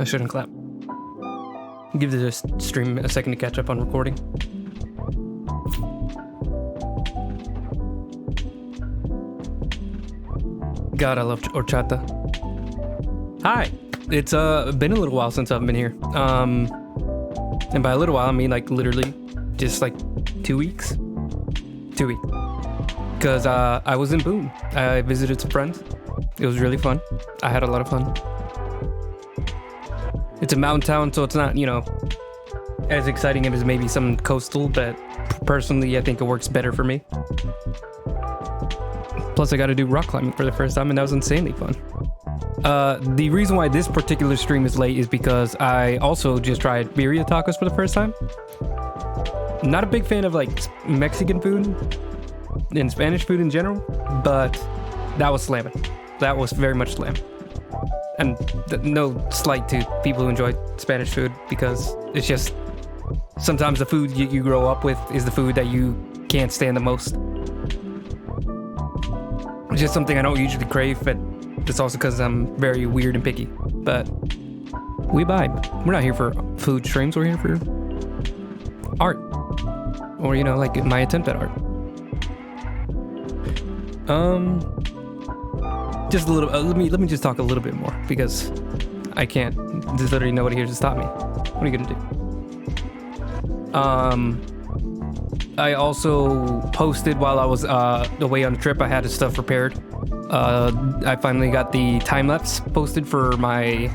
I shouldn't clap. Give this stream a second to catch up on recording. God, I love horchata. Hi! It's been a little while since I've been here. And by a little while, I mean like literally just like 2 weeks. 2 weeks. Because I was in Boone. I visited some friends. It was really fun. I had a lot of fun. It's a mountain town, so it's not, you know, as exciting as maybe some coastal, but personally, I think it works better for me. Plus, I got to do rock climbing for the first time, and that was insanely fun. The reason why this particular stream is late is because I also just tried birria tacos for the first time. Not a big fan of like Mexican food and Spanish food in general, but that was slamming. That was very much slam. And no slight to people who enjoy Spanish food, because it's just sometimes the food you grow up with is the food that you can't stand the most. It's just something I don't usually crave, but it's also because I'm very weird and picky. But we vibe. We're not here for food streams, we're here for art. Or, you know, like my attempt at art. Just a little, let me just talk a little bit more, because I can't, there's literally nobody here to stop me. What are you gonna do? I also posted while I was away on the trip. I had the stuff prepared. I finally got the time-lapse posted for my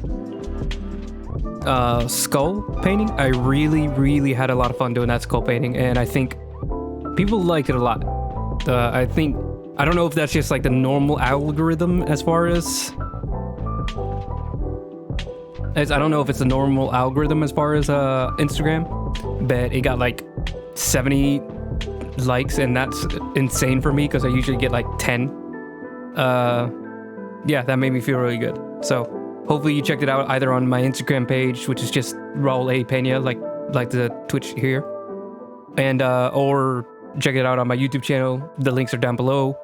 skull painting. I really had a lot of fun doing that skull painting, and I think people liked it a lot. I don't know if that's just like the normal algorithm as far as I don't know if it's the normal algorithm as far as Instagram, but it got like 70 likes, and that's insane for me because I usually get like 10. Yeah, that made me feel really good. So hopefully you checked it out either on my Instagram page, which is just Raul A. Pena, like the Twitch here, and or check it out on my YouTube channel. The links are down below.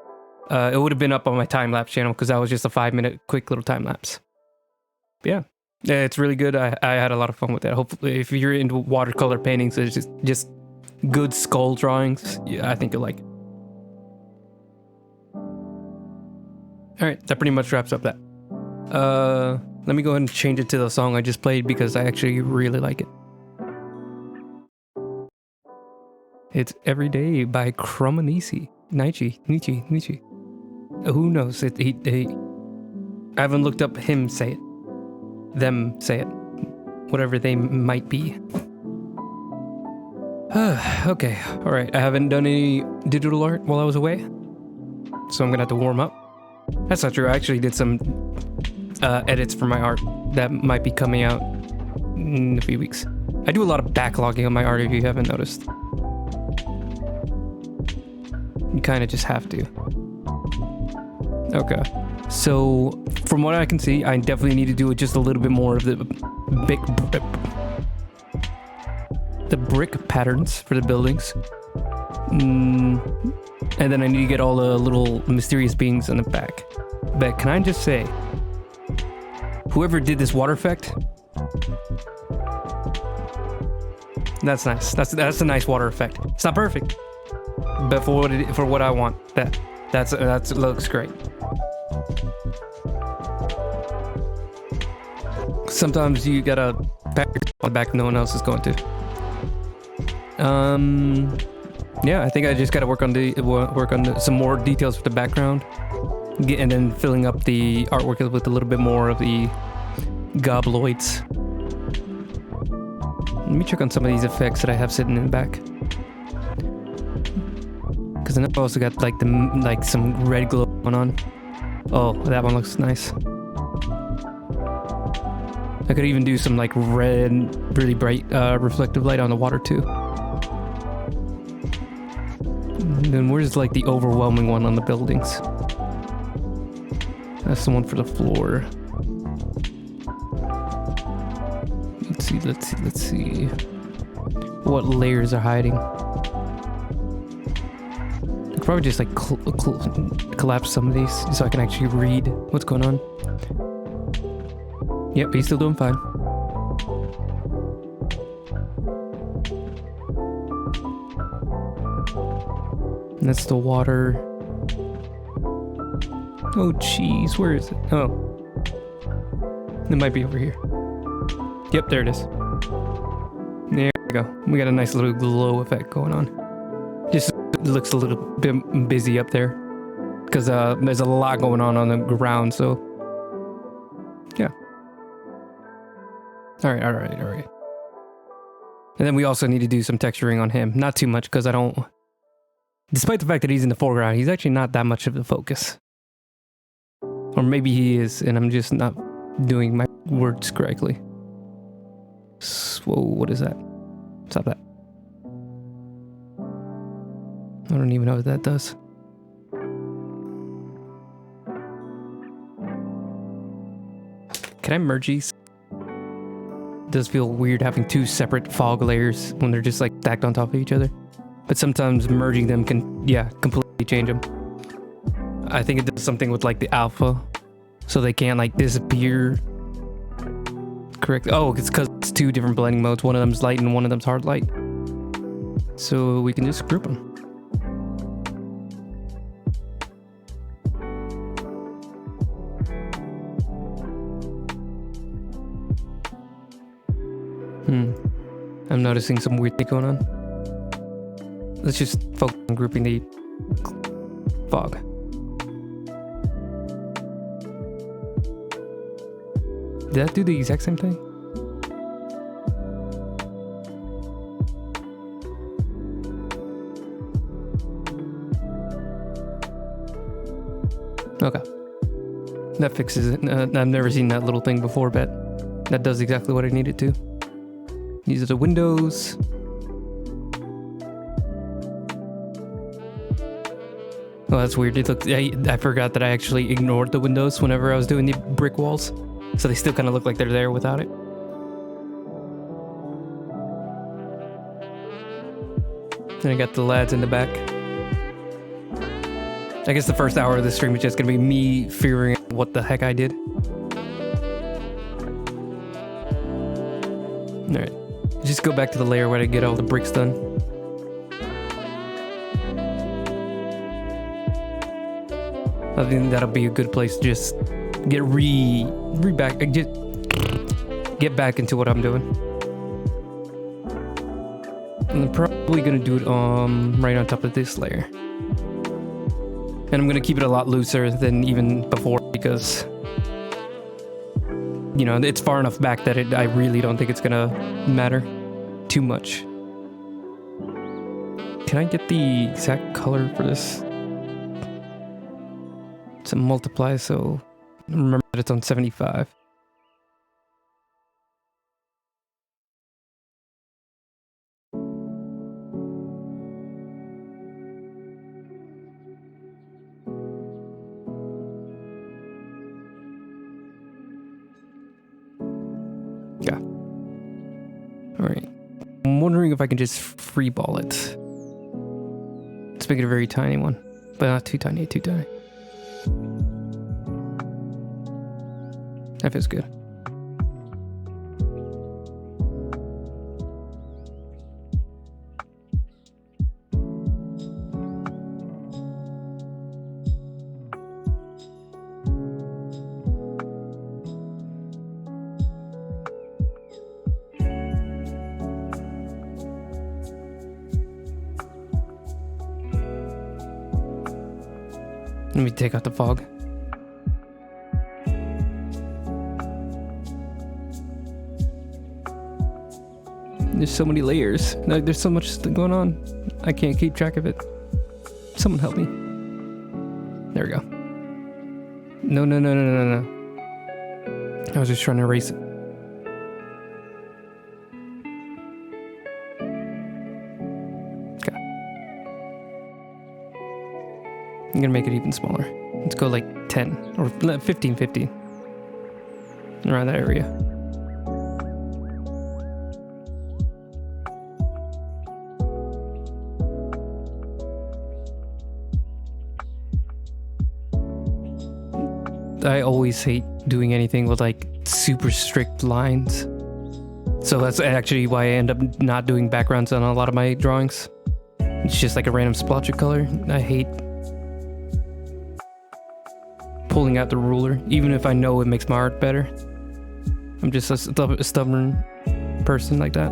It would have been up on my time-lapse channel because that was just a 5-minute quick little time-lapse. Yeah, it's really good. I had a lot of fun with that. Hopefully, if you're into watercolor paintings, it's just good skull drawings, yeah, I think you'll like it. All right, that pretty much wraps up that. Let me go ahead and change it to the song I just played because I actually really like it. It's Every Day by Chromanisi. Nietzsche. Who knows? I haven't looked up him say it. Them say it. Whatever they might be. Okay, alright. I haven't done any digital art while I was away, so I'm gonna have to warm up. That's not true. I actually did some edits for my art that might be coming out in a few weeks. I do a lot of backlogging on my art if you haven't noticed. You kind of just have to. Okay. So, from what I can see, I definitely need to do just a little bit more of the brick patterns for the buildings. And then I need to get all the little mysterious beings in the back. But can I just say, whoever did this water effect, that's nice. That's a nice water effect. It's not perfect, but for what I want, that looks great. Sometimes you gotta pack your back, no one else is going to. Yeah, I think I just gotta work on some more details for the background, and then filling up the artwork with a little bit more of the gobloids. Let me check on some of these effects that I have sitting in the back, because then I've also got like some red glow going on. Oh, that one looks nice. I could even do some like red, really bright reflective light on the water too. And then where's like the overwhelming one on the buildings? That's the one for the floor. Let's see. What layers are hiding? I could probably just like collapse some of these so I can actually read what's going on. Yep, he's still doing fine. And that's the water. Oh, jeez, where is it? Oh. It might be over here. Yep, there it is. There we go. We got a nice little glow effect going on. Just looks a little bit busy up there. Because there's a lot going on the ground, so... Yeah. Alright. And then we also need to do some texturing on him. Not too much, because I don't... Despite the fact that he's in the foreground, he's actually not that much of the focus. Or maybe he is, and I'm just not doing my words correctly. Whoa, what is that? Stop that. I don't even know what that does. Can I merge these? It does feel weird having two separate fog layers when they're just like stacked on top of each other. But sometimes merging them can, yeah, completely change them. I think it does something with like the alpha, so they can't like disappear. Correct. Oh, it's because it's two different blending modes. One of them's light and one of them's hard light. So we can just group them. I'm noticing some weird thing going on. Let's just focus on grouping the fog. Did that do the exact same thing? Okay. That fixes it. I've never seen that little thing before, but that does exactly what I needed to. These are the windows. Oh, that's weird. It looks, I forgot that I actually ignored the windows whenever I was doing the brick walls. So they still kind of look like they're there without it. And I got the lads in the back. I guess the first hour of the stream is just going to be me figuring out what the heck I did. Alright. Just go back to the layer where I get all the bricks done. I think that'll be a good place to just get get back into what I'm doing. And I'm probably gonna do it right on top of this layer. And I'm gonna keep it a lot looser than even before because you know, it's far enough back that I really don't think it's gonna matter too much. Can I get the exact color for this? To multiply, so remember that it's on 75. Yeah. Alright. I'm wondering if I can just freeball it. Let's make it a very tiny one. But not too tiny, too tiny. That feels good. Let me take out the fog. There's so many layers. There's so much going on. I can't keep track of it. Someone help me. There we go. No. I was just trying to erase it. Okay. I'm gonna make it even smaller. Let's go like 10 or 15. Around that area. I always hate doing anything with like super strict lines. So that's actually why I end up not doing backgrounds on a lot of my drawings. It's just like a random splotch of color. I hate pulling out the ruler, even if I know it makes my art better. I'm just a stubborn person like that.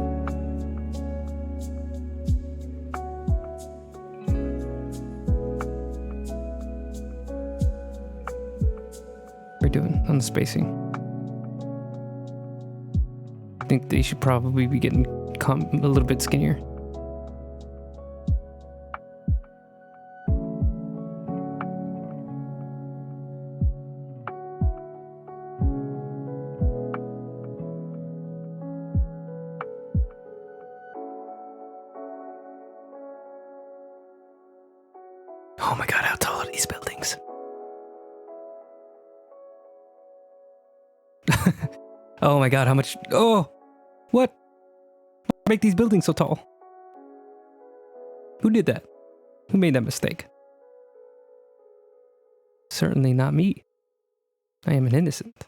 What are we doing on the spacing? I think they should probably be getting a little bit skinnier. Oh my god, how tall are these buildings? Oh my god, how much... Oh! What? Why make these buildings so tall? Who did that? Who made that mistake? Certainly not me. I am an innocent.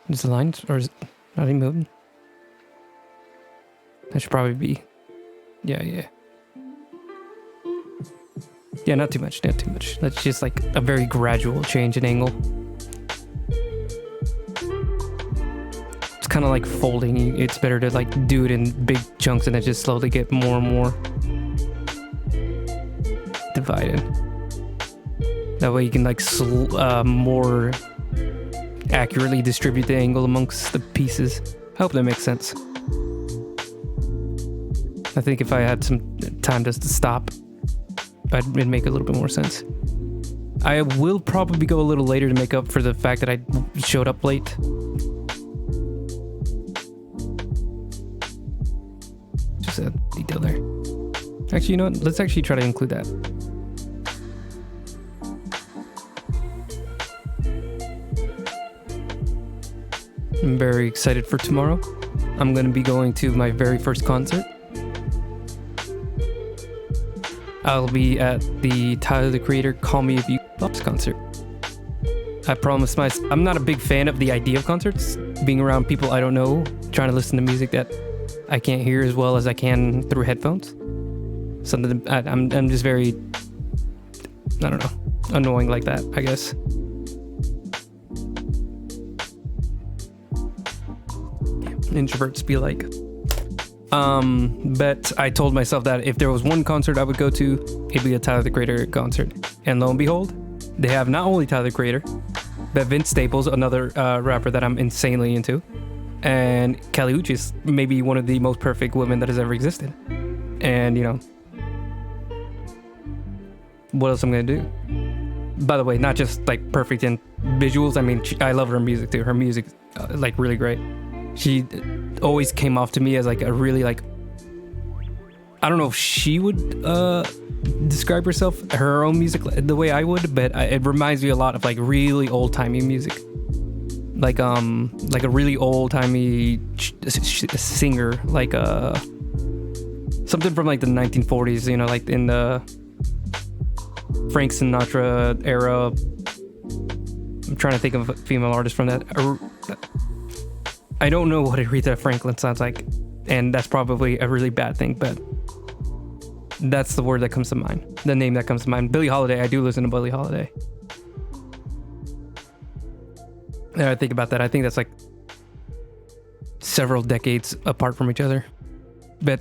Is the line... or is it not even moving? That should probably be... Yeah. Yeah, not too much. That's just like a very gradual change in angle. It's kind of like folding. It's better to like do it in big chunks and then just slowly get more and more divided. That way you can like more accurately distribute the angle amongst the pieces. I hope that makes sense. I think if I had some time just to stop, it'd make a little bit more sense. I will probably go a little later to make up for the fact that I showed up late. Just a detail there. Actually, you know what? Let's actually try to include that. I'm very excited for tomorrow. I'm going to be going to my very first concert. I'll be at the Tyler the Creator Call Me If You Loves concert. I promised myself, I'm not a big fan of the idea of concerts, being around people I don't know, trying to listen to music that I can't hear as well as I can through headphones. Something I'm just very, I don't know, annoying like that, I guess. Introverts be like. But I told myself that if there was one concert I would go to, it'd be a Tyler the Creator concert. And lo and behold, they have not only Tyler the Creator, but Vince Staples, another rapper that I'm insanely into, and Kali Uchis, maybe one of the most perfect women that has ever existed. And, you know, what else I'm gonna do? By the way, not just like perfect in visuals. I mean, I love her music too. Her music, like, really great. She always came off to me as like a really like, I don't know if she would describe herself, her own music the way I would, but it reminds me a lot of like really old-timey music. Like a really old-timey singer, like something from like the 1940s, you know, like in the Frank Sinatra era. I'm trying to think of a female artist from that. I don't know what Aretha Franklin sounds like, and that's probably a really bad thing, but that's the word that comes to mind, the name that comes to mind. Billie Holiday, I do listen to Billie Holiday. And I think about that, I think that's like several decades apart from each other, but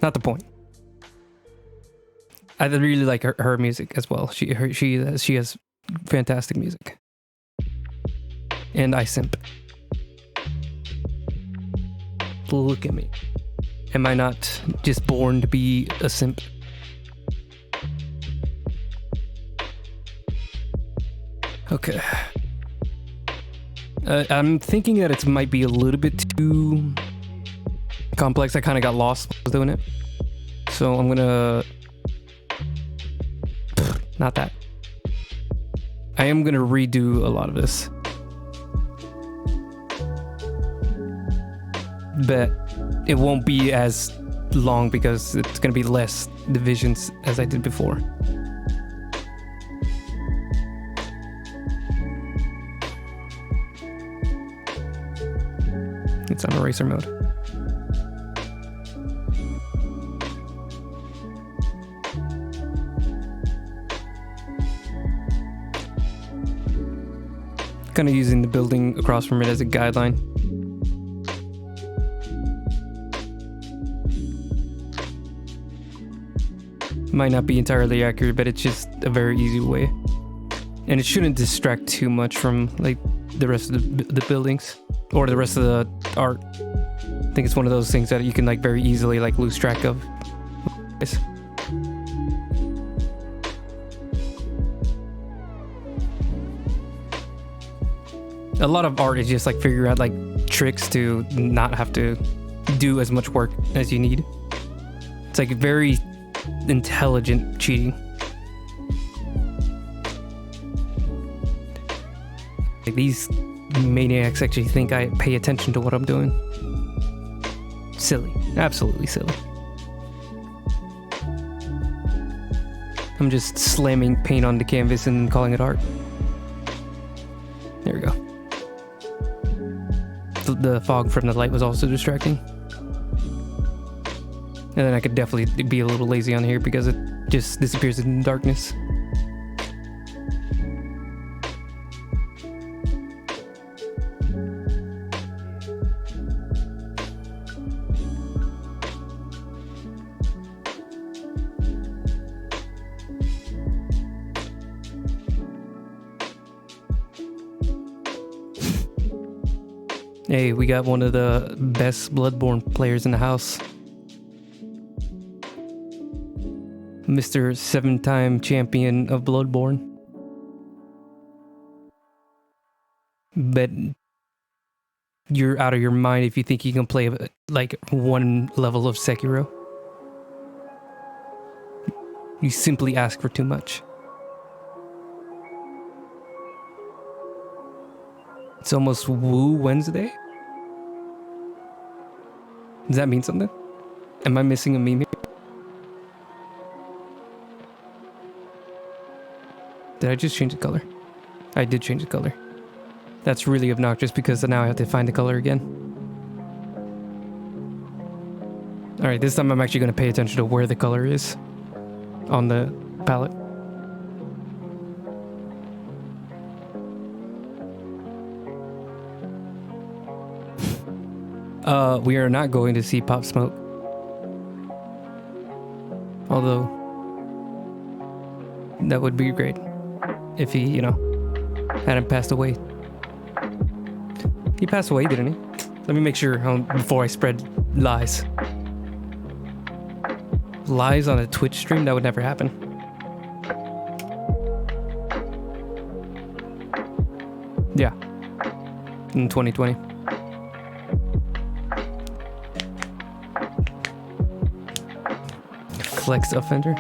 not the point. I really like her music as well. She has fantastic music, and I simp. Look at me. Am I not just born to be a simp? Okay. I'm thinking that it might be a little bit too complex. I kind of got lost while I was doing it. So I'm gonna... Not that. I am gonna redo a lot of this. But it won't be as long because it's going to be less divisions as I did before. It's on eraser mode. Kind of using the building across from it as a guideline. Might not be entirely accurate, but it's just a very easy way. And it shouldn't distract too much from like the rest of the buildings or the rest of the art. I think it's one of those things that you can like very easily like lose track of. A lot of art is just like figure out like tricks to not have to do as much work as you need. It's like very intelligent cheating. Like these maniacs actually think I pay attention to what I'm doing. Silly. Absolutely silly. I'm just slamming paint onto canvas and calling it art. There we go. The fog from the light was also distracting. And then I could definitely be a little lazy on here because it just disappears in darkness. Hey, we got one of the best Bloodborne players in the house. Mr. 7-time champion of Bloodborne. Bet you're out of your mind if you think you can play like one level of Sekiro. You simply ask for too much. It's almost Woo Wednesday? Does that mean something? Am I missing a meme here? Did I just change the color? I did change the color. That's really obnoxious because now I have to find the color again. Alright, this time I'm actually going to pay attention to where the color is on the palette. We are not going to see Pop Smoke. Although, that would be great if he, you know, hadn't passed away. He passed away, didn't he? Let me make sure before I spread lies. Lies on a Twitch stream? That would never happen. Yeah. In 2020. Flex offender.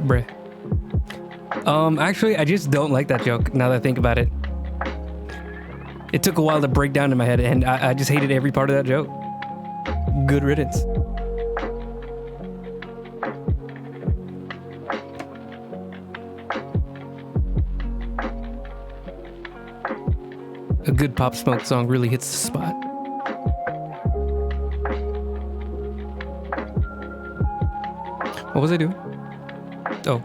Bruh. Actually, I just don't like that joke now that I think about it. It took a while to break down in my head, and I just hated every part of that joke. Good riddance. A good Pop Smoke song really hits the spot. What was I doing? Oh.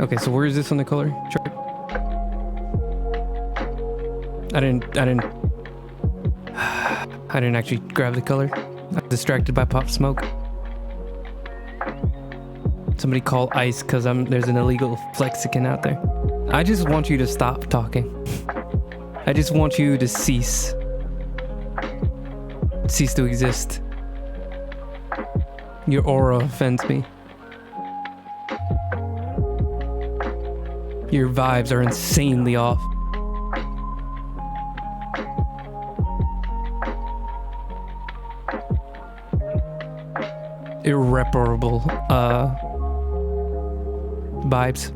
Okay, so where is this on the color chart? I didn't actually grab the color. I was distracted by Pop Smoke. Somebody call ICE because there's an illegal Flexican out there. I just want you to stop talking. I just want you to cease to exist. Your aura offends me. Your vibes are insanely off. Irreparable vibes.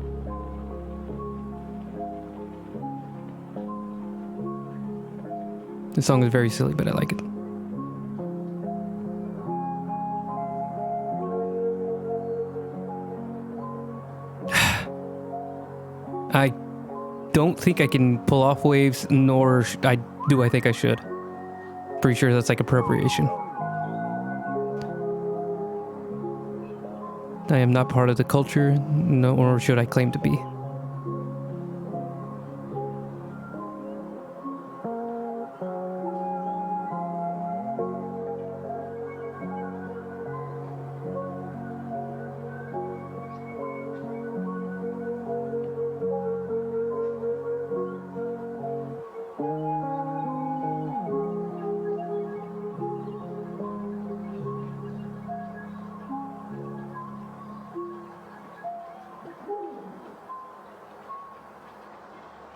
This song is very silly, but I like it. I don't think I can pull off waves, nor I think I should. Pretty sure that's like appropriation. I am not part of the culture, no, or should I claim to be.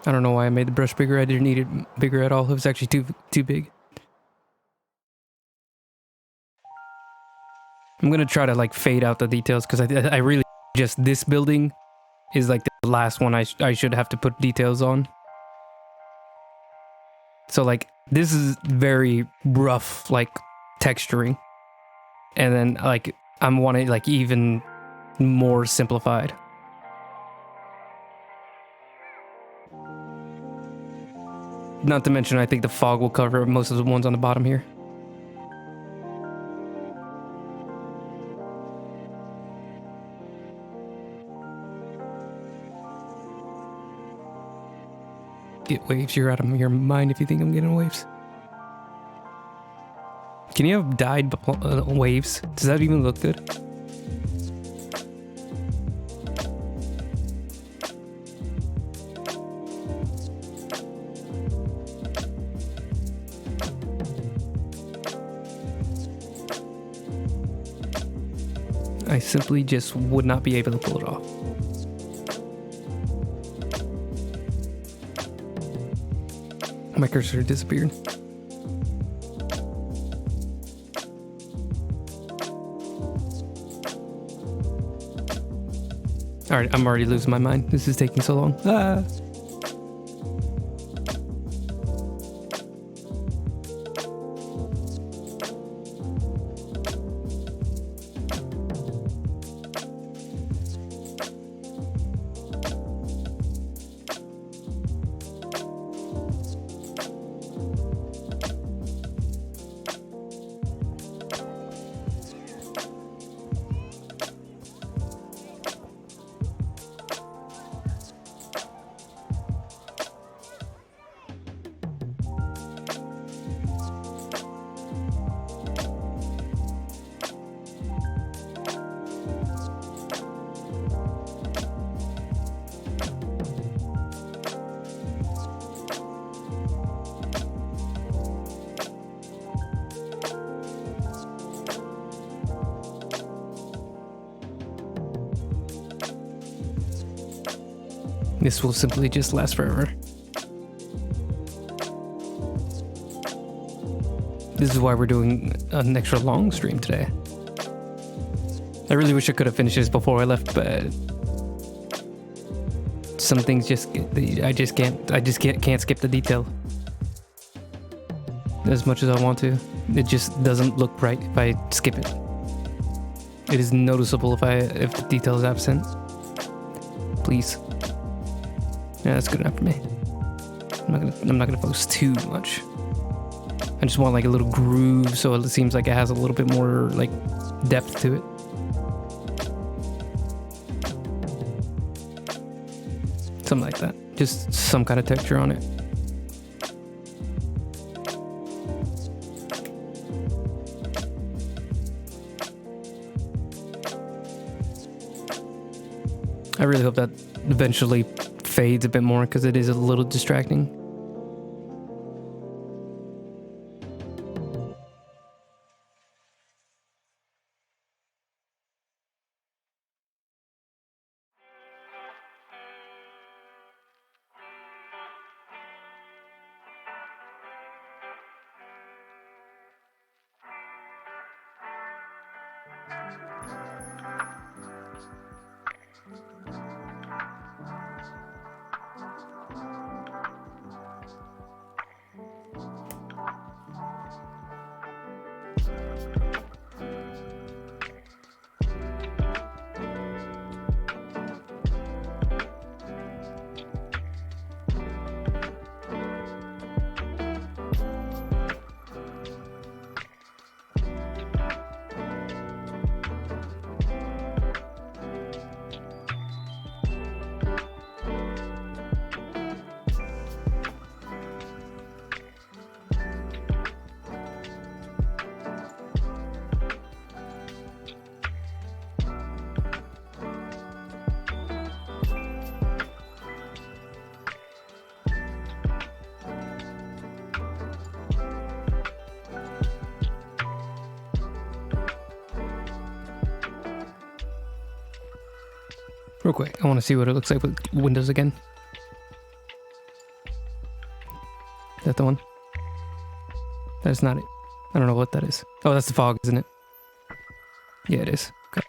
I don't know why I made the brush bigger. I didn't need it bigger at all. It was actually too big. I'm gonna try to like fade out the details because I really just this building is like the last one I should have to put details on. So like this is very rough like texturing, and then like I'm wanting like even more simplified. Not to mention, I think the fog will cover most of the ones on the bottom here. Get waves, you're out of your mind if you think I'm getting waves. Can you have dyed waves? Does that even look good? I simply just would not be able to pull it off. My cursor disappeared. Alright, I'm already losing my mind. This is taking so long. Ah! This will simply just last forever. This is why we're doing an extra long stream today. I really wish I could have finished this before I left, but some things just I just can't skip the detail as much as I want to. It just doesn't look right if I skip it. It is noticeable if the detail is absent. Please. Yeah, that's good enough for me. I'm not gonna focus too much. I just want like a little groove so it seems like it has a little bit more like depth to it. Something like that. Just some kind of texture on it. I really hope that eventually fades a bit more because it is a little distracting. real quick. I want to see what it looks like with windows again. Is that the one? That's not it. I don't know what that is. Oh, that's the fog, isn't it? Yeah, it is. Okay.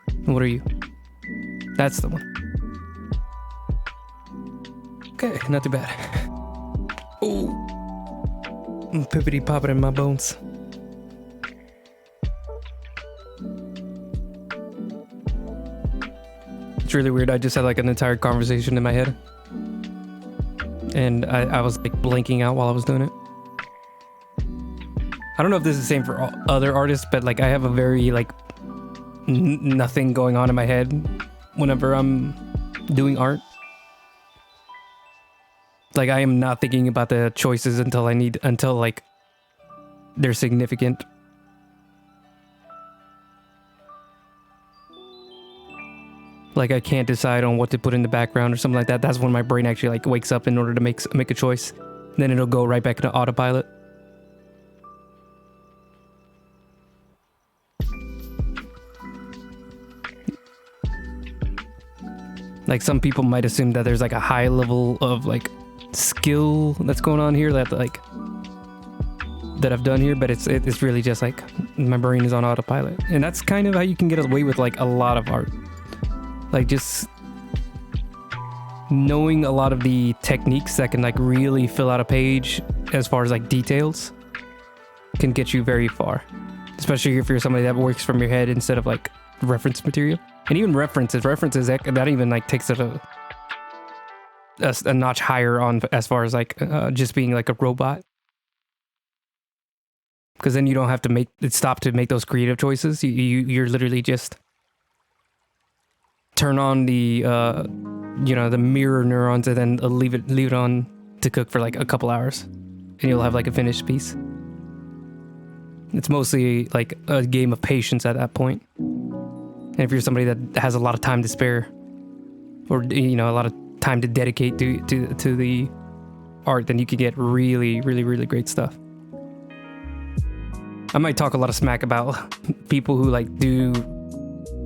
And what are you? That's the one. Okay, not too bad. Oh, I'm pippity popping in my bones. It's really weird. I just had like an entire conversation in my head. And I was like blanking out while I was doing it. I don't know if this is the same for all other artists, but like I have a very like nothing going on in my head whenever I'm doing art. Like I am not thinking about the choices until like they're significant. Like I can't decide on what to put in the background or something like that. That's when my brain actually like wakes up in order to make a choice. Then it'll go right back into autopilot. Like some people might assume that there's like a high level of like skill that's going on here that I've done here, but it's really just like my brain is on autopilot. And that's kind of how you can get away with like a lot of art. Like just knowing a lot of the techniques that can like really fill out a page as far as like details can get you very far. Especially if you're somebody that works from your head instead of like reference material. And even references that even like takes it a notch higher on as far as like just being like a robot. Because then you don't have to stop to make those creative choices. You're literally just turn on the the mirror neurons and then leave it on to cook for like a couple hours, and you'll have like a finished piece. It's mostly like a game of patience at that point. And if you're somebody that has a lot of time to spare, or a lot of time to dedicate to the art, then you can get really, really, really great stuff. I might talk a lot of smack about people who like do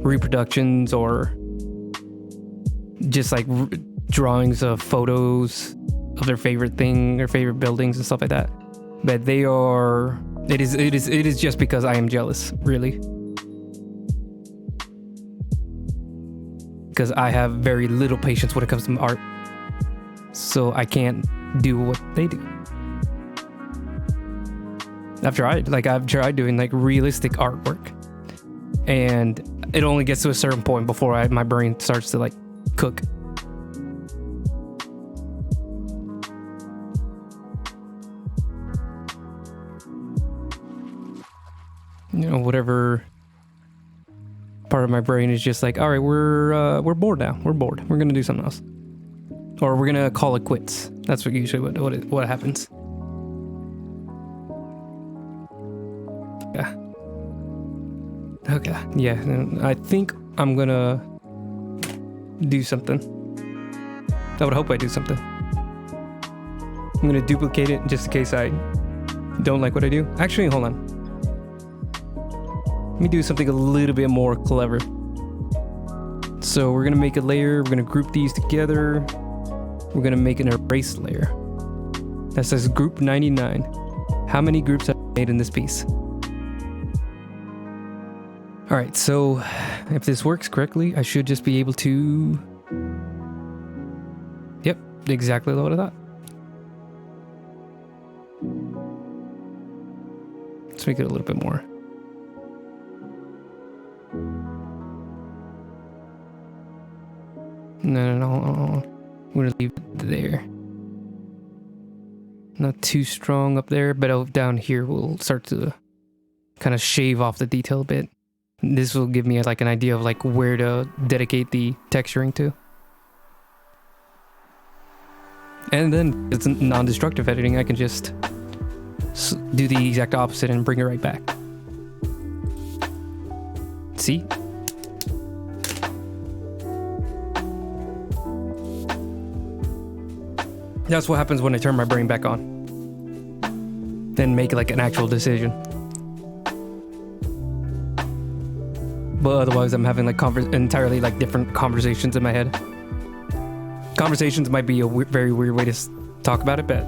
reproductions or just like drawings of photos of their favorite thing or favorite buildings and stuff like that. But it is just because I am jealous, really. Because I have very little patience when it comes to art. So I can't do what they do. I've tried doing like realistic artwork. And it only gets to a certain point before my brain starts to like cook. Whatever part of my brain is just like, all right, we're bored now. We're bored. We're gonna do something else, or we're gonna call it quits. That's usually what happens. Yeah. Okay. Yeah. I think I'm gonna do something. I would hope I do something. I'm gonna duplicate it just in case I don't like what I do. Actually, hold on. Let me do something a little bit more clever. So we're gonna make a layer. We're gonna group these together. We're gonna make an erase layer that says group 99. How many groups have I made in this piece? All right, so if this works correctly, I should just be able to... Yep, exactly what I thought. Let's make it a little bit more. No. I'm gonna leave it there. Not too strong up there, but down here we'll start to kind of shave off the detail a bit. This will give me like an idea of like where to dedicate the texturing to. And then it's non-destructive editing. I can just do the exact opposite and bring it right back. See? That's what happens when I turn my brain back on. Then make like an actual decision. but otherwise I'm having like entirely like different conversations in my head. Conversations might be a very weird way to talk about it, but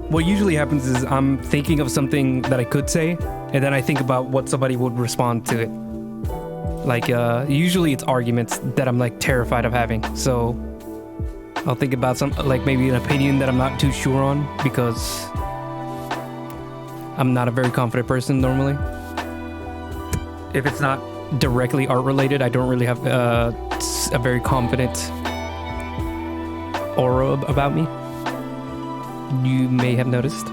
what usually happens is I'm thinking of something that I could say, and then I think about what somebody would respond to it. Like, usually it's arguments that I'm like terrified of having. So I'll think about some, like maybe an opinion that I'm not too sure on, because I'm not a very confident person normally. If it's not directly art related, I don't really have a very confident aura about me. You may have noticed.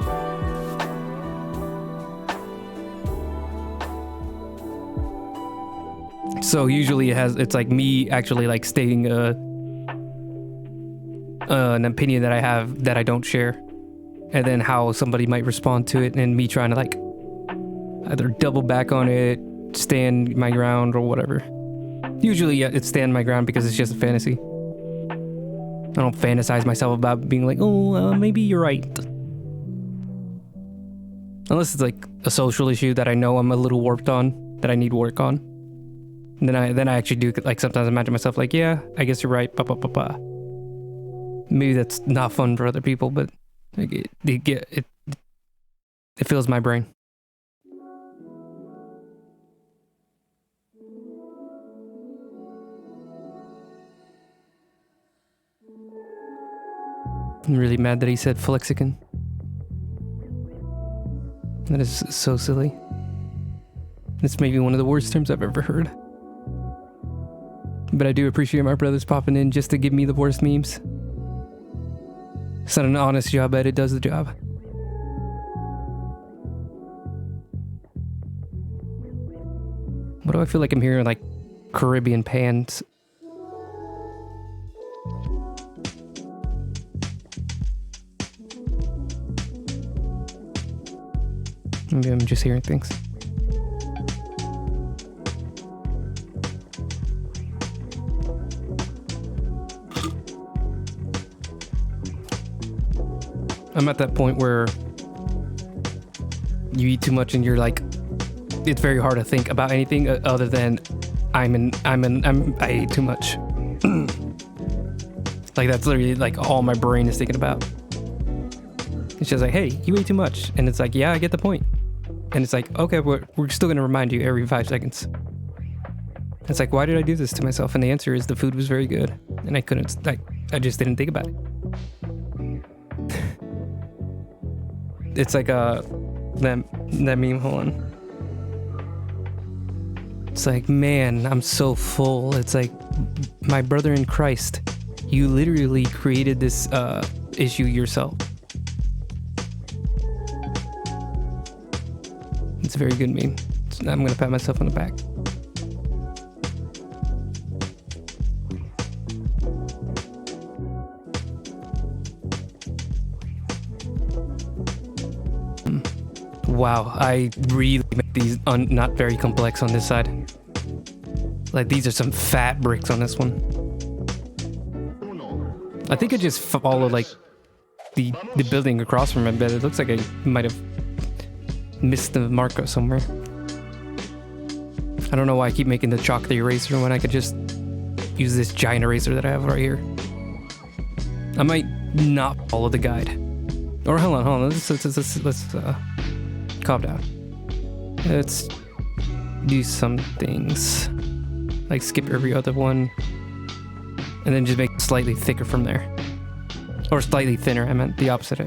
So usually it's like me actually like stating an opinion that I have that I don't share, and then how somebody might respond to it, and me trying to like either double back on it, stand my ground, or whatever. Usually it's stand my ground because it's just a fantasy. I don't fantasize myself about being like, oh, maybe you're right. Unless it's like a social issue that I know I'm a little warped on, that I need work on. And then I actually do like sometimes imagine myself like, yeah, I guess you're right. Maybe that's not fun for other people, but it fills my brain. I'm really mad that he said Flexican. That is so silly. It's maybe one of the worst terms I've ever heard. But I do appreciate my brothers popping in just to give me the worst memes. It's not an honest job, but it does the job. What do I feel like I'm hearing? Like Caribbean pans. Maybe I'm just hearing things. I'm at that point where you eat too much and you're like, it's very hard to think about anything other than I ate too much. Like that's literally like all my brain is thinking about. It's just like, hey, you ate too much. And it's like, yeah, I get the point. And it's like, okay, we're still going to remind you every 5 seconds. It's like, why did I do this to myself? And the answer is the food was very good. And I I just didn't think about it. It's like that meme, hold on. It's like, man, I'm so full. It's like, my brother in Christ, you literally created this issue yourself. It's a very good meme. So I'm gonna pat myself on the back. Wow, I really make these not very complex on this side. Like these are some fat bricks on this one. I think I just followed like the building across from my bed. It looks like I might have missed the marker somewhere. I don't know why I keep making the chalk the eraser when I could just use this giant eraser that I have right here. I might not follow the guide. Or hold on. Let's calm down. Let's do some things. Like skip every other one. And then just make it slightly thicker from there. Or slightly thinner, I meant the opposite.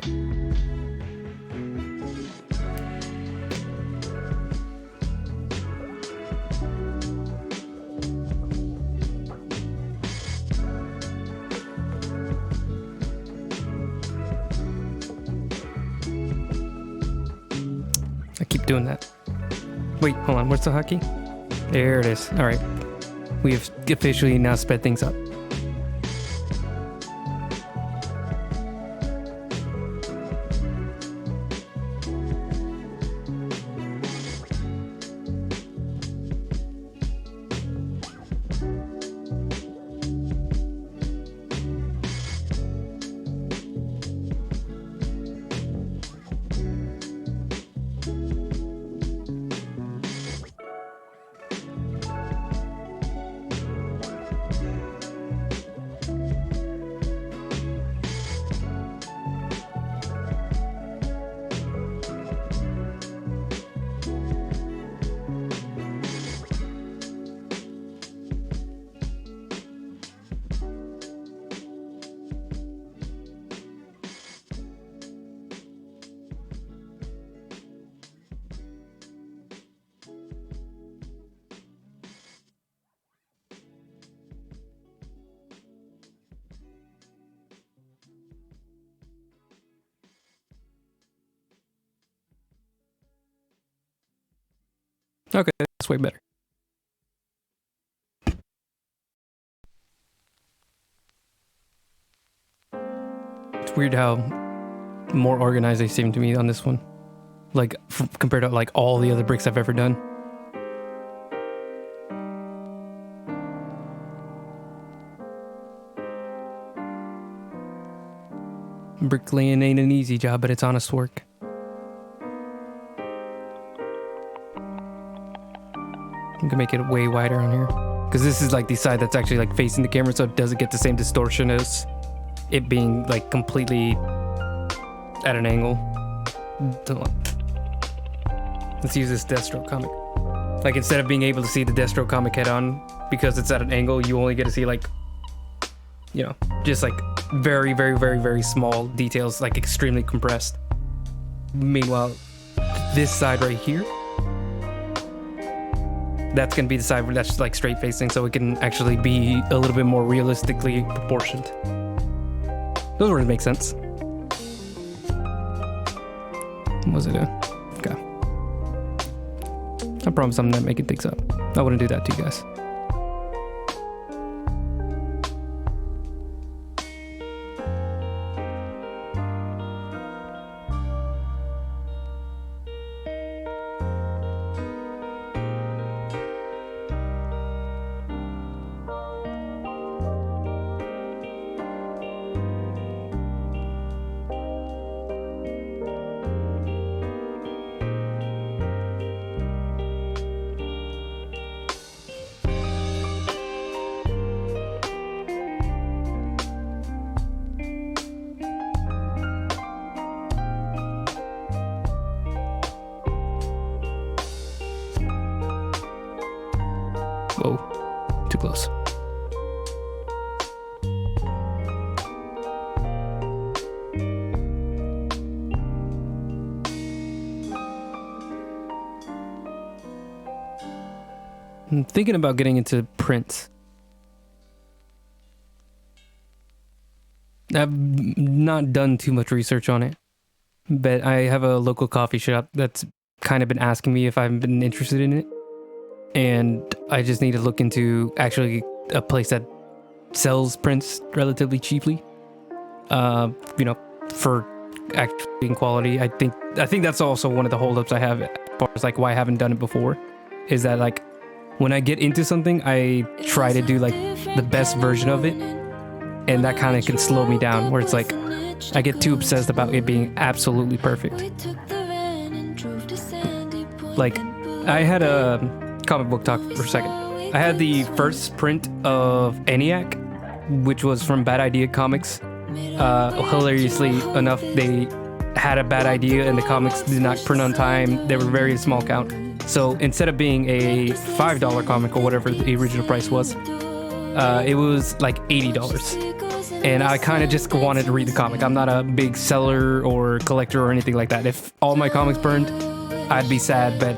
I keep doing that. Wait, hold on, where's the hotkey? There it is. Alright. We have officially now sped things up. Okay, that's way better. It's weird how more organized they seem to me on this one. Like, compared to like all the other bricks I've ever done. Bricklaying ain't an easy job, but it's honest work. I'm gonna make it way wider on here. Because this is like the side that's actually like facing the camera, so it doesn't get the same distortion as it being like completely at an angle. Let's use this Deathstroke comic. Like, instead of being able to see the Deathstroke comic head on, because it's at an angle, you only get to see like, you know, just like very, very, very, very small details, like extremely compressed. Meanwhile, this side right here, that's gonna be the side where that's like straight facing, so it can actually be a little bit more realistically proportioned. Those words make sense. What was it doing? Okay. I promise I'm not making things up. I wouldn't do that to you guys. Whoa, too close. I'm thinking about getting into prints. I've not done too much research on it, but I have a local coffee shop that's kind of been asking me if I've been interested in it. And I just need to look into actually a place that sells prints relatively cheaply. You know, for actually quality. I think that's also one of the holdups I have as far as like why I haven't done it before. Is that like when I get into something, I try to do like the best version of it, and that kind of can slow me down. Where it's like I get too obsessed about it being absolutely perfect. Like I had a comic book talk for a second. I had the first print of ENIAC, which was from Bad Idea Comics. Hilariously enough, they had a bad idea and the comics did not print on time. They were very small count. So instead of being a $5 comic or whatever the original price was, it was like $80. And I kind of just wanted to read the comic. I'm not a big seller or collector or anything like that. If all my comics burned, I'd be sad, but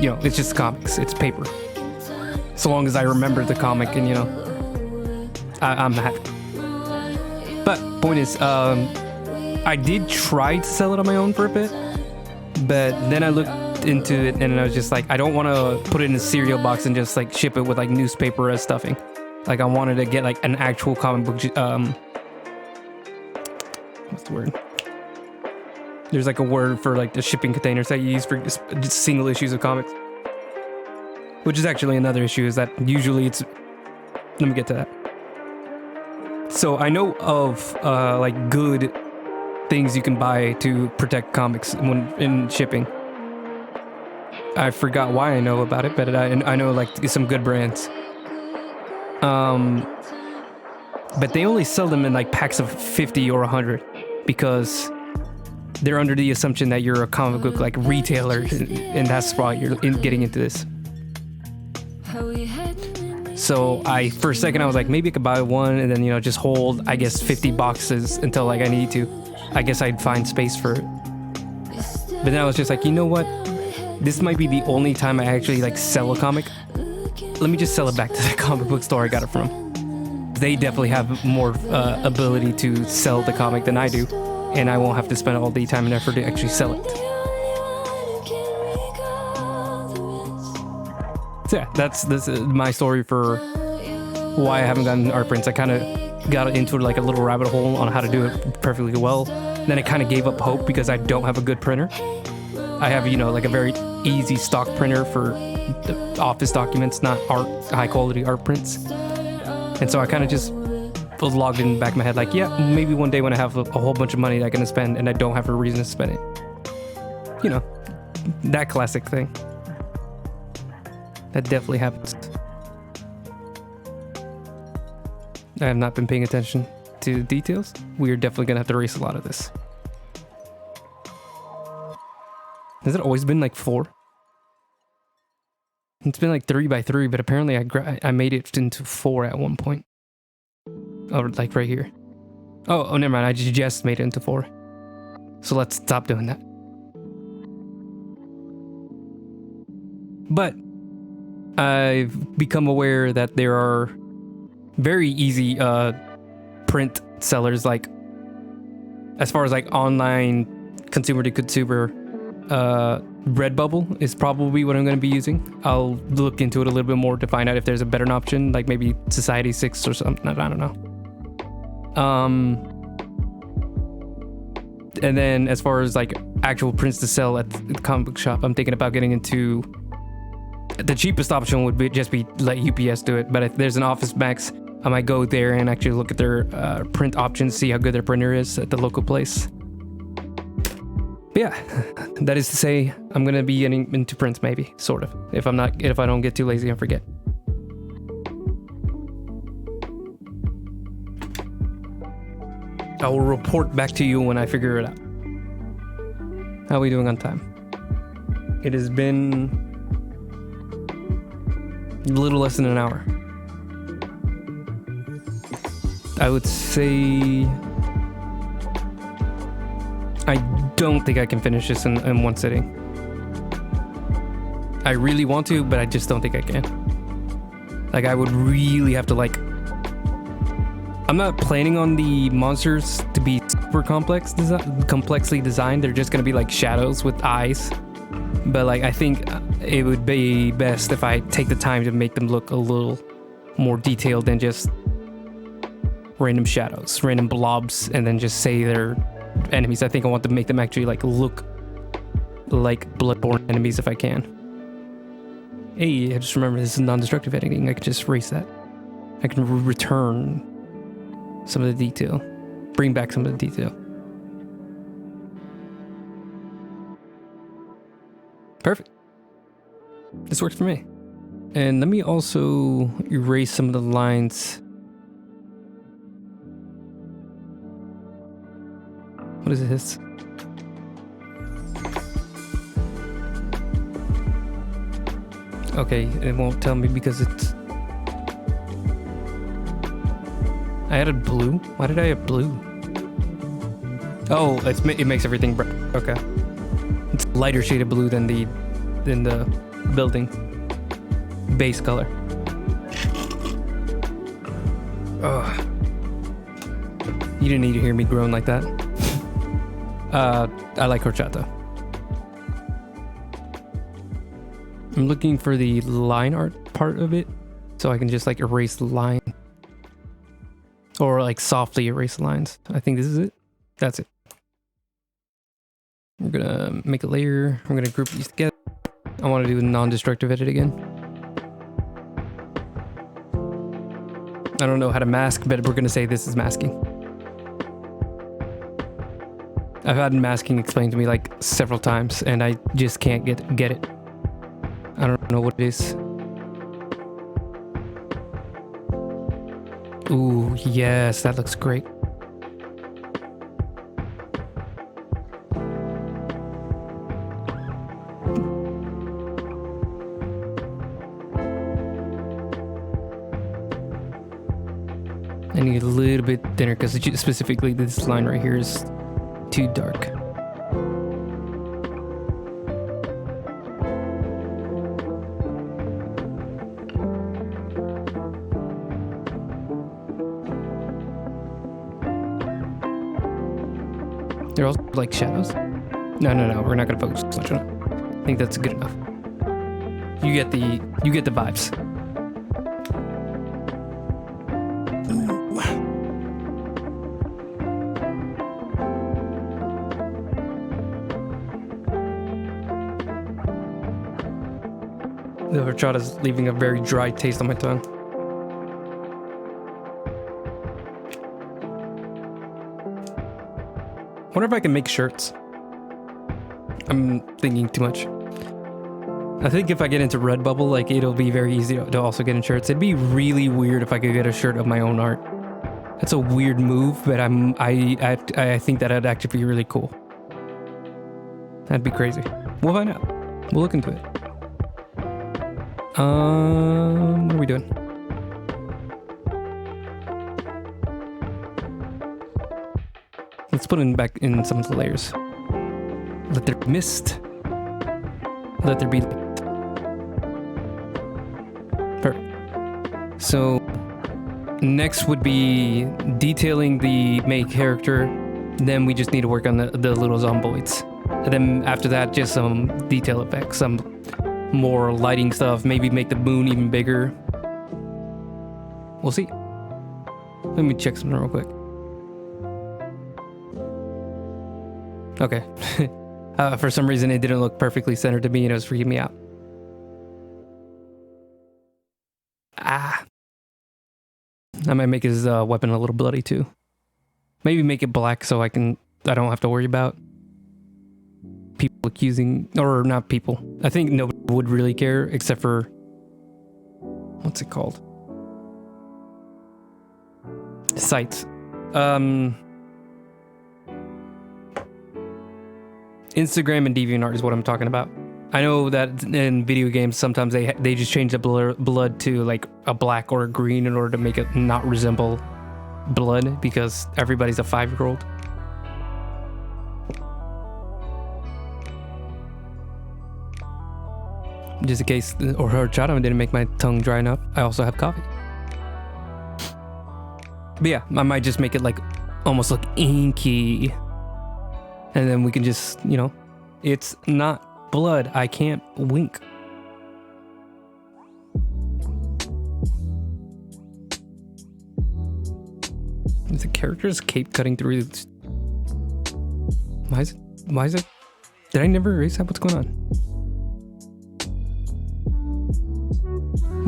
you know, it's just comics, it's paper. So long as I remember the comic and, you know, I'm happy. But point is, I did try to sell it on my own for a bit, but then I looked into it and I was just like, I don't want to put it in a cereal box and just like ship it with like newspaper as stuffing. Like I wanted to get like an actual comic book, what's the word? There's like a word for like the shipping containers that you use for just single issues of comics. Which is actually another issue, is that usually it's... Let me get to that. So I know of like good things you can buy to protect comics when in shipping. I forgot why I know about it, but I know like some good brands. But they only sell them in like packs of 50 or 100 because they're under the assumption that you're a comic book like retailer, and that's why you're getting into this. So for a second I was like, maybe I could buy one and then, you know, just hold, I guess, 50 boxes until like I need to. I guess I'd find space for it. But then I was just like, you know what? This might be the only time I actually like sell a comic. Let me just sell it back to the comic book store I got it from. They definitely have more ability to sell the comic than I do, and I won't have to spend all the time and effort to actually sell it. So yeah, this is my story for why I haven't gotten art prints. I kind of got into like a little rabbit hole on how to do it perfectly well. Then I kind of gave up hope because I don't have a good printer. I have, you know, like a very easy stock printer for the office documents, not high quality art prints. And so I kind of just was logged in the back of my head like, yeah, maybe one day when I have a whole bunch of money that I can spend and I don't have a reason to spend it. You know, that classic thing. That definitely happens. I have not been paying attention to the details. We are definitely going to have to erase a lot of this. Has it always been like 4? It's been like 3 by 3, but apparently I made it into 4 at one point. Oh, like right here. Oh, never mind. I just made it into 4. So let's stop doing that. But I've become aware that there are very easy print sellers, like as far as like online consumer to consumer. Redbubble is probably what I'm going to be using. I'll look into it a little bit more to find out if there's a better option, like maybe Society 6 or something. I don't know. And then as far as like actual prints to sell at the comic book shop, I'm thinking about getting into the cheapest option would be just be let UPS do it. But if there's an Office Max, I might go there and actually look at their print options, see how good their printer is at the local place. But yeah, that is to say, I'm gonna be getting into prints, maybe, sort of. If I don't get too lazy and forget. I will report back to you when I figure it out. How are we doing on time? It has been a little less than an hour. I would say I don't think I can finish this in one sitting. I really want to, but I just don't think I can. Like, I would really have to, like... I'm not planning on the monsters to be super complexly designed. They're just gonna be like shadows with eyes. But like, I think it would be best if I take the time to make them look a little more detailed than just random shadows, random blobs, and then just say they're enemies. I think I want to make them actually like look like Bloodborne enemies if I can. Hey, I just remember this is non-destructive editing. I could just erase that. I can return some of the detail, bring back some of the detail. Perfect. This works for me. And let me also erase some of the lines. What is this? Okay, it won't tell me because it's... I added blue? Why did I add blue? Oh, it makes everything bright. Okay. It's a lighter shade of blue than the building base color. Ugh. You didn't need to hear me groan like that. I like horchata. I'm looking for the line art part of it, so I can just like erase the line. Or like softly erase the lines. I think this is it. That's it. We're gonna make a layer. We're gonna group these together. I want to do a non-destructive edit again. I don't know how to mask, but we're gonna say this is masking. I've had masking explained to me like several times, and I just can't get it. I don't know what it is. Ooh, yes, that looks great. I need a little bit thinner because specifically this line right here is too dark. They're also like shadows. No, we're not gonna focus too much on it. I think that's good enough. you get the vibes. The horchata is leaving a very dry taste on my tongue. Wonder if I can make shirts. I'm thinking too much. I think if I get into Redbubble, like it'll be very easy to also get in shirts. It'd be really weird if I could get a shirt of my own art. That's a weird move, but I think that'd actually be really cool. That'd be crazy. We'll find out. We'll look into it. What are we doing? Let's put in back in some of the layers. Let there be mist. Let there be light. Perfect. So next would be detailing the main character. Then we just need to work on the little zomboids. And then after that, just some detail effects, some more lighting stuff, maybe make the moon even bigger. We'll see. Let me check something real quick. Okay. For some reason, it didn't look perfectly centered to me, and it was freaking me out. Ah. I might make his weapon a little bloody too. Maybe make it black so I don't have to worry about people accusing, or not people. I think nobody would really care except for, what's it called? Sites. Instagram and DeviantArt is what I'm talking about. I know that in video games sometimes they just change the blood to like a black or a green in order to make it not resemble blood because everybody's a 5-year-old. Just in case or horchata didn't make my tongue dry enough, I also have coffee. But yeah, I might just make it like almost look inky. And then we can just, it's not blood. I can't wink. Is the character's cape cutting through? Why is it? Did I never erase that? What's going on?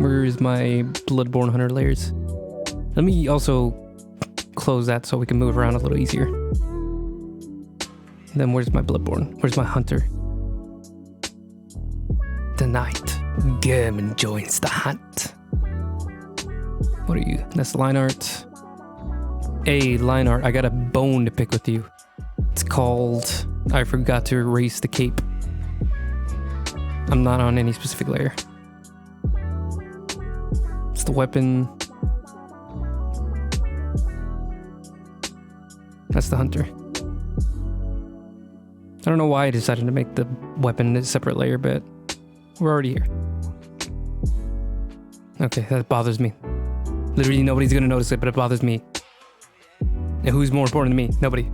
Where is my Bloodborne Hunter layers? Let me also close that so we can move around a little easier. Then where's my Bloodborne? Where's my Hunter? The Knight. Gammon joins the hunt. What are you? That's line art. Hey, line art. I got a bone to pick with you. It's called I forgot to erase the cape. I'm not on any specific layer. It's the weapon. That's the Hunter. I don't know why I decided to make the weapon a separate layer, but we're already here. Okay, that bothers me. Literally nobody's gonna notice it, but it bothers me. And who's more important than me? Nobody.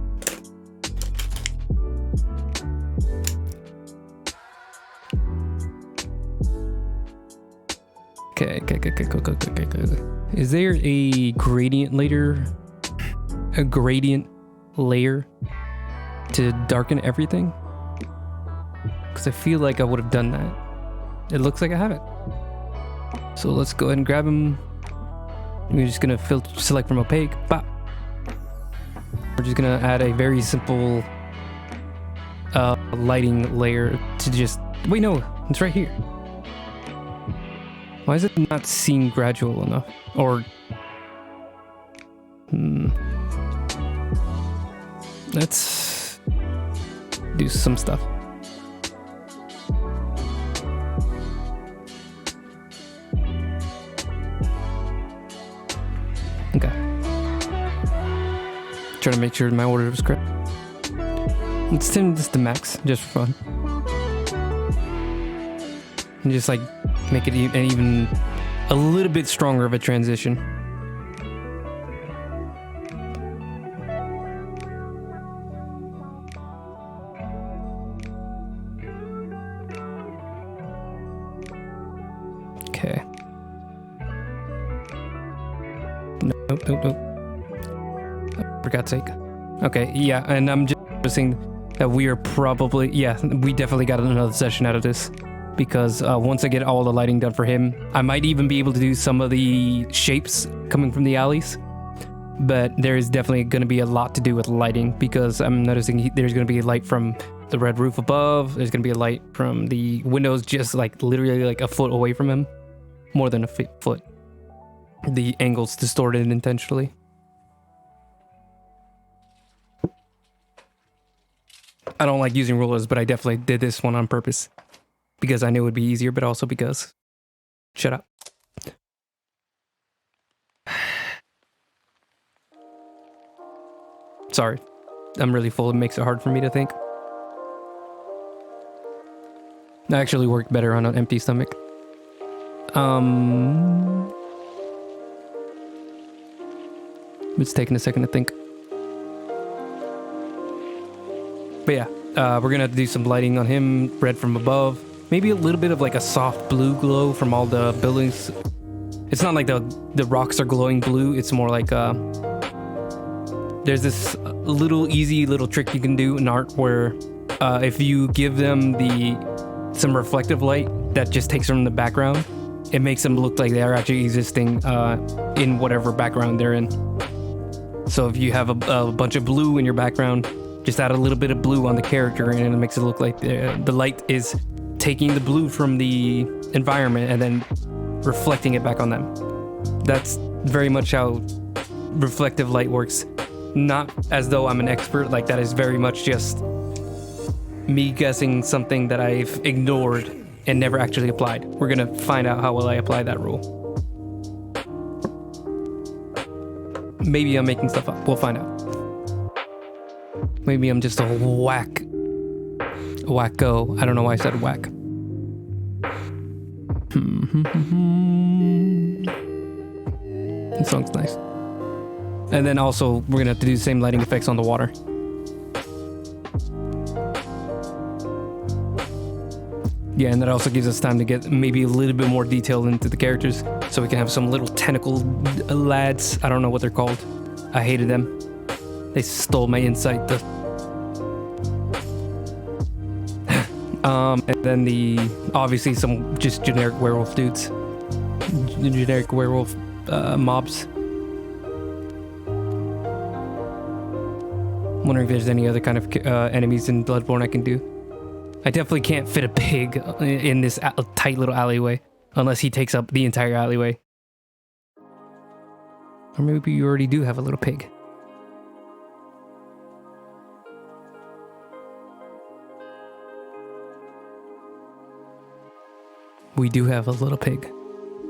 Okay. Is there a gradient layer? A gradient layer to darken everything? Because I feel like I would have done that. It looks like I have it. So let's go ahead and grab him. We're just gonna select from opaque. Bop. We're just gonna add a very simple lighting layer to just, wait, no, it's right here. Why is it not seem gradual enough? Or let's do some stuff. Okay. Trying to make sure my order was correct. Let's turn this to max, just for fun. And just like make it even a little bit stronger of a transition. Nope, nope, nope. For God's sake. Okay, yeah, and I'm just noticing that we are probably, yeah, we definitely got another session out of this. Because once I get all the lighting done for him, I might even be able to do some of the shapes coming from the alleys. But there is definitely going to be a lot to do with lighting, because I'm noticing there's going to be light from the red roof above. There's going to be a light from the windows just like literally like a foot away from him. More than a foot. The angle's distorted intentionally. I don't like using rulers, but I definitely did this one on purpose. Because I knew it would be easier, but also because... Shut up. Sorry. I'm really full. It makes it hard for me to think. I actually worked better on an empty stomach. It's taking a second to think. But yeah, we're gonna have to do some lighting on him. Red from above. Maybe a little bit of like a soft blue glow from all the buildings. It's not like the rocks are glowing blue. It's more like there's this easy little trick you can do in art where if you give them some reflective light that just takes from the background, it makes them look like they're actually existing in whatever background they're in. So if you have a bunch of blue in your background, just add a little bit of blue on the character and it makes it look like the light is taking the blue from the environment and then reflecting it back on them. That's very much how reflective light works. Not as though I'm an expert, like that is very much just me guessing something that I've ignored and never actually applied. We're gonna find out how well I apply that rule. Maybe I'm making stuff up, we'll find out. Maybe I'm just a wacko. I don't know why I said whack. This song's nice. And then also, we're gonna have to do the same lighting effects on the water. Yeah, and that also gives us time to get maybe a little bit more detail into the characters, so we can have some little tentacle lads. I don't know what they're called. I hated them. They stole my insight. And then obviously some just generic werewolf dudes. Generic werewolf mobs. Wondering if there's any other kind of enemies in Bloodborne I can do. I definitely can't fit a pig in this tight little alleyway unless he takes up the entire alleyway. Or maybe you already do have a little pig. We do have a little pig.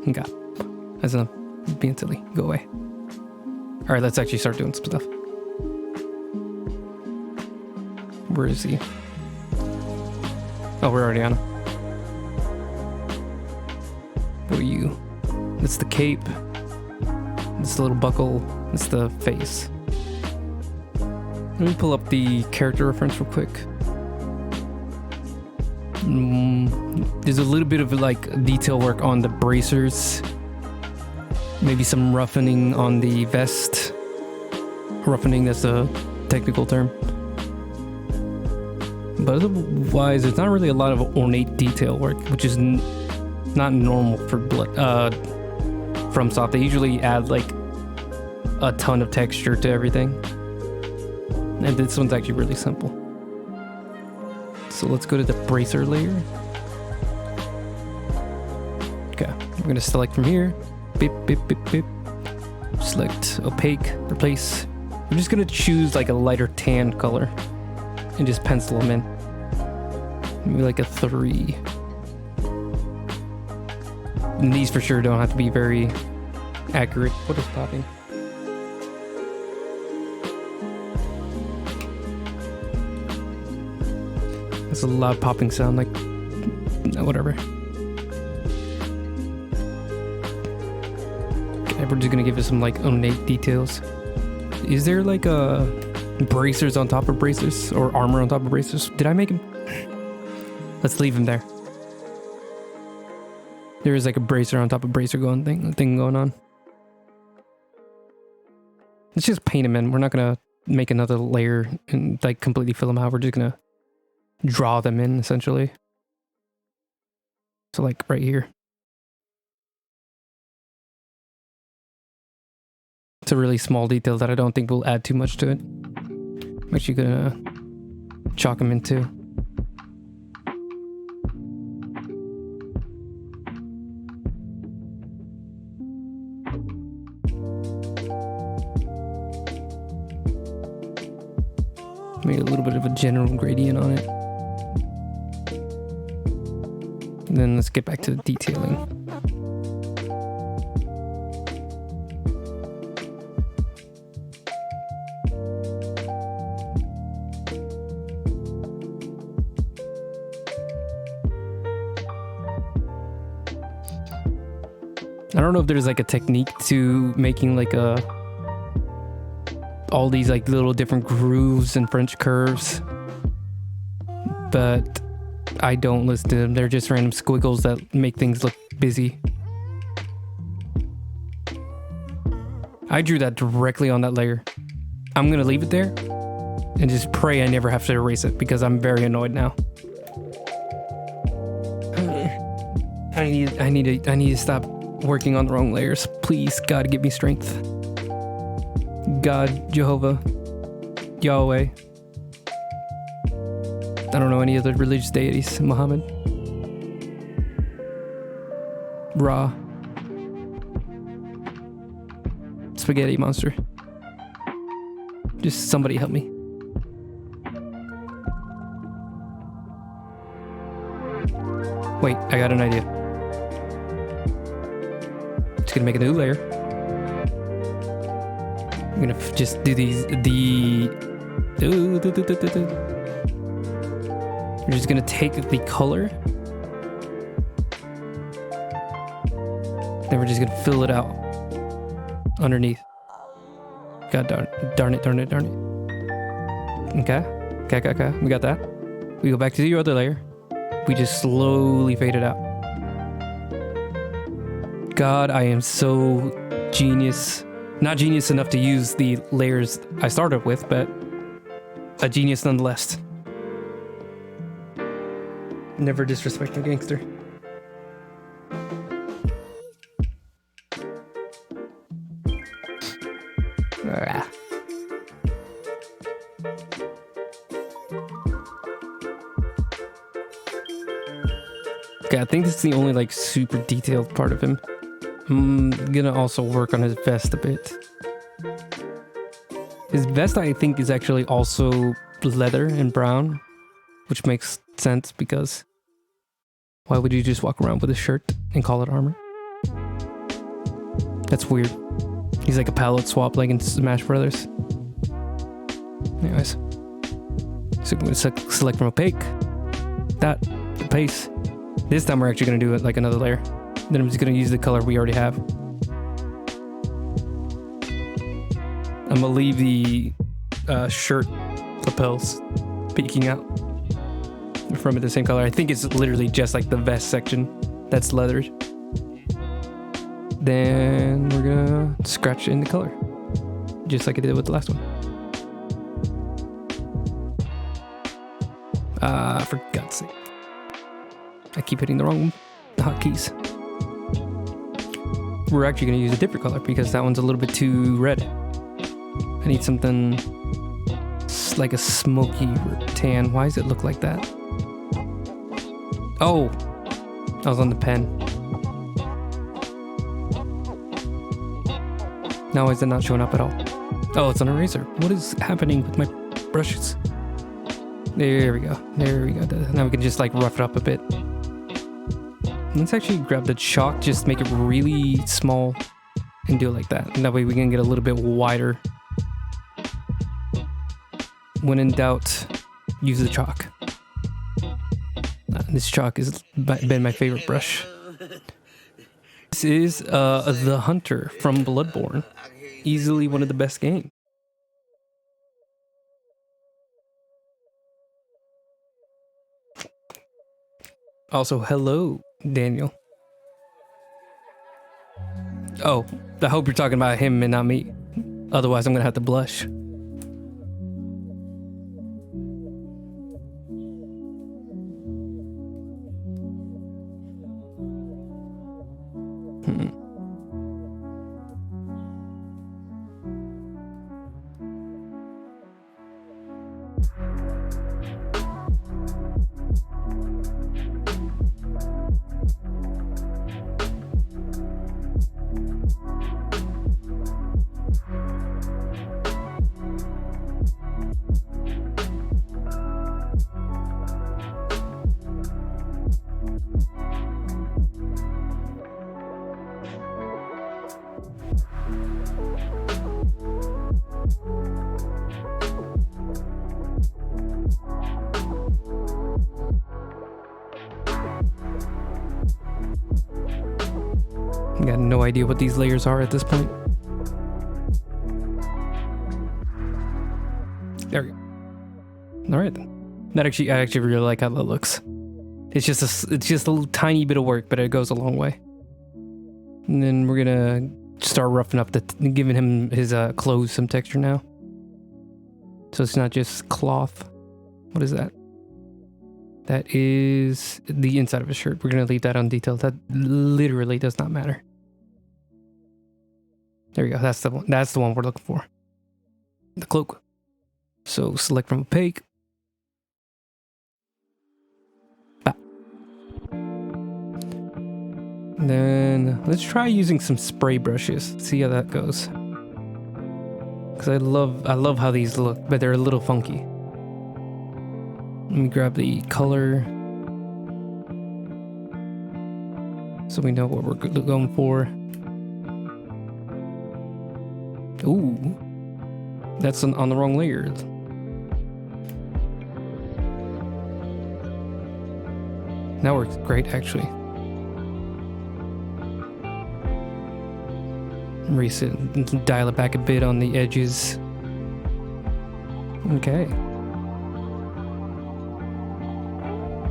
Okay. That's enough being silly. Go away. Alright, let's actually start doing some stuff. Where is he? Oh, we're already on him. Who are you? That's the cape. That's the little buckle. That's the face. Let me pull up the character reference real quick. There's a little bit of like detail work on the bracers. Maybe some roughening on the vest. Roughening, that's a technical term. But otherwise, there's not really a lot of ornate detail work, which is not normal for FromSoft. They usually add like a ton of texture to everything. And this one's actually really simple. So let's go to the bracer layer. Okay, we're gonna select from here. Beep, beep, beep, beep. Select opaque, replace. I'm just gonna choose like a lighter tan color and just pencil them in. Maybe like a 3. And these for sure don't have to be very accurate. What is popping? It's a loud popping sound, like, no, whatever. Okay, we're just gonna give it some like ornate details. Is there like bracers on top of bracers or armor on top of bracers? Did I make him? Let's leave him there. There is like a bracer on top of bracer thing going on. Let's just paint them in. We're not gonna make another layer and like completely fill them out. We're just gonna draw them in essentially. So like right here. It's a really small detail that I don't think will add too much to it. I'm actually gonna chalk them in too. Maybe a little bit of a general gradient on it. And then let's get back to the detailing. I don't know if there's like a technique to making like all these like little different grooves and French curves, but I don't list them. They're just random squiggles that make things look busy. I drew that directly on that layer. I'm gonna leave it there and just pray I never have to erase it because I'm very annoyed now. I need to stop working on the wrong layers. Please, God, give me strength. God, Jehovah, Yahweh. I don't know any other religious deities. Muhammad, Ra, Spaghetti Monster. Just somebody help me. Wait, I got an idea. Just gonna make a new layer. I'm gonna just do these. We're just gonna take the color. Then we're just gonna fill it out underneath. God darn it. Okay. We got that. We go back to your other layer. We just slowly fade it out. God, I am so genius. Not genius enough to use the layers I started with, but a genius nonetheless. Never disrespect a gangster. Okay, I think this is the only like super detailed part of him. I'm gonna also work on his vest a bit. His vest, I think, is actually also leather and brown, which makes sense because why would you just walk around with a shirt and call it armor? That's weird. He's like a palette swap like in Smash Brothers. Anyways, so I'm gonna select from opaque. That, the pace. This time we're actually gonna do it like another layer. Then I'm just gonna use the color we already have. I'm gonna leave the shirt lapels peeking out from it the same color. I think it's literally just like the vest section that's leathered. Then we're gonna scratch in the color, just like I did with the last one. For God's sake. I keep hitting the wrong hotkeys. We're actually going to use a different color because that one's a little bit too red. I need something like a smoky tan. Why does it look like that? Oh, I was on the pen. Now why is it not showing up at all? Oh, it's an eraser. What is happening with my brushes? There we go. Now we can just like rough it up a bit. Let's actually grab the chalk, just make it really small and do it like that. And that way we can get a little bit wider. When in doubt, use the chalk. This chalk has been my favorite brush. This is the Hunter from Bloodborne. Easily one of the best games. Also, hello, Daniel. Oh, I hope you're talking about him and not me. Otherwise, I'm gonna have to blush. I got no idea what these layers are at this point. There we go. All right then. I actually really like how that looks. It's just a little tiny bit of work, but it goes a long way. And then we're gonna start roughing up giving him his clothes some texture now. So it's not just cloth. What is that? That is the inside of his shirt. We're gonna leave that undetailed. That literally does not matter. There we go. That's the one. That's the one we're looking for. The cloak. So select from opaque. Bah. Then let's try using some spray brushes. See how that goes. Because I love how these look, but they're a little funky. Let me grab the color so we know what we're going for. Ooh, that's on the wrong layer. That works great, actually. Reset, dial it back a bit on the edges. Okay.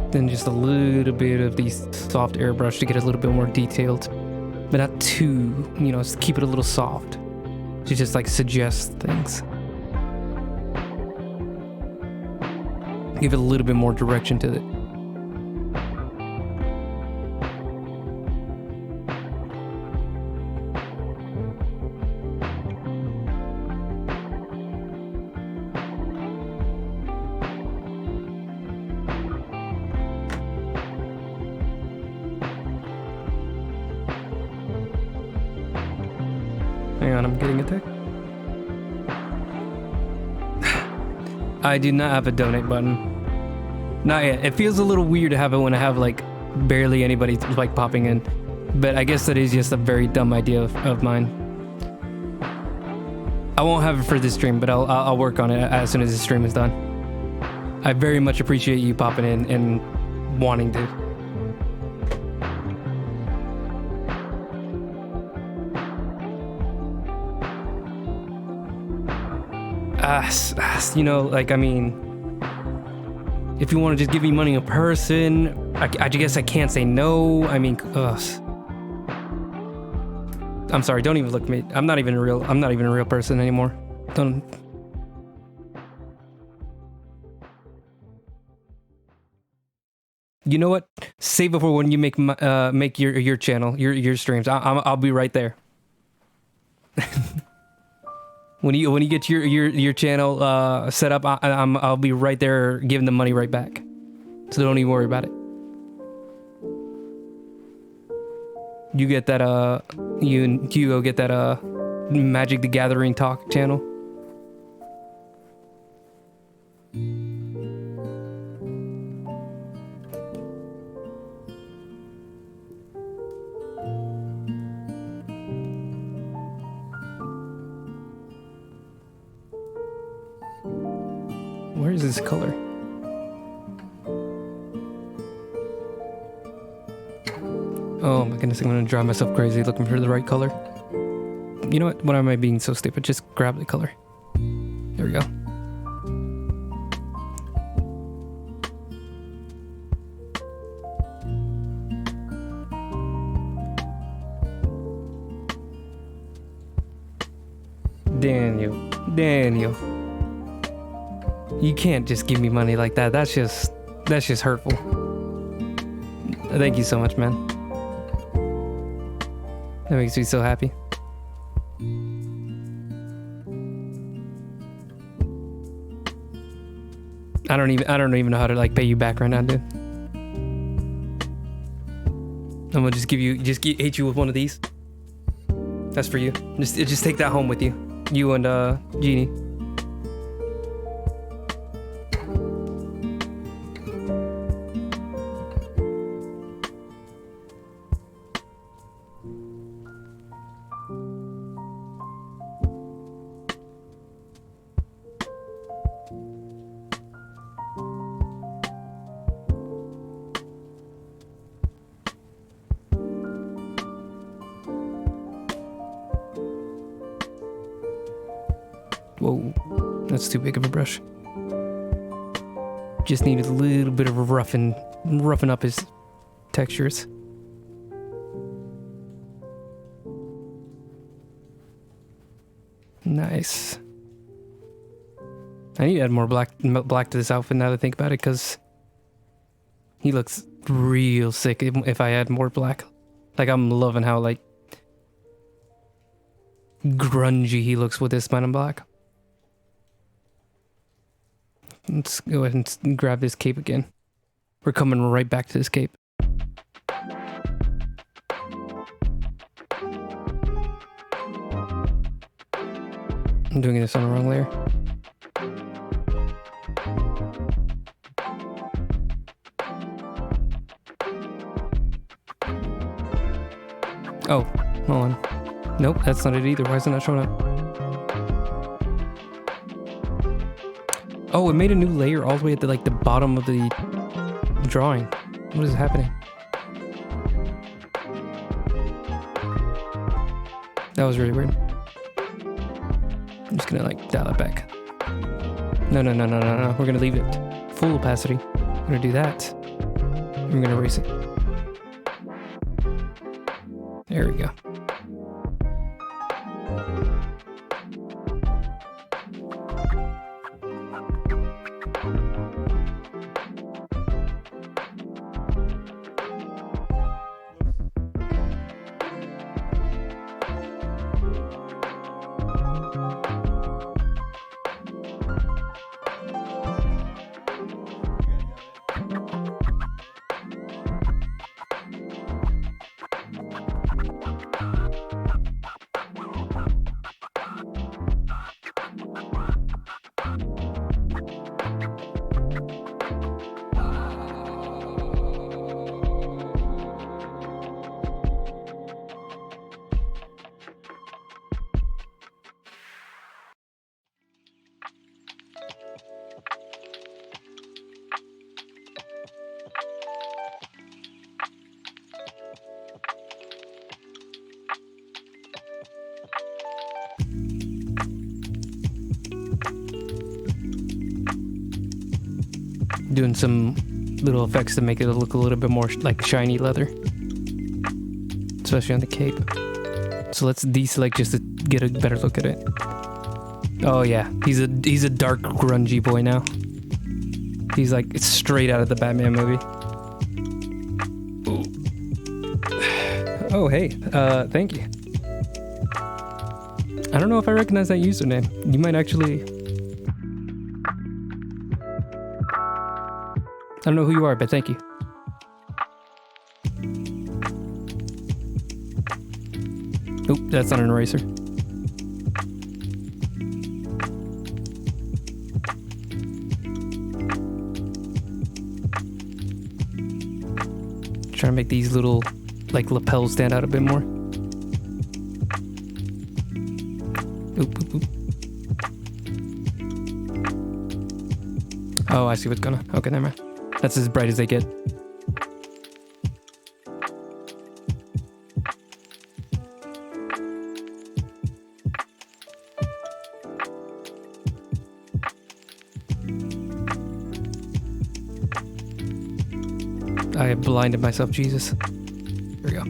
Then just a little bit of the soft airbrush to get a little bit more detailed, but not too, just keep it a little soft. To just like suggest things. Give it a little bit more direction to it. Hang on, I'm getting it there. I do not have a donate button. Not yet. It feels a little weird to have it when I have like barely anybody like popping in. But I guess that is just a very dumb idea of mine. I won't have it for this stream, but I'll work on it as soon as the stream is done. I very much appreciate you popping in and wanting to. Like, I mean, if you want to just give me money in person, I guess I can't say no. I mean, I'm sorry, don't even look at me. I'm not even a real person anymore. Don't. You know what? Save it for when you make your channel, your streams. I'll be right there. When you get your channel set up, I'll be right there giving the money right back. So don't even worry about it. You get that you and Hugo get that Magic the Gathering talk channel. Where is this color? Oh my goodness, I'm gonna drive myself crazy looking for the right color. You know what? Why am I being so stupid? Just grab the color. There we go. Daniel. Daniel. You can't just give me money like that. That's just hurtful. Thank you so much, man. That makes me so happy. I don't even know how to like pay you back right now, dude. I'm gonna just hit you with one of these. That's for you. Just take that home with you. You and Jeannie. Whoa, that's too big of a brush. Just needed a little bit of a roughen up his textures. Nice. I need to add more black to this outfit now that I think about it, because he looks real sick if I add more black. Like, I'm loving how like grungy he looks with this man in black. Let's go ahead and grab this cape again. We're coming right back to this cape. I'm doing this on the wrong layer. Oh, hold on. Nope, that's not it either. Why is it not showing up? Oh, it made a new layer all the way at the bottom of the drawing. What is happening? That was really weird. I'm just gonna dial it back. No. We're gonna leave it full opacity. We're gonna do that. We're gonna erase it. There we go. Doing some little effects to make it look a little bit more like shiny leather, especially on the cape. So let's deselect just to get a better look at it. Oh yeah, he's a dark grungy boy now. He's like, it's straight out of the Batman movie. Ooh. Oh hey, thank you. I don't know if I recognize that username. You might actually. I don't know who you are, but thank you. Oop, that's not an eraser. Trying to make these little, lapels stand out a bit more. Oop, oop, oop. Oh, I see what's going on. Okay, never mind. That's as bright as they get. I have blinded myself, Jesus. Here we go.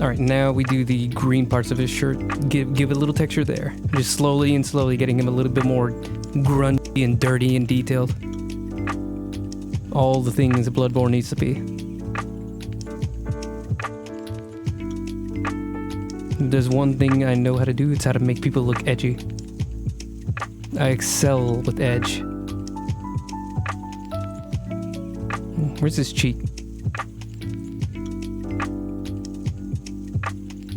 All right, now we do the green parts of his shirt. Give it a little texture there. Just slowly and slowly getting him a little bit more grungy and dirty and detailed. All the things Bloodborne needs to be. There's one thing I know how to do, it's how to make people look edgy. I excel with edge. Where's his cheek?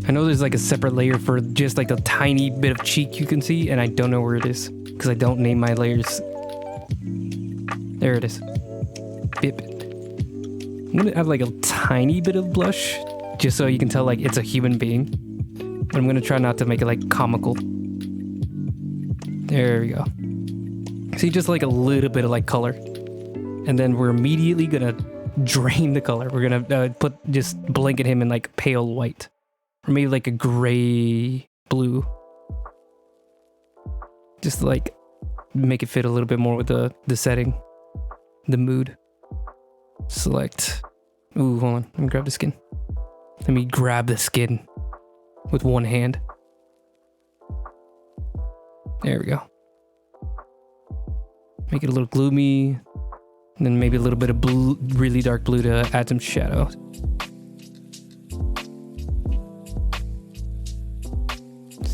I know there's like a separate layer for just like a tiny bit of cheek you can see, and I don't know where it is because I don't name my layers. There it is. Bip. I'm gonna add like a tiny bit of blush just so you can tell like it's a human being. But I'm gonna try not to make it like comical. There we go. See, just like a little bit of like color. And then we're immediately gonna drain the color. We're gonna just blanket him in like pale white. Or maybe like a gray blue. Just like make it fit a little bit more with the setting. The mood. Select. Ooh, hold on. Let me grab the skin. Let me grab the skin with one hand. There we go. Make it a little gloomy. And then maybe a little bit of blue, really dark blue to add some shadow.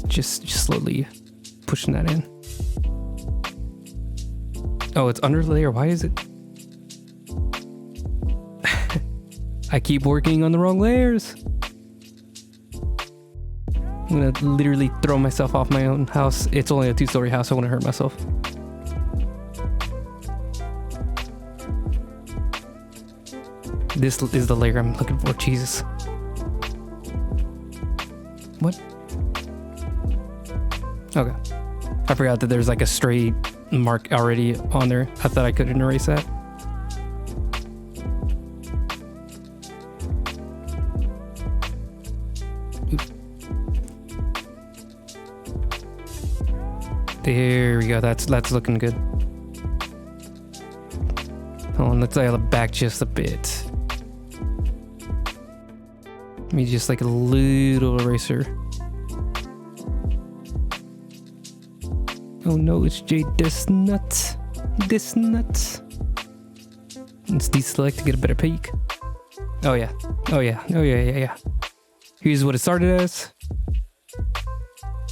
Just slowly pushing that in. Oh, it's under the layer. Why is it? I keep working on the wrong layers. I'm gonna literally throw myself off my own house. It's only a 2-story house. I want to hurt myself. This is the layer I'm looking for. Jesus. What? Okay. I forgot that there's like a straight mark already on there. I thought I couldn't erase that. There we go. That's looking good. Hold on, let's dial it back just a bit. Maybe just like a little eraser. Oh no, it's Jade this nut. Let's deselect to get a better peek. Oh yeah. Yeah. Here's what it started as.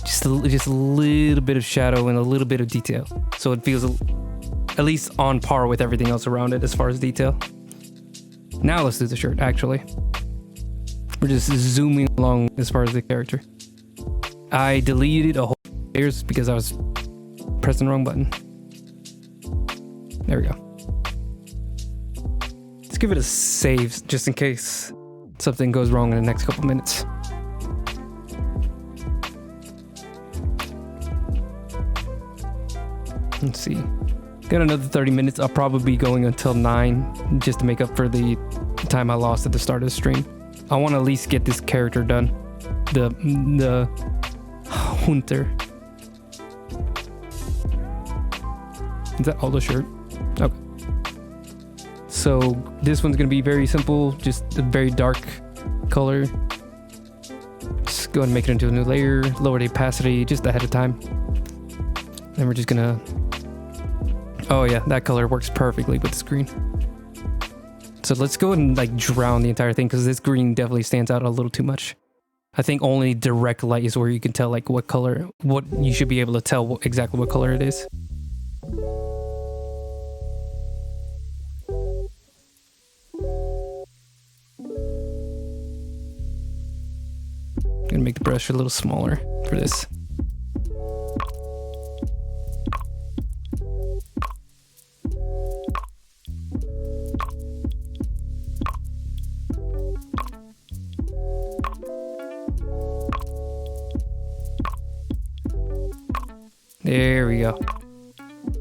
Just a little bit of shadow and a little bit of detail. So it feels at least on par with everything else around it as far as detail. Now let's do the shirt, actually. We're just zooming along as far as the character. I deleted a whole layers because I was pressing the wrong button. There we go. Let's give it a save just in case something goes wrong in the next couple minutes. Let's see. Got another 30 minutes. I'll probably be going until 9 just to make up for the time I lost at the start of the stream. I want to at least get this character done. The Hunter. Is that all the shirt? Okay. So this one's gonna be very simple, just a very dark color. Just go ahead and make it into a new layer, lower the opacity just ahead of time. Then we're just gonna, oh yeah, that color works perfectly with this green. So let's go ahead and like drown the entire thing because this green definitely stands out a little too much. I think only direct light is where you can tell like what color, what you should be able to tell exactly what color it is. I'm gonna make the brush a little smaller for this. There we go.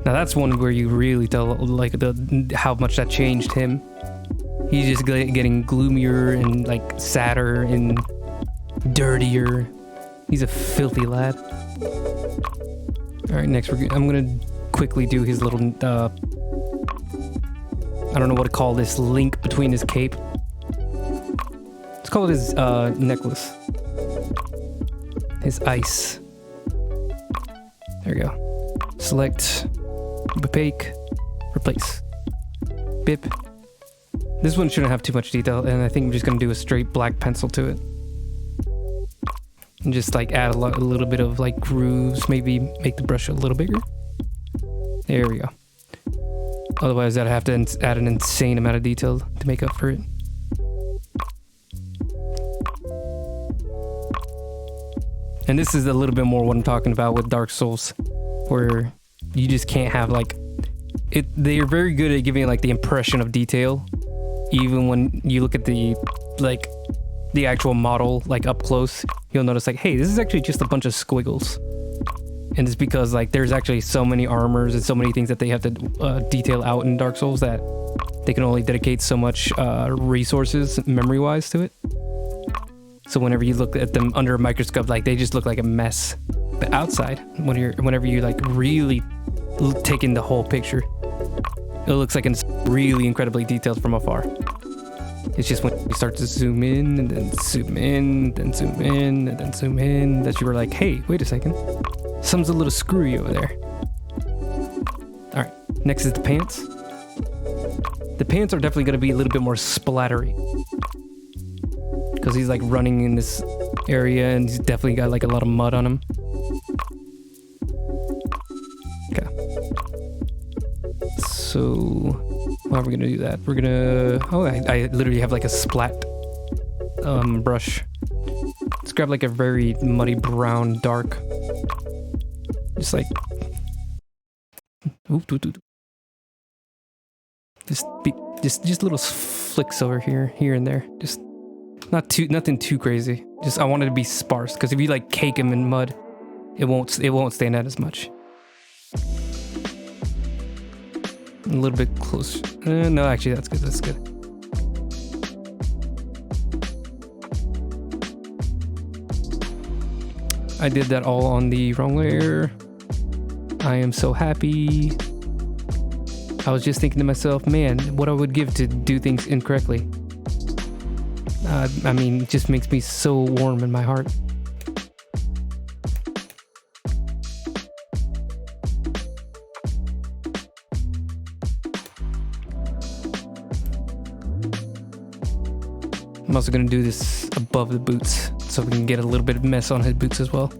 Now that's one where you really tell like how much that changed him. He's just getting gloomier and like sadder and dirtier. He's a filthy lad. All right, next I'm gonna quickly do his little I don't know what to call this link between his cape. Let's let's call it his necklace. His ice. There we go. Select, opaque, replace. Bip. This one shouldn't have too much detail, and I think I'm just gonna do a straight black pencil to it. And just like add a little bit of like grooves, maybe make the brush a little bigger. There we go. Otherwise I'd have to add an insane amount of detail to make up for it. And this is a little bit more what I'm talking about with Dark Souls, where you just can't have like it. They're very good at giving like the impression of detail, even when you look at the actual model like up close. You'll notice like, hey, this is actually just a bunch of squiggles, and it's because like there's actually so many armors and so many things that they have to detail out in Dark Souls that they can only dedicate so much resources memory-wise to it. So whenever you look at them under a microscope, like they just look like a mess. But outside, whenever you're like really taking the whole picture, it looks like it's really incredibly detailed from afar. It's just when you start to zoom in and then zoom in, then zoom in and then zoom in, that you were like, hey, wait a second, something's a little screwy over there. All right, next is the pants. The pants are definitely going to be a little bit more splattery, because he's like running in this area and he's definitely got like a lot of mud on him. Okay. So how are we gonna do that? We're gonna, oh, I literally have like a splat brush. Let's grab like a very muddy brown dark. Just like, just little flicks over here and there. Just nothing too crazy. Just I want it to be sparse, because if you like cake him in mud, it won't stand out as much. A little bit closer. No, actually, that's good. That's good. I did that all on the wrong layer. I am so happy. I was just thinking to myself, man, what I would give to do things incorrectly. I mean, it just makes me so warm in my heart. I'm also going to do this above the boots, so we can get a little bit of mess on his boots as well.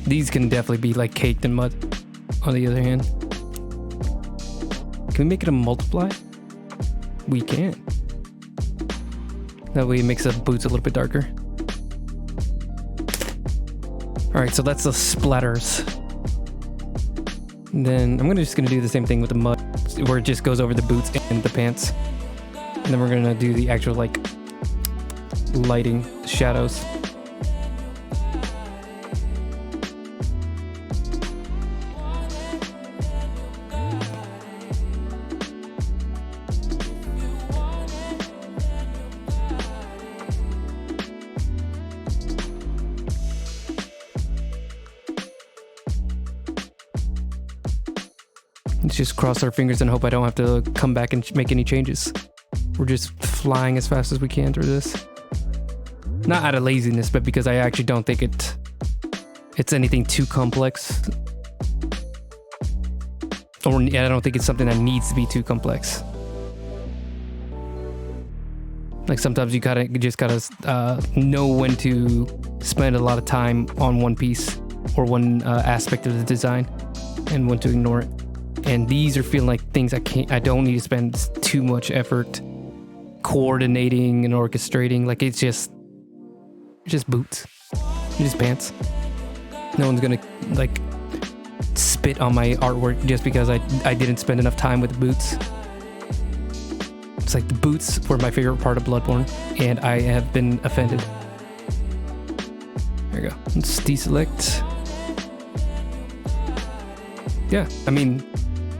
These can definitely be like caked in mud, on the other hand. Can we make it a multiply? We can. That way it makes the boots a little bit darker. Alright, so that's the splatters. And then I'm just gonna do the same thing with the mud, where it just goes over the boots and the pants. And then we're gonna do the actual like lighting, shadows. Let's just cross our fingers and hope I don't have to come back and make any changes. We're just flying as fast as we can through this. Not out of laziness, but because I actually don't think it's anything too complex. Or I don't think it's something that needs to be too complex. Like sometimes you just gotta know when to spend a lot of time on one piece or one aspect of the design, and when to ignore it. And these are feeling like things I don't need to spend too much effort coordinating and orchestrating. Like it's just boots, just pants. No one's gonna like spit on my artwork just because I didn't spend enough time with the boots. It's like the boots were my favorite part of Bloodborne, and I have been offended. There we go. Let's deselect. Yeah, I mean,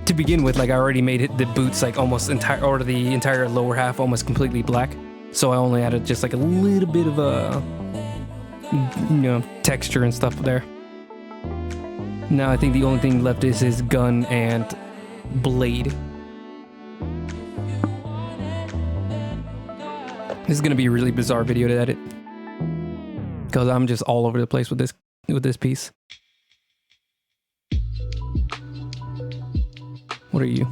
to begin with, like I already made the boots like almost the entire lower half almost completely black. So I only added just like a little bit of texture and stuff there. Now I think the only thing left is his gun and blade. This is gonna be a really bizarre video to edit because I'm just all over the place with this piece. What are you?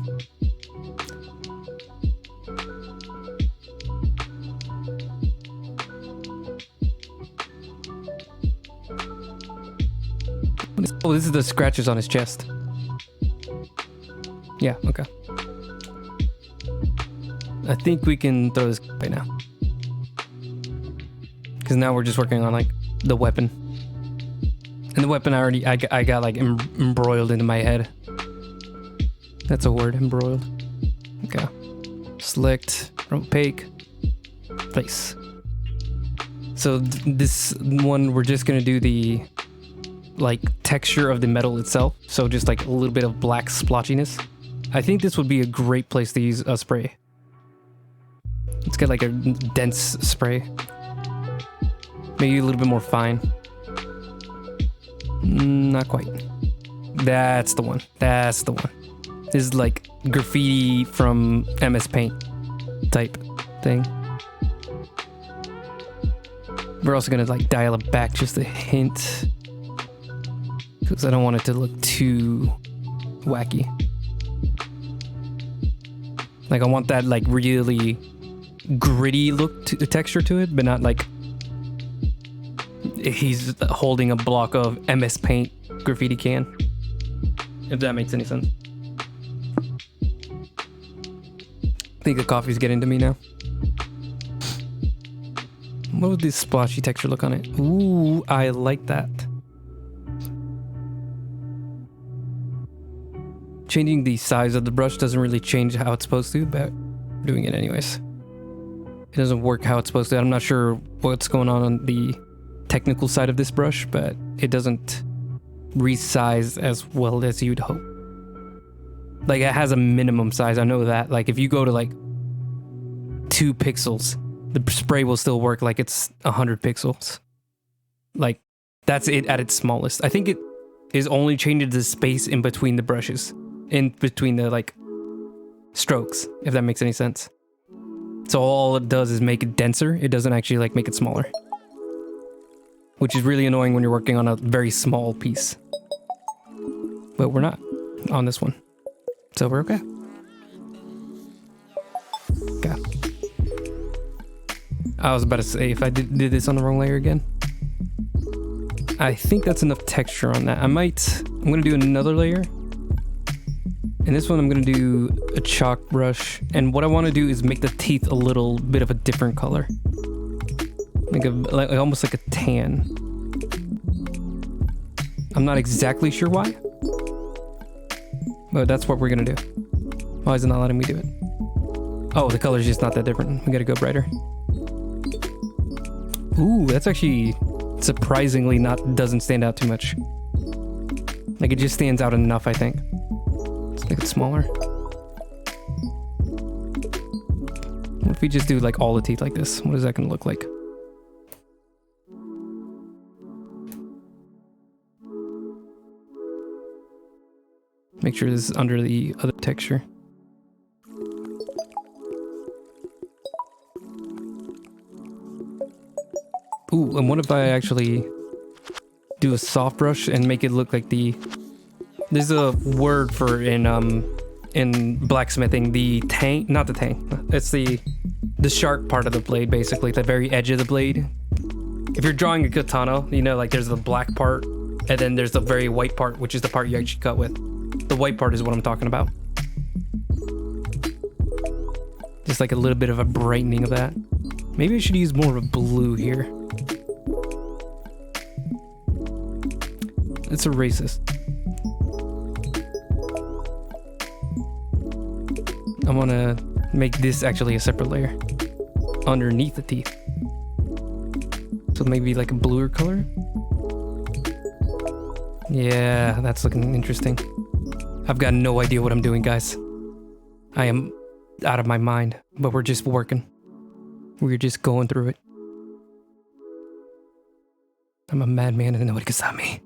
Oh, this is the scratches on his chest. Yeah, okay. I think we can throw this right now. Because now we're just working on like the weapon. And the weapon I got like embroiled into my head. That's a word, embroiled. Okay. Select, opaque, place. So this one, we're just gonna do the like texture of the metal itself. So just like a little bit of black splotchiness. I think this would be a great place to use a spray. Let's get like a dense spray. Maybe a little bit more fine. Not quite. That's the one. That's the one. This is like graffiti from MS Paint type thing. We're also gonna like dial it back just a hint. Because I don't want it to look too wacky. Like I want that like really gritty look to the texture to it, but not like he's holding a block of MS Paint graffiti can. If that makes any sense. I think the coffee's getting to me now. What would this splotchy texture look on it? Ooh, I like that. Changing the size of the brush doesn't really change how it's supposed to, but we're doing it anyways. It doesn't work how it's supposed to. I'm not sure what's going on the technical side of this brush, but it doesn't resize as well as you'd hope. Like it has a minimum size, I know that. Like if you go to like 2 pixels, the spray will still work like it's 100 pixels. Like that's it at its smallest. I think it is only changing the space in between the brushes. In between the like strokes, if that makes any sense. So all it does is make it denser. It doesn't actually like make it smaller. Which is really annoying when you're working on a very small piece. But we're not on this one. So we're okay. Okay. I was about to say, if I did this on the wrong layer again. I think that's enough texture on that. I'm gonna do another layer. And this one I'm gonna do a chalk brush. And what I wanna do is make the teeth a little bit of a different color. Like almost like a tan. I'm not exactly sure why. But that's what we're gonna do. Why is it not letting me do it? Oh, the color's just not that different. We gotta go brighter. Ooh, that's actually surprisingly doesn't stand out too much. Like it just stands out enough, I think. Let's make it smaller. What if we just do like all the teeth like this? What is that gonna look like? Make sure this is under the other texture. Ooh, and what if I actually do a soft brush and make it look like there's a word for in blacksmithing, the tang, not the tang. It's the sharp part of the blade, basically, the very edge of the blade. If you're drawing a katana, you know, like there's the black part, and then there's the very white part, which is the part you actually cut with. The white part is what I'm talking about. Just like a little bit of a brightening of that. Maybe I should use more of a blue here. It's a racist. I want to make this actually a separate layer underneath the teeth. So maybe like a bluer color. Yeah, that's looking interesting. I've got no idea what I'm doing, guys. I am out of my mind, but we're just working. We're just going through it. I'm a madman and nobody can stop me.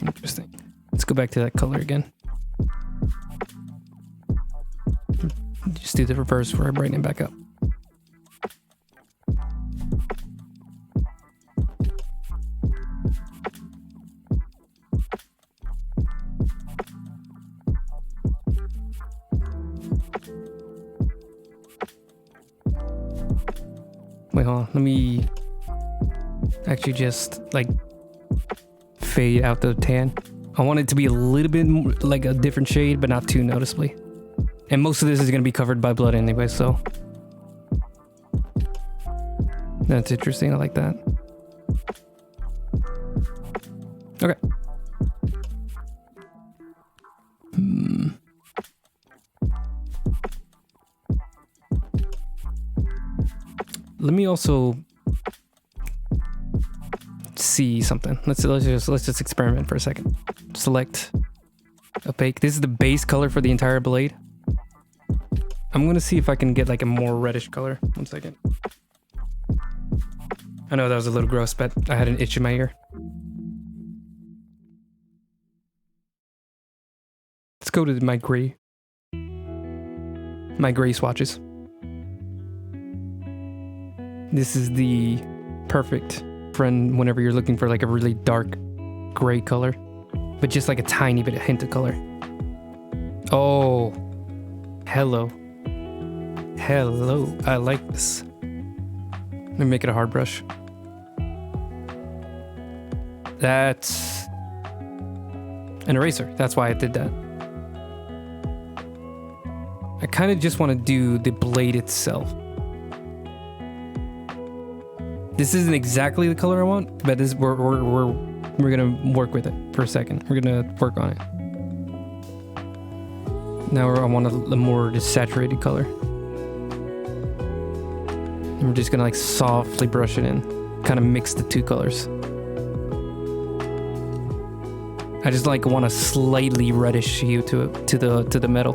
Interesting. Let's go back to that color again. Just do the reverse where I brighten it back up. Wait, hold on. Let me actually just like fade out the tan. I want it to be a little bit more, like a different shade, but not too noticeably. And most of this is going to be covered by blood anyway, so that's interesting. I like that. Okay. Let me also see something. Let's just experiment for a second. Select opaque. This is the base color for the entire blade. I'm gonna see if I can get like a more reddish color. 1 second. I know that was a little gross, but I had an itch in my ear. Let's go to my gray swatches. This is the perfect friend whenever you're looking for like a really dark gray color, but just like a tiny bit of hint of color. Oh, hello. I like this. Let me make it a hard brush. That's an eraser. That's why I did that. I kind of just want to do the blade itself. This isn't exactly the color I want, but this we're gonna work with it for a second. We're gonna work on it. Now I want a more saturated color. And we're just gonna like softly brush it in, kind of mix the two colors. I just like want a slightly reddish hue to it, to the metal.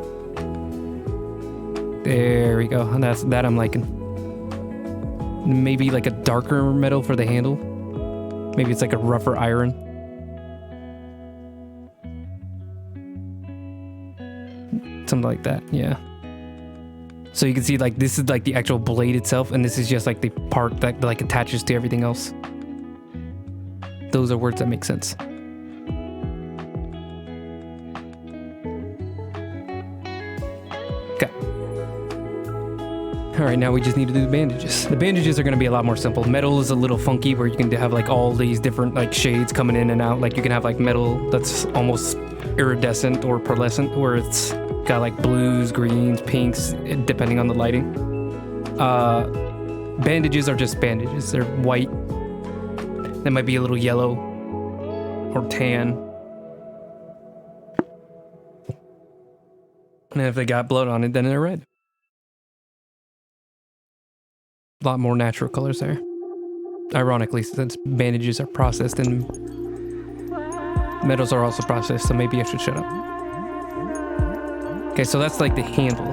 There we go. And that I'm liking. Maybe like a darker metal for the handle. Maybe it's like a rougher iron. Something like that, yeah. So you can see like this is like the actual blade itself, and this is just like the part that like attaches to everything else. Those are words that make sense. Okay. All right, now we just need to do the bandages. The bandages are going to be a lot more simple. Metal is a little funky where you can have like all these different like shades coming in and out. Like you can have like metal that's almost iridescent or pearlescent, where it's got like blues, greens, pinks, depending on the lighting. Bandages are just bandages. They're white. They might be a little yellow or tan. And if they got blood on it, then they're red. A lot more natural colors there. Ironically, since bandages are processed and metals are also processed, so maybe I should shut up. Okay, so that's like the handle.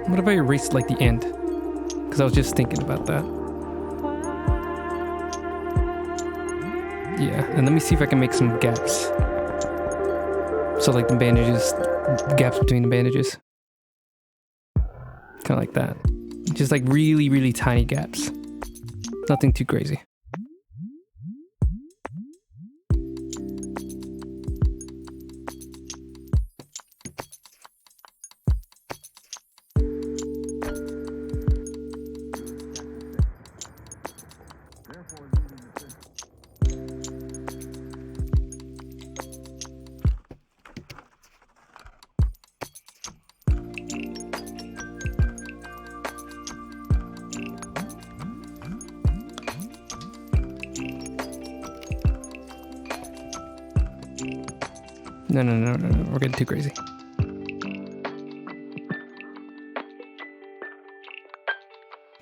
What if I erased like the end? Because I was just thinking about that. Yeah, and let me see if I can make some gaps. So like the bandages, gaps between the bandages. Kind of like that. Just like really, really tiny gaps. Nothing too crazy. No, we're getting too crazy.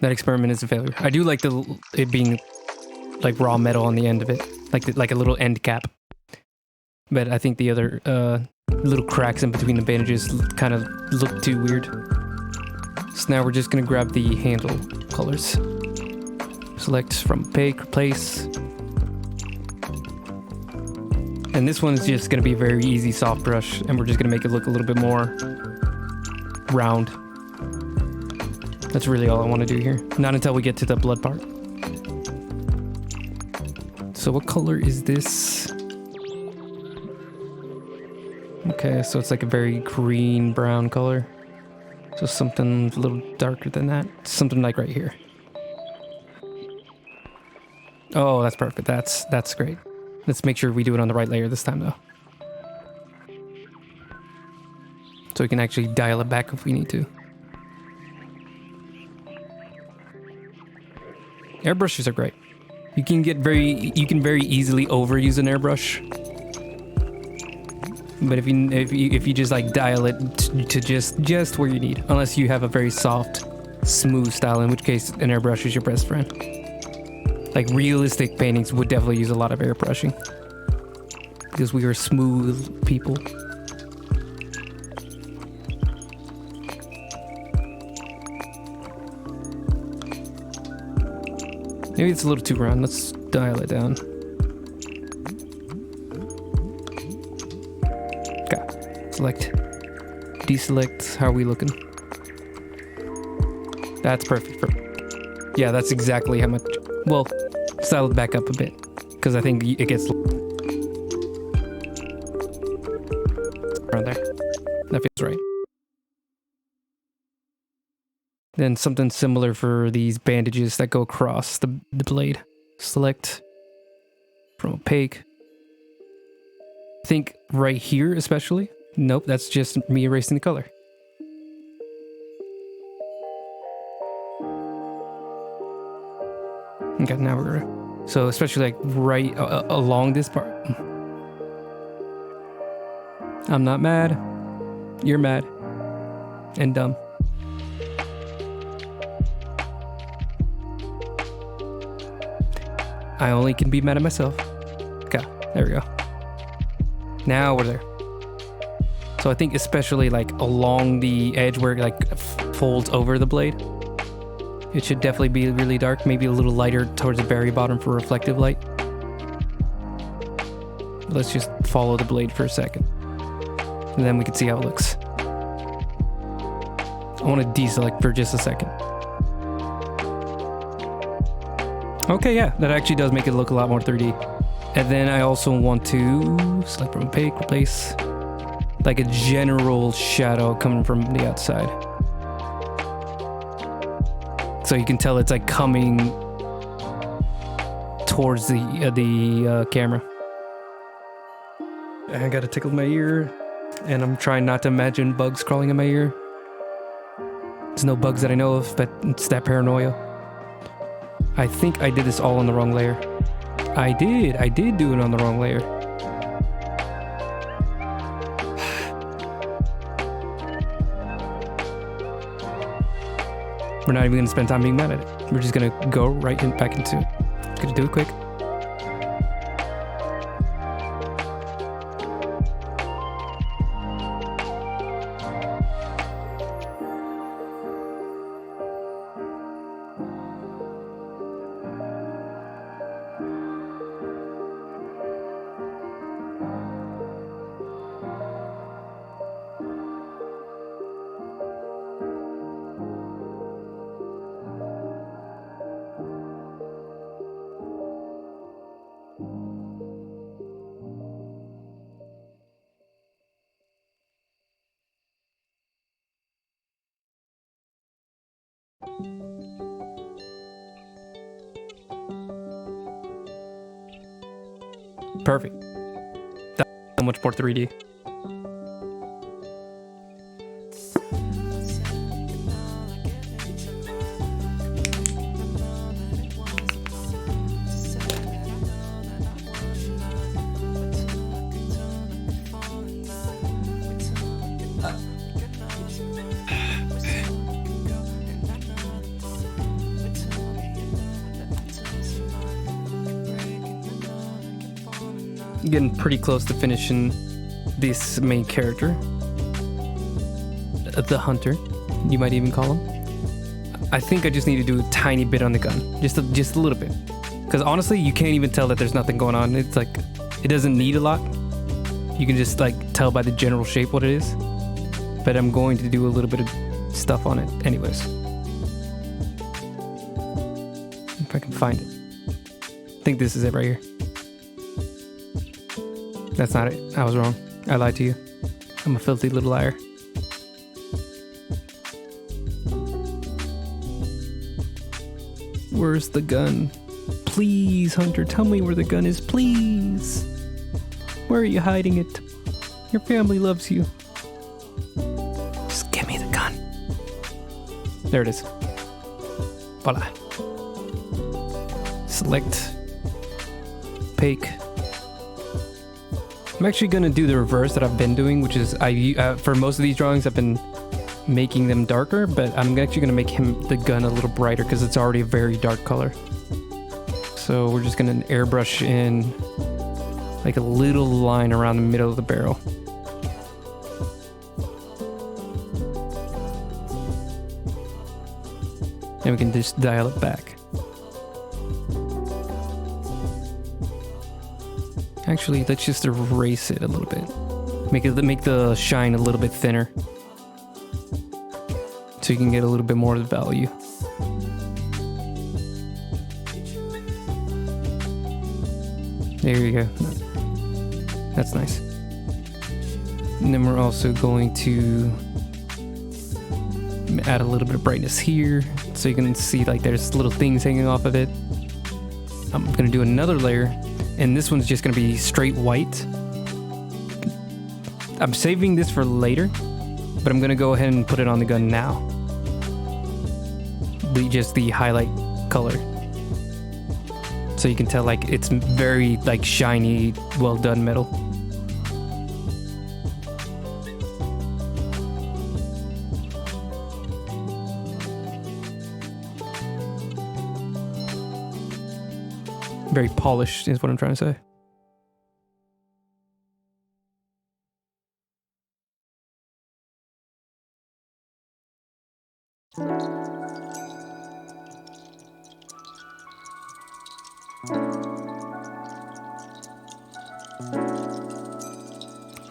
That experiment is a failure. I do like it being like raw metal on the end of it, like a little end cap. But I think the other little cracks in between the bandages kind of look too weird. So now we're just gonna grab the handle colors. Select from opaque, replace. And this one's just gonna be a very easy soft brush, and we're just gonna make it look a little bit more round. That's really all I want to do here. Not until we get to the blood part. So what color is this? Okay, so it's like a very green brown color. So something a little darker than that. Something like right here. Oh, that's perfect. That's great. Let's make sure we do it on the right layer this time though. So we can actually dial it back if we need to. Airbrushes are great. You can very easily overuse an airbrush. But if you just like dial it to just where you need, unless you have a very soft, smooth style, in which case an airbrush is your best friend. Like realistic paintings would definitely use a lot of airbrushing because we are smooth people. Maybe it's a little too round. Let's dial it down. Okay. Select. Deselect. How are we looking? That's perfect. Yeah, that's exactly how much. Well, style it back up a bit because I think it gets around there. That feels right. Then something similar for these bandages that go across the blade. Select from opaque. I think right here especially. Nope, that's just me erasing the color. Okay, now we're gonna. So especially like right along this part. I'm not mad. You're mad. And dumb. I only can be mad at myself. Okay, there we go. Now we're there. So I think especially like along the edge where it like folds over the blade, it should definitely be really dark, maybe a little lighter towards the very bottom for reflective light. Let's just follow the blade for a second. And then we can see how it looks. I want to deselect for just a second. Okay, yeah, that actually does make it look a lot more 3D. And then I also want to select from opaque, replace like a general shadow coming from the outside. So you can tell it's like coming towards the camera. I gotta tickle my ear, and I'm trying not to imagine bugs crawling in my ear. There's no bugs that I know of, but it's that paranoia. I think I did this all on the wrong layer. I did do it on the wrong layer. We're not even gonna spend time being mad at it. We're just gonna go right back into it. Gonna do it quick. Perfect. That's so much more 3D. Getting pretty close to finishing this main character, the hunter, you might even call him. I think I just need to do a tiny bit on the gun, just a little bit, because honestly, you can't even tell that there's nothing going on. It's like it doesn't need a lot. You can just like tell by the general shape what it is. But I'm going to do a little bit of stuff on it anyways. If I can find it. I think this is it right here. That's not it. I was wrong. I lied to you. I'm a filthy little liar. Where's the gun? Please, Hunter, tell me where the gun is, please. Where are you hiding it? Your family loves you. Just give me the gun. There it is. Voila. Select. Opaque. I'm actually gonna do the reverse that I've been doing, which is for most of these drawings I've been making them darker, but I'm actually gonna make the gun a little brighter because it's already a very dark color. So we're just gonna airbrush in like a little line around the middle of the barrel. And we can just dial it back. Actually, let's just erase it a little bit. Make the shine a little bit thinner. So you can get a little bit more of the value. There you go. That's nice. And then we're also going to add a little bit of brightness here so you can see like there's little things hanging off of it. I'm gonna do another layer, and this one's just gonna be straight white. I'm saving this for later, but I'm gonna go ahead and put it on the gun now. Just the highlight color. So you can tell like it's very like shiny, well done metal. Very polished is what I'm trying to say.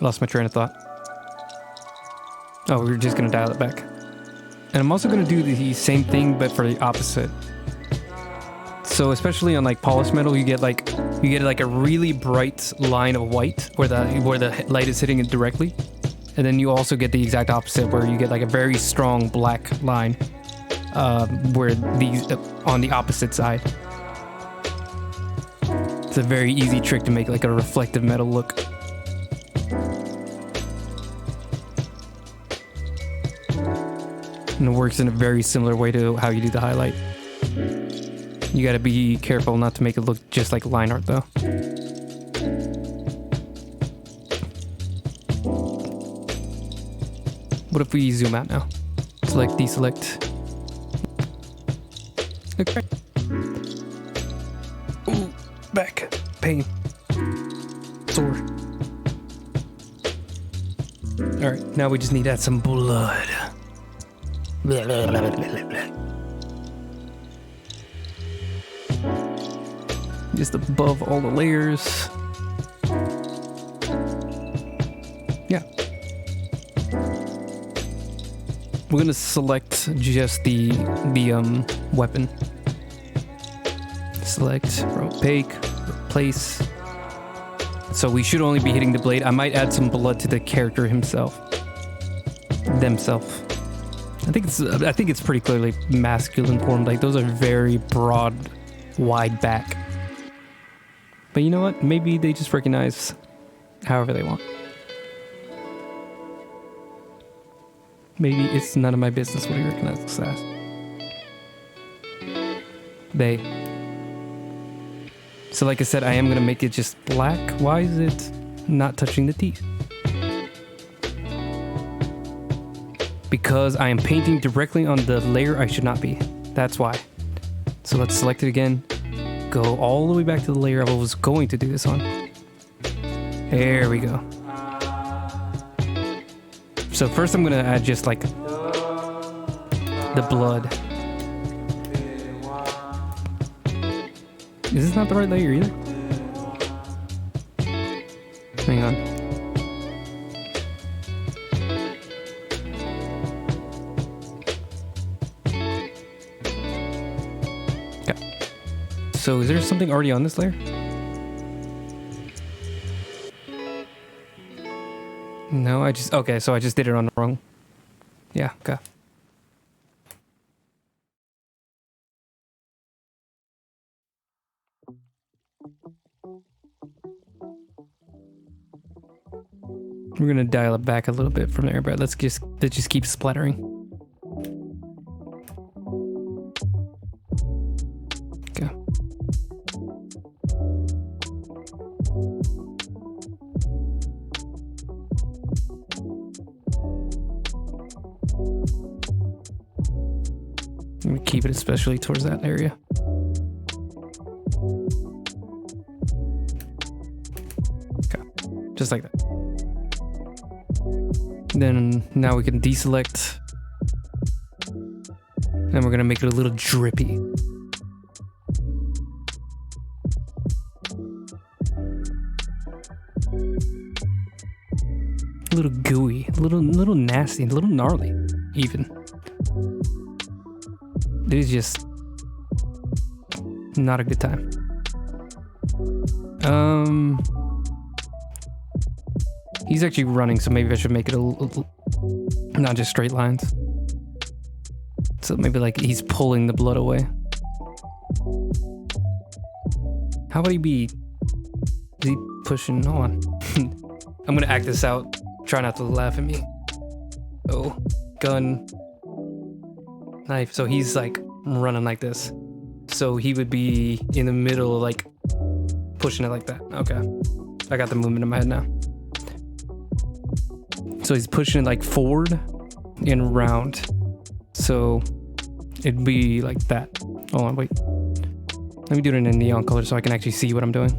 Lost my train of thought. Oh, we were just gonna dial it back. And I'm also gonna do the same thing, but for the opposite. So especially on like polished metal, you get like a really bright line of white where the light is hitting it directly, and then you also get the exact opposite where you get like a very strong black line where these on the opposite side. It's a very easy trick to make like a reflective metal look. And it works in a very similar way to how you do the highlight. You gotta be careful not to make it look just like line art though. What if we zoom out now? Select, deselect. Okay. Ooh, back, pain, sore. All right, now we just need to add some blood. Blah, blah, blah, blah, blah, blah. Just above all the layers. Yeah. We're gonna select just the weapon. Select, opaque, replace. So we should only be hitting the blade. I might add some blood to the character himself. Themself. I think it's pretty clearly masculine form. Like those are very broad, wide back. But you know what? Maybe they just recognize however they want. Maybe it's none of my business what he recognizes as. They. So like I said, I am going to make it just black. Why is it not touching the teeth? Because I am painting directly on the layer I should not be. That's why. So let's select it again. Go all the way back to the layer I was going to do this on. There we go. So first I'm gonna add just like the blood. Is this not the right layer either? Hang on. So is there something already on this layer? No, okay, so I just did it on the wrong. Yeah, okay. We're gonna dial it back a little bit from there, but let's just keep splattering. Okay. I'm gonna keep it especially towards that area. Okay, just like that. Then now we can deselect. And we're gonna make it a little drippy. A little gooey, a little nasty, a little gnarly, even. It is just not a good time. He's actually running, so maybe I should make it not just straight lines. So maybe like he's pulling the blood away. How about he be... Is he pushing on? I'm gonna act this out. Try not to laugh at me. Oh, gun. Knife. So he's like running like this. So he would be in the middle, like pushing it like that. Okay. I got the movement in my head now. So he's pushing it like forward and round. So it'd be like that. Hold on, wait. Let me do it in a neon color so I can actually see what I'm doing.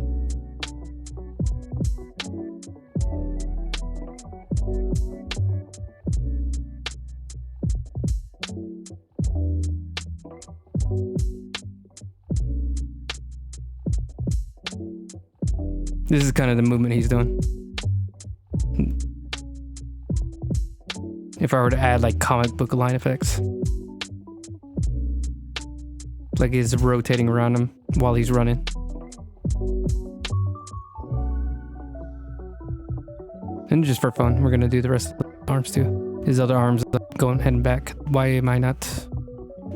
This is kind of the movement he's doing. If I were to add like comic book line effects. Like he's rotating around him while he's running. And just for fun, we're gonna do the rest of the arms too. His other arms going heading back. Why am I not?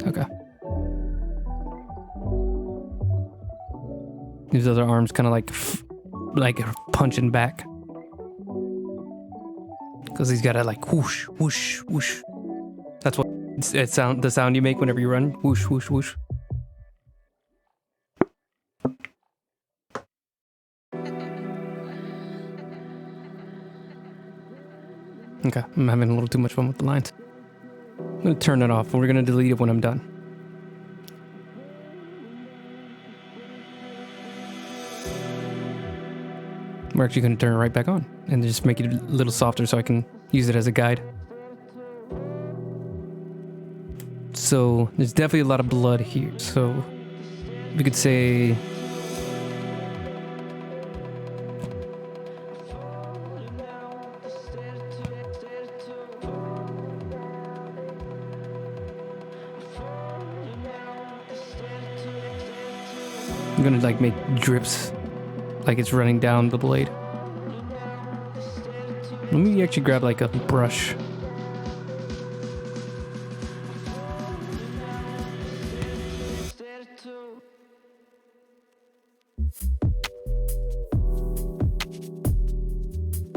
Okay. His other arms kind of like punching back. Because he's got to like whoosh, whoosh, whoosh. That's what the sound you make whenever you run. Whoosh, whoosh, whoosh. Okay, I'm having a little too much fun with the lines. I'm going to turn it off. We're going to delete it when I'm done. We're actually going to turn it right back on and just make it a little softer so I can use it as a guide. So there's definitely a lot of blood here. So we could say... I'm going to like make drips like it's running down the blade. Let me actually grab like a brush.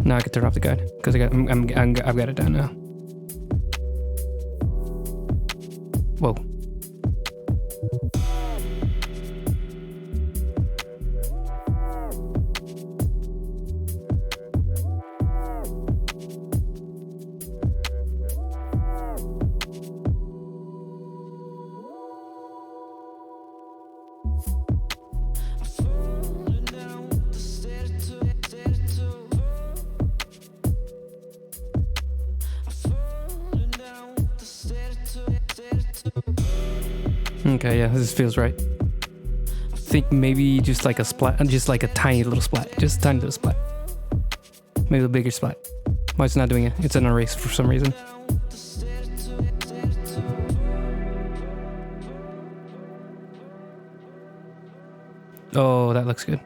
Now I can turn off the guide because I've got it down now. Whoa. Okay, yeah, this feels right. I think maybe just like a splat, just like a tiny little splat, just a tiny little splat. Maybe a bigger splat. Why it's not doing it? It's an erase for some reason. Oh, that looks good.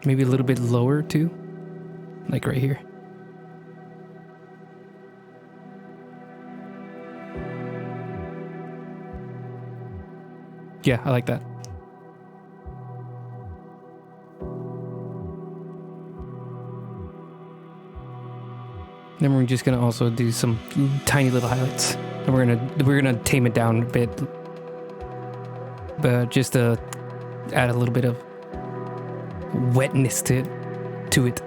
Maybe a little bit lower too. Like right here. Yeah, I like that. Then we're just gonna also do some tiny little highlights. And we're gonna tame it down a bit. But just to add a little bit of wetness to it.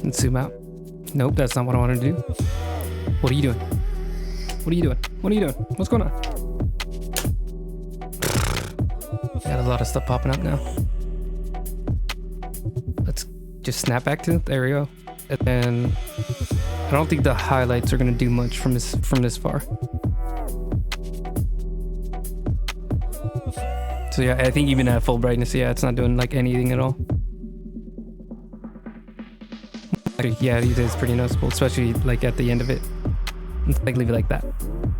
And zoom out. Nope, that's not what I wanted to do. What are you doing? What are you doing? What are you doing? What's going on? Got a lot of stuff popping up now. Let's just snap back to it. There we go. And then I don't think the highlights are gonna do much from this far. So yeah, I think even at full brightness, yeah, it's not doing like anything at all. Yeah, it is pretty noticeable, especially like at the end of it. Let's like leave it like that.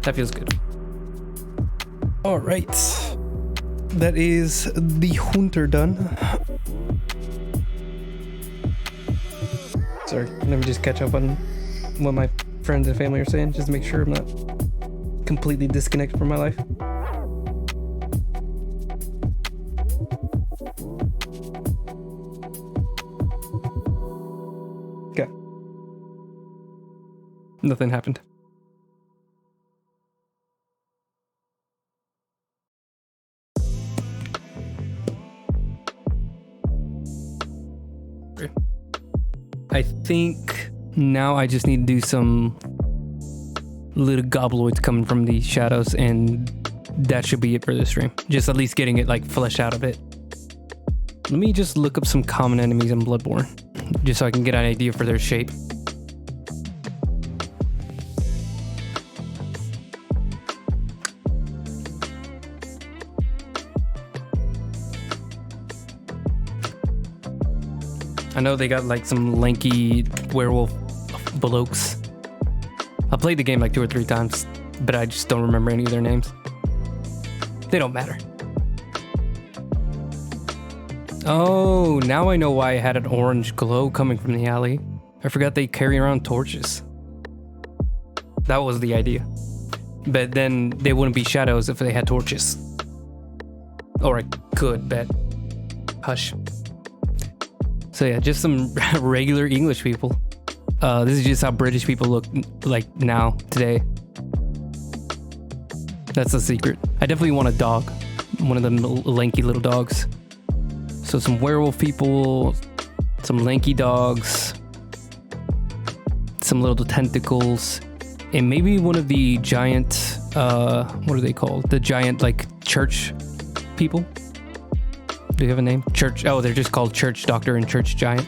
That feels good. All right, that is the hunter done. Sorry, let me just catch up on what my friends and family are saying, just to make sure I'm not completely disconnected from my life. Okay. Nothing happened. I think now I just need to do some little gobloids coming from the shadows, and that should be it for this stream. Just at least getting it like fleshed out a bit. Let me just look up some common enemies in Bloodborne, just so I can get an idea for their shape. I know they got like some lanky werewolf blokes. I played the game like 2 or 3 times, but I just don't remember any of their names. They don't matter. Oh, now I know why I had an orange glow coming from the alley. I forgot they carry around torches. That was the idea. But then they wouldn't be shadows if they had torches. Or I could, but hush. So yeah, just some regular English people. This is just how British people look like now, today. That's the secret. I definitely want a dog. One of them lanky little dogs. So some werewolf people, some lanky dogs, some little tentacles, and maybe one of the giant, what are they called? The giant like church people. Do you have a name? Church. Oh, they're just called Church Doctor and Church Giant.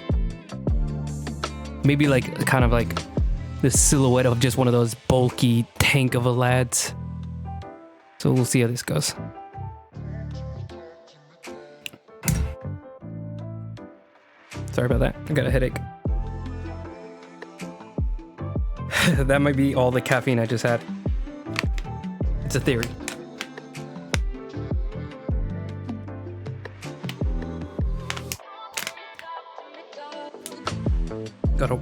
Maybe like kind of like the silhouette of just one of those bulky tank of a lads. So we'll see how this goes. Sorry about that. I got a headache. That might be all the caffeine I just had. It's a theory. Gotta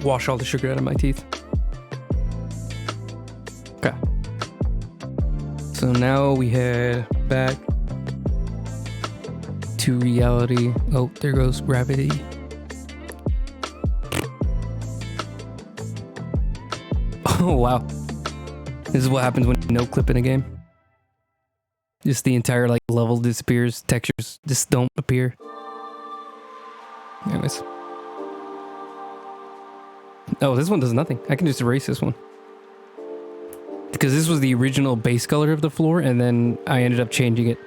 wash all the sugar out of my teeth. Okay. So now we head back to reality. Oh, there goes gravity. Oh, wow. This is what happens when you no clip in a game. Just the entire like level disappears. Textures just don't appear. Anyways. Oh, this one does nothing. I can just erase this one. Because this was the original base color of the floor, and then I ended up changing it.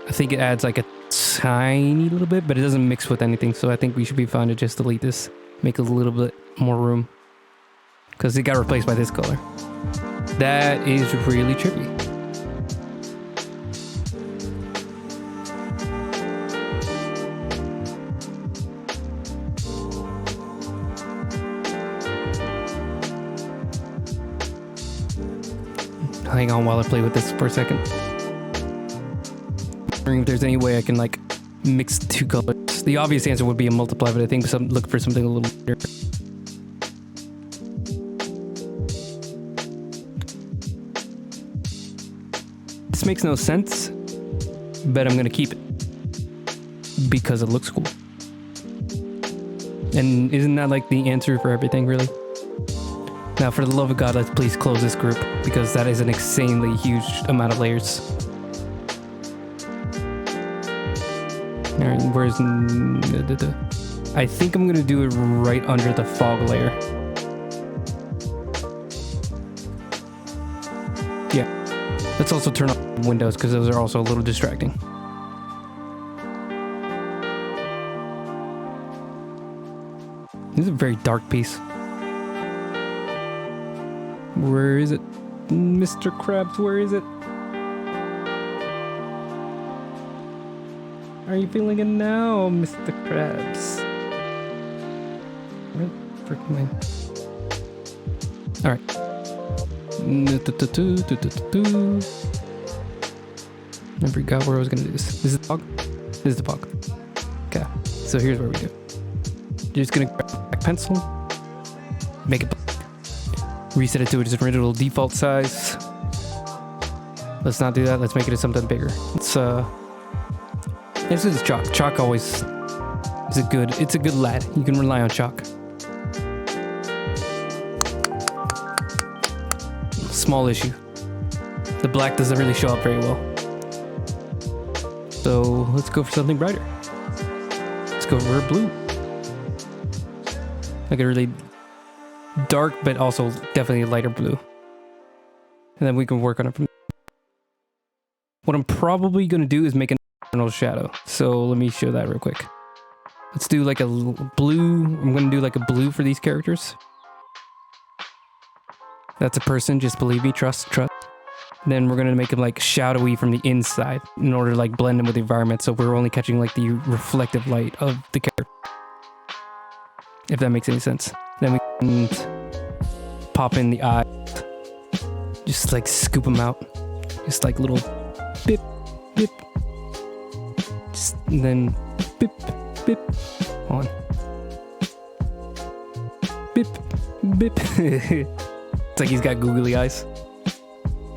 I think it adds like a tiny little bit, but it doesn't mix with anything, so I think we should be fine to just delete this. Make a little bit more room. Because it got replaced by this color. That is really trippy. Hang on while I play with this for a second. Wondering if there's any way I can like mix two colors. The obvious answer would be a multiply, but I think look for something a little different. This makes no sense, but I'm gonna keep it because it looks cool. And isn't that like the answer for everything, really? Now, for the love of God, let's please close this group, because that is an insanely huge amount of layers. Alright, where's... I think I'm gonna do it right under the fog layer. Yeah. Let's also turn on windows, because those are also a little distracting. This is a very dark piece. Where is it? Mr. Krabs, where is it? Are you feeling it now, Mr. Krabs? Where the frick am I? Alright. I forgot where I was gonna do this. This is the fog? This is the fog. Okay, so here's where we do. You're just gonna grab a black pencil, make it black. Reset it to its original default size. Let's not do that. Let's make it something bigger. This is chalk. Chalk always is it's a good lad. You can rely on chalk. Small issue. The black doesn't really show up very well. So let's go for something brighter. Let's go for a blue. Like a really dark, but also definitely a lighter blue. And then we can work on it from there. What I'm probably going to do is make an internal shadow. So let me show that real quick. Let's do like a blue. I'm going to do like a blue for these characters. That's a person. Just believe me. Trust. Then we're going to make him like shadowy from the inside in order to like blend in with the environment. So we're only catching like the reflective light of the character. If that makes any sense. Then we can pop in the eye. Just like scoop them out. Just like little bip, bip. Just, and then bip, bip. On. Bip, bip. It's like he's got googly eyes.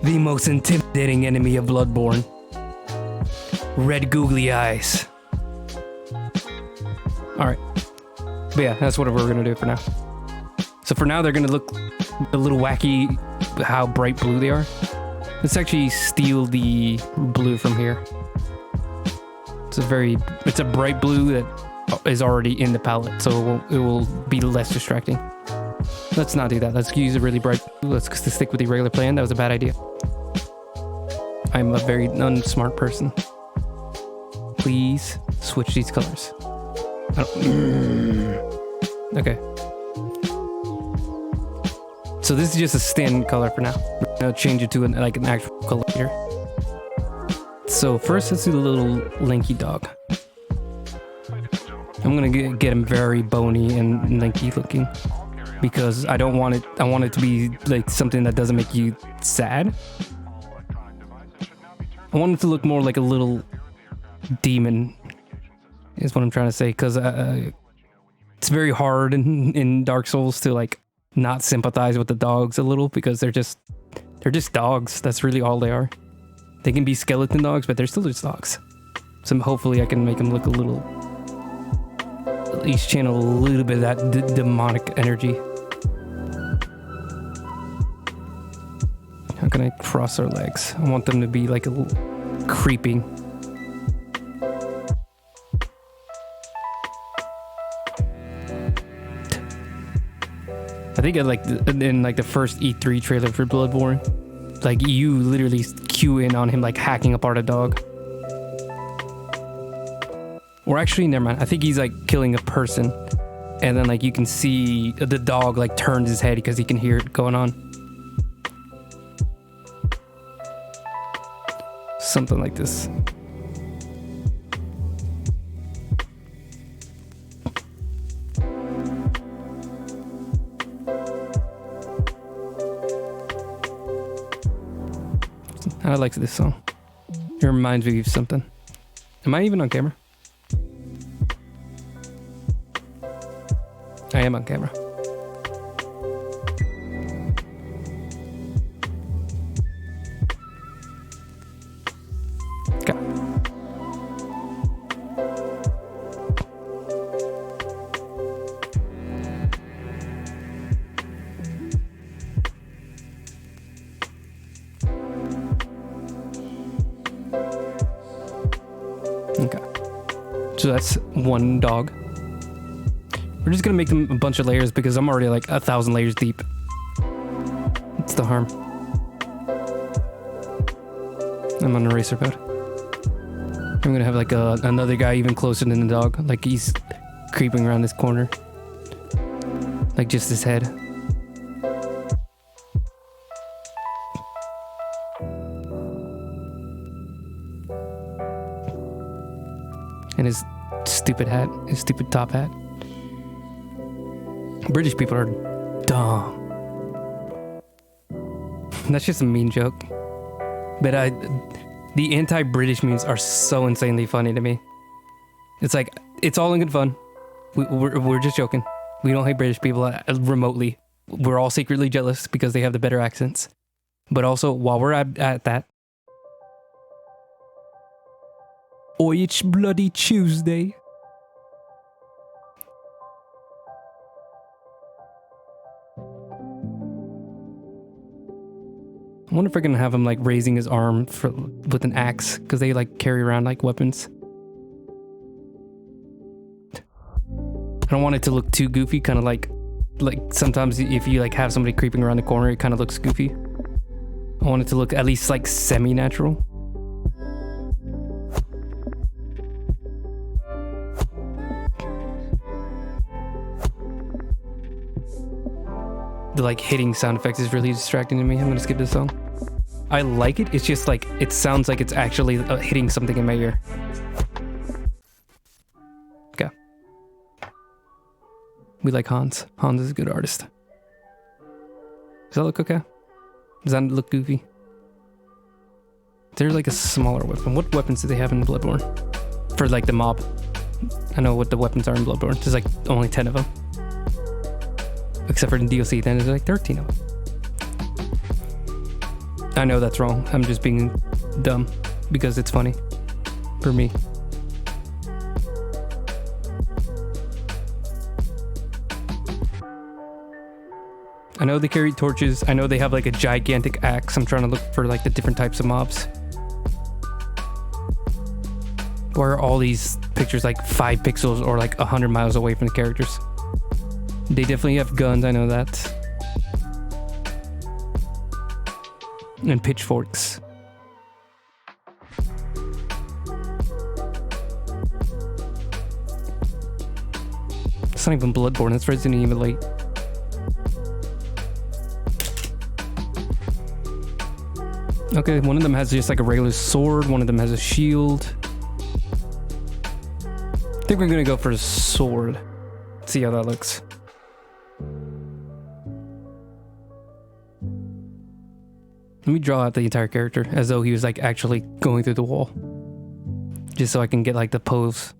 The most intimidating enemy of Bloodborne. Red googly eyes. Alright. But yeah, that's what we're gonna do for now. So for now, they're gonna look a little wacky, how bright blue they are. Let's actually steal the blue from here. It's a bright blue that is already in the palette, so it will be less distracting. Let's not do that. Let's use a really bright blue. Let's stick with the regular plan. That was a bad idea. I'm a very unsmart person. Please switch these colors. Okay. So this is just a standard color for now. We're gonna change it to an actual color here. So first, let's do the little lanky dog. I'm gonna get him very bony and lanky looking because I don't want it. I want it to be like something that doesn't make you sad. I want it to look more like a little demon. Is what I'm trying to say, because it's very hard in Dark Souls to like not sympathize with the dogs a little, because they're just dogs. That's really all they are. They can be skeleton dogs, but they're still just dogs. So hopefully I can make them look a little, at least channel a little bit of that demonic energy. How can I cross their legs? I want them to be like a little creeping. think in like the first E3 trailer for Bloodborne, like you literally cue in on him like hacking apart a dog. Or actually, never mind. I think he's like killing a person, and then like you can see the dog like turns his head because he can hear it going on. Something like this. I like this song. It reminds me of something. Am I even on camera? I am on camera. Okay. Okay. So that's one dog. We're just gonna make them a bunch of layers because I'm already like 1,000 layers deep. What's the harm? I'm on eraser mode. I'm gonna have like another guy even closer than the dog. Like he's creeping around this corner. Like just his head. And his stupid hat, his stupid top hat. British people are dumb. That's just a mean joke. But the anti-British memes are so insanely funny to me. It's like, it's all in good fun. We're just joking. We don't hate British people remotely. We're all secretly jealous because they have the better accents. But also, while we're at that, oi, it's bloody Tuesday. I wonder if we're gonna have him like raising his arm with an axe because they like carry around like weapons. I don't want it to look too goofy, kind of like sometimes if you like have somebody creeping around the corner, it kind of looks goofy. I want it to look at least like semi-natural. The like hitting sound effects is really distracting to me. I'm gonna skip this song. I like it. It's just like it sounds like it's actually hitting something in my ear. Okay. We like Hans. Hans is a good artist. Does that look okay? Does that look goofy? They're like a smaller weapon. What weapons do they have in Bloodborne? For like the mob. I know what the weapons are in Bloodborne. There's like only 10 of them. Except for in DLC, then there's like 13 of them. I know that's wrong. I'm just being dumb because it's funny for me. I know they carry torches. I know they have like a gigantic axe. I'm trying to look for like the different types of mobs. Why are all these pictures like 5 pixels or like 100 miles away from the characters? They definitely have guns, I know that. And pitchforks. It's not even Bloodborne, that's Resident Evil 8. Okay, one of them has just like a regular sword, one of them has a shield. I think we're gonna go for a sword. See how that looks. Let me draw out the entire character as though he was like actually going through the wall. Just so I can get like the pose.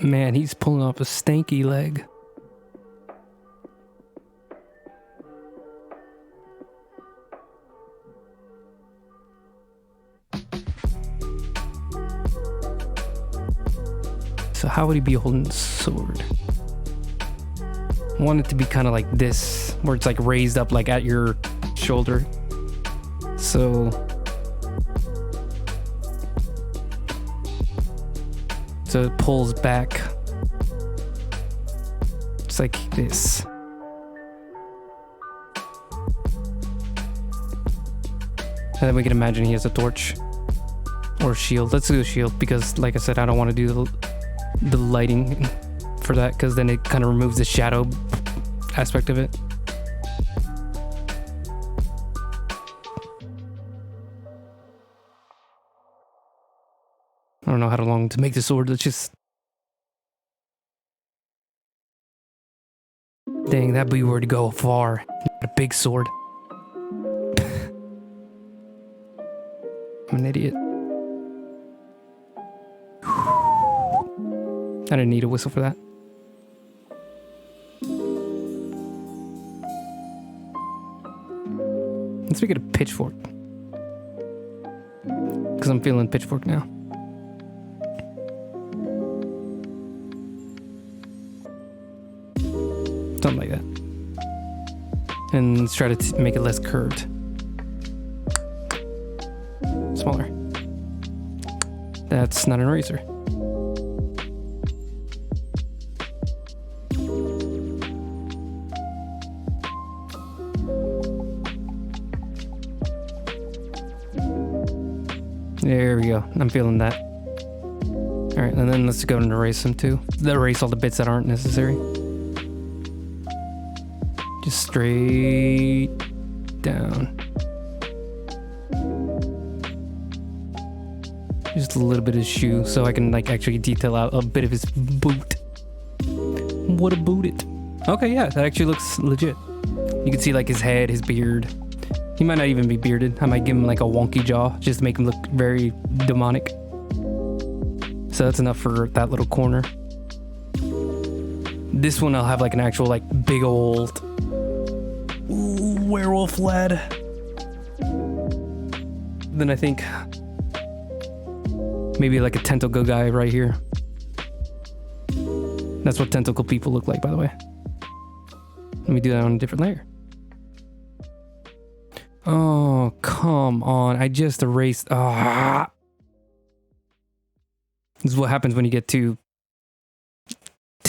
Man, he's pulling off a stanky leg. So how would he be holding the sword? I want it to be kind of like this, where it's like raised up like at your shoulder. So it pulls back. It's like this. And then we can imagine he has a torch or shield. Let's do a shield because, like I said, I don't want to do the lighting for that because then it kind of removes the shadow aspect of it. I don't know how long to make the sword. Let's just... Dang, that bee were to go far. A big sword. I'm an idiot. I didn't need a whistle for that. Let's make it a pitchfork. Because I'm feeling pitchfork now. Something like that. And let's try to make it less curved. Smaller. That's not an eraser. There we go. I'm feeling that. Alright, and then let's go and erase them too. Erase all the bits that aren't necessary. Just straight down. Just a little bit of his shoe so I can like actually detail out a bit of his boot. What a boot it. Okay, yeah, that actually looks legit. You can see like his head, his beard. He might not even be bearded. I might give him like a wonky jaw just to make him look very demonic. So that's enough for that little corner. This one I'll have like an actual like big old werewolf lad. Then I think maybe like a tentacle guy right here. That's what tentacle people look like, by the way. Let me do that on a different layer. Oh, come on. I just erased. Ah. This is what happens when you get too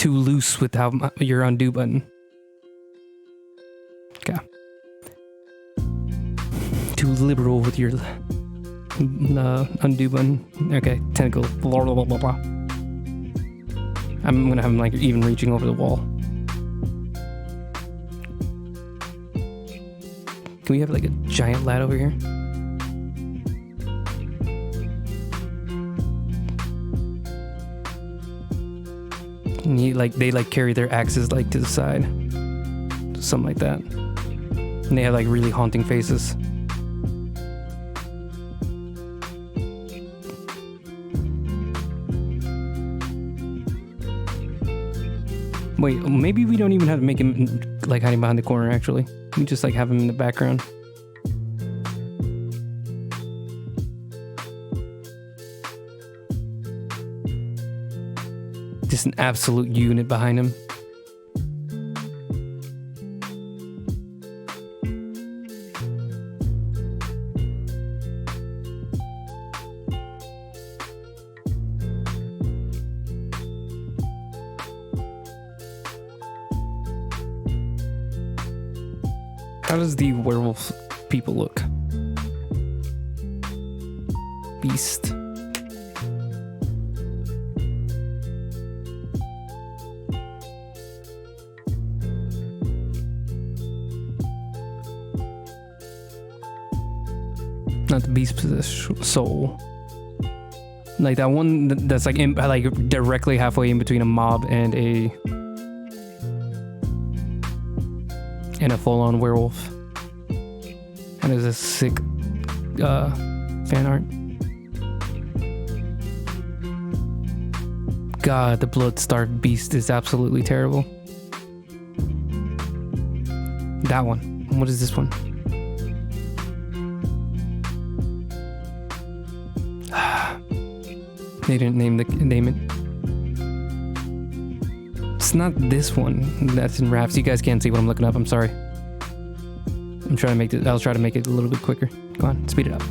loose with your undo button. Okay. Too liberal with your undo button. Okay, tentacle. Blah, blah, blah, blah, blah. I'm gonna have him like even reaching over the wall. Can we have like a giant lad over here? And they carry their axes like to the side. Something like that. And they have like really haunting faces. Wait, maybe we don't even have to make him like hiding behind the corner actually. We just like have him in the background. Just an absolute unit behind him. How does the werewolf people look? Beast. Not the beast possessed soul. Like that one that's like directly halfway in between a mob and a full-on werewolf. And there's a sick fan art. God, the blood-starved beast is absolutely terrible. That one. What is this one? They didn't name it. It's not this one that's in wraps. You guys can't see what I'm looking up. I'm sorry. I'm trying to make it. I'll try to make it a little bit quicker. Go on, speed it up.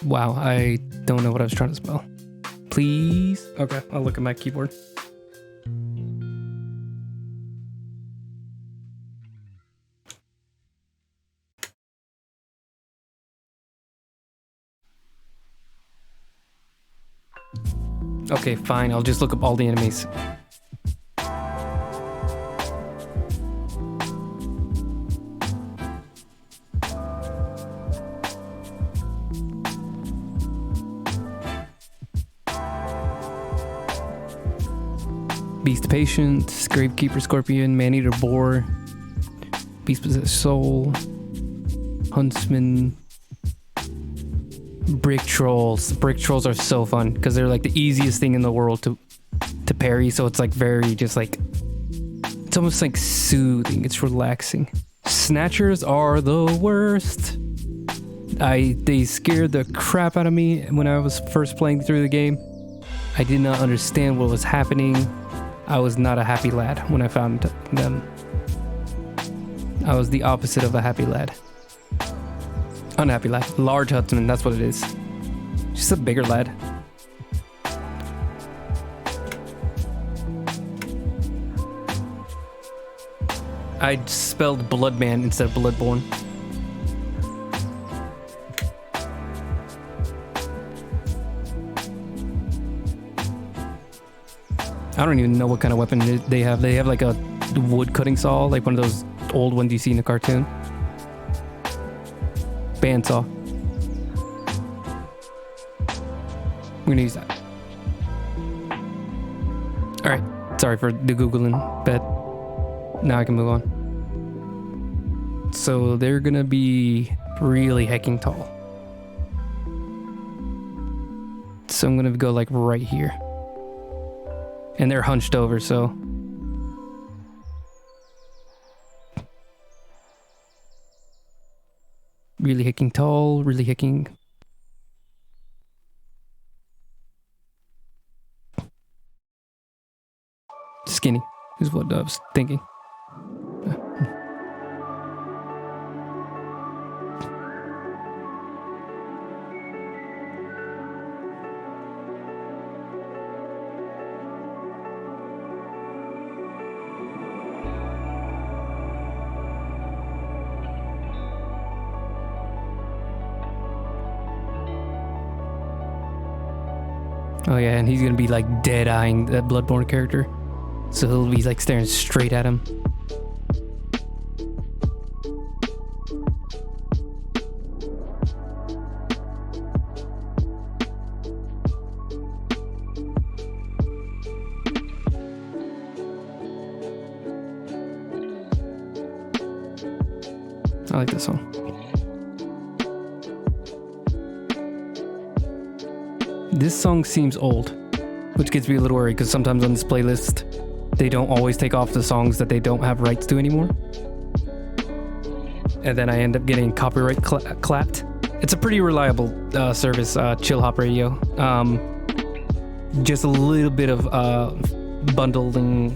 Wow, I don't know what I was trying to spell. Please? Okay, I'll look at my keyboard. Okay, fine, I'll just look up all the enemies. Beast Patient, Gravekeeper Scorpion, Maneater Boar, Beast Possessed Soul, Huntsman, Brick Trolls. Brick Trolls are so fun because they're like the easiest thing in the world to parry, so it's like very just like, it's almost like soothing, it's relaxing. Snatchers are the worst. They scared the crap out of me when I was first playing through the game. I did not understand what was happening. I was not a happy lad when I found them. I was the opposite of a happy lad. Unhappy lad. Large Huntsman, that's what it is. Just a bigger lad. I spelled Bloodman instead of Bloodborne. I don't even know what kind of weapon they have. They have like a wood cutting saw, like one of those old ones you see in a cartoon. Bandsaw. We're gonna use that. Alright, sorry for the Googling, but now I can move on. So they're gonna be really hecking tall. So I'm gonna go like right here. And they're hunched over, so really hicking tall, really hicking. Skinny is what I was thinking. Oh yeah, and he's gonna be like dead-eyeing that Bloodborne character. So he'll be like staring straight at him. I like this one. This song seems old, which gets me a little worried because sometimes on this playlist, they don't always take off the songs that they don't have rights to anymore. And then I end up getting copyright clapped. It's a pretty reliable service, Chill Hop Radio. Just a little bit of bundling,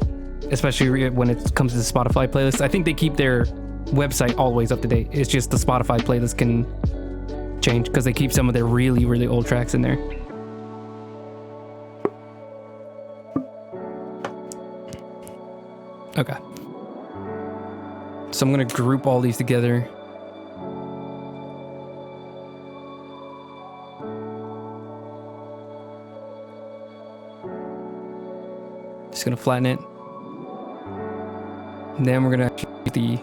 especially when it comes to the Spotify playlist. I think they keep their website always up to date. It's just the Spotify playlist can change because they keep some of their really, really old tracks in there. Okay. So I'm going to group all these together. Just going to flatten it. And then we're going to shoot the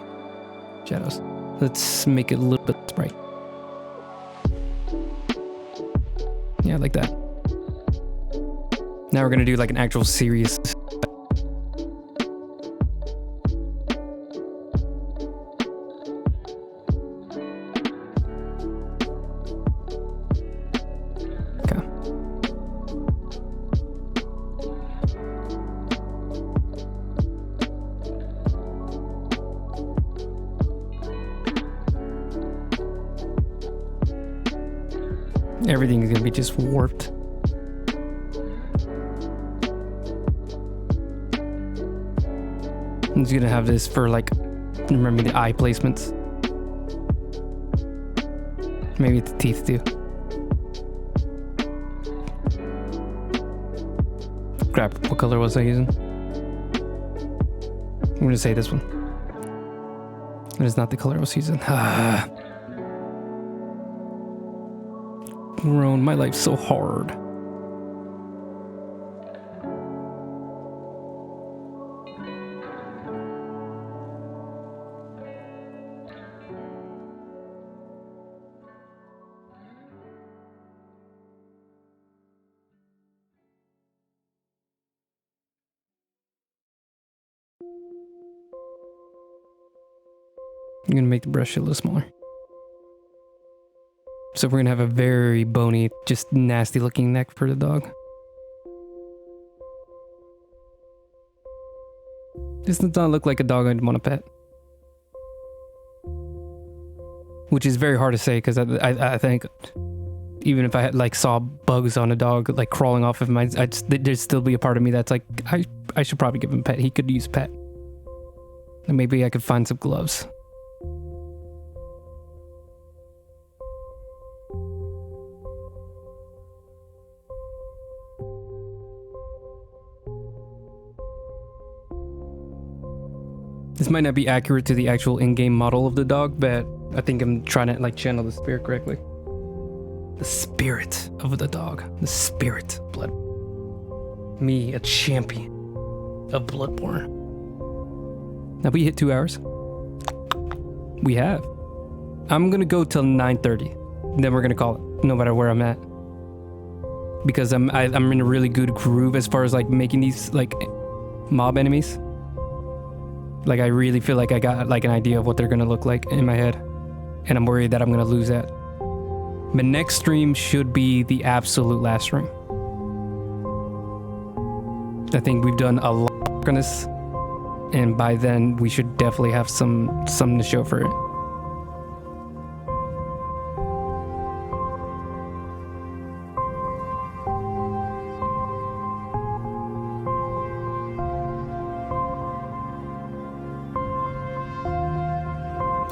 shadows. Let's make it a little bit bright. Yeah, like that. Now we're going to do like an actual serious. Everything is gonna be just warped. I'm just gonna have this for like, remember the eye placements. Maybe the teeth too. Crap, what color was I using? I'm gonna say this one. It is not the color I was using. Grown, my life's so hard. I'm gonna make the brush a little smaller. So we're gonna have a very bony, just nasty looking neck for the dog. This does not look like a dog I'd want to pet. Which is very hard to say because I think even if I had, like, saw bugs on a dog like crawling off of him, there'd still be a part of me that's like, I should probably give him a pet. He could use a pet. And maybe I could find some gloves. This might not be accurate to the actual in-game model of the dog, but I think I'm trying to like channel the spirit correctly. The spirit of the dog. The spirit of blood. Me, a champion of Bloodborne. Now we hit 2 hours. We have. I'm gonna go till 9:30. Then we're gonna call it, no matter where I'm at. Because I'm in a really good groove as far as like making these like mob enemies. Like, I really feel like I got like an idea of what they're gonna look like in my head. And I'm worried that I'm gonna lose that. But next stream should be the absolute last stream. I think we've done a lot on this. And by then, we should definitely have something to show for it.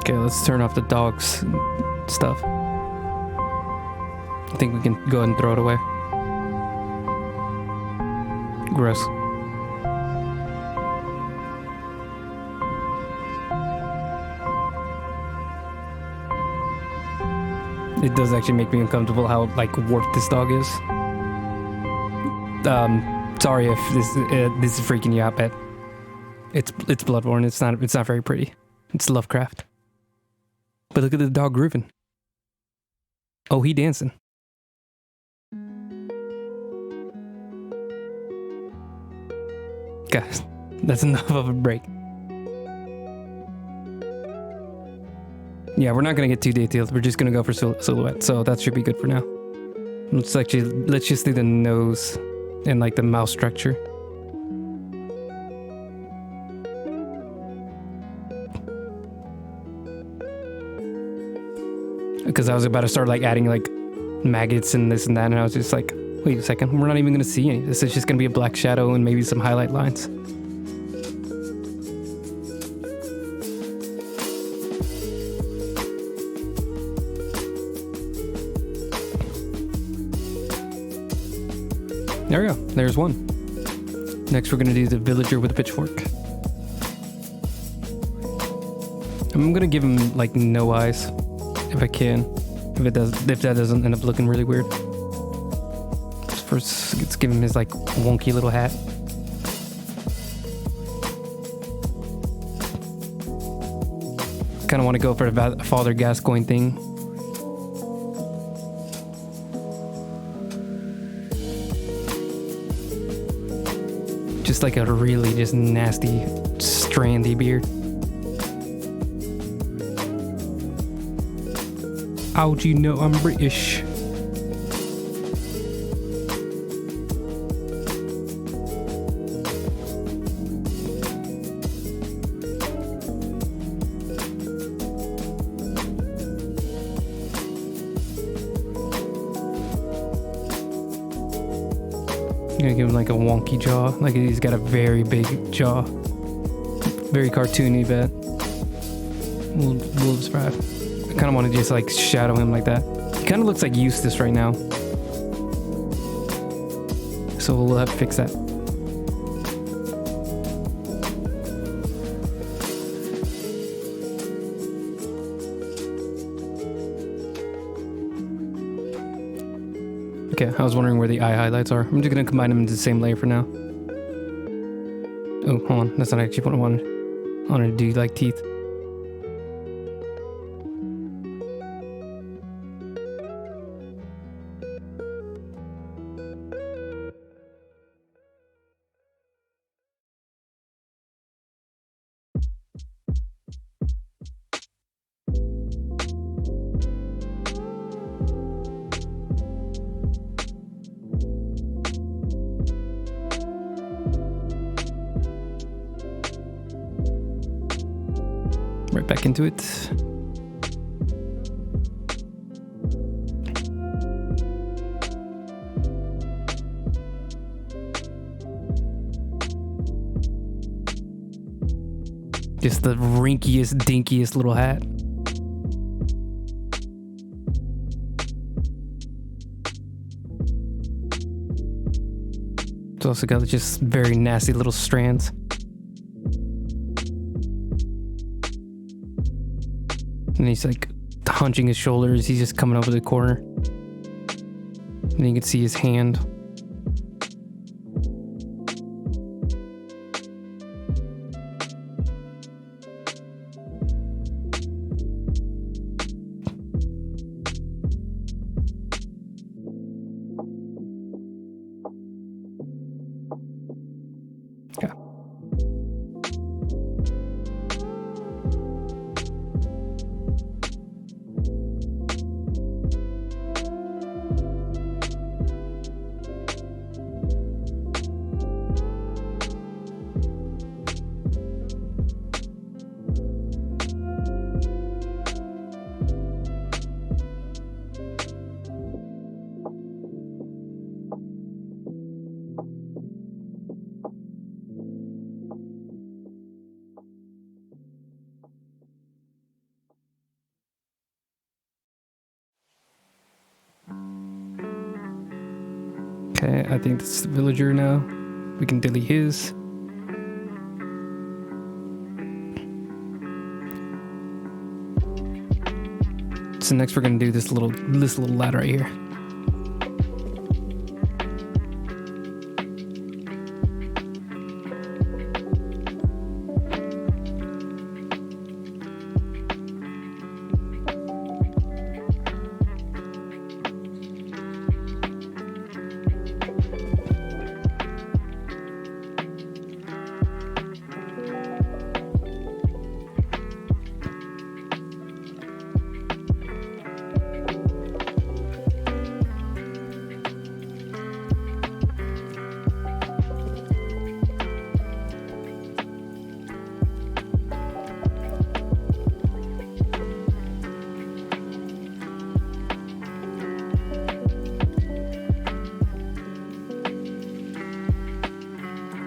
Okay, let's turn off the dog's stuff. I think we can go ahead and throw it away. Gross. It does actually make me uncomfortable how like warped this dog is. Sorry if this is freaking you out, but it's Bloodborne. It's not very pretty. It's Lovecraft. But look at the dog grooving. Oh, he dancing. Guys, that's enough of a break. Yeah, we're not gonna get too detailed. We're just gonna go for silhouette, so that should be good for now. Let's just do the nose and like the mouth structure. Because I was about to start like adding like maggots and this and that, and I was just like, wait a second, we're not even gonna see any of this. It's just gonna be a black shadow and maybe some highlight lines. There we go, there's one. Next we're gonna do the villager with a pitchfork. I'm gonna give him like no eyes. If I can, if that doesn't end up looking really weird. First, let's give him his like wonky little hat. Kind of want to go for the Father Gascoigne thing. Just like a really just nasty, strandy beard. How'd you know I'm British? gonna give him like a wonky jaw. Like he's got a very big jaw. Very cartoony, but wolves vibe. I kind of want to just like shadow him like that. He kind of looks like Eustace right now. So we'll have to fix that. Okay, I was wondering where the eye highlights are. I'm just gonna combine them into the same layer for now. Oh, hold on. That's not actually what I wanted. I wanted to do like teeth. Right back into it. Just the rinkiest, dinkiest little hat. It's also got just very nasty little strands. And he's like hunching his shoulders. He's just coming over the corner. And you can see his hand. Yeah. Okay, I think this is the villager now. We can delete his. So next we're gonna do this little ladder right here.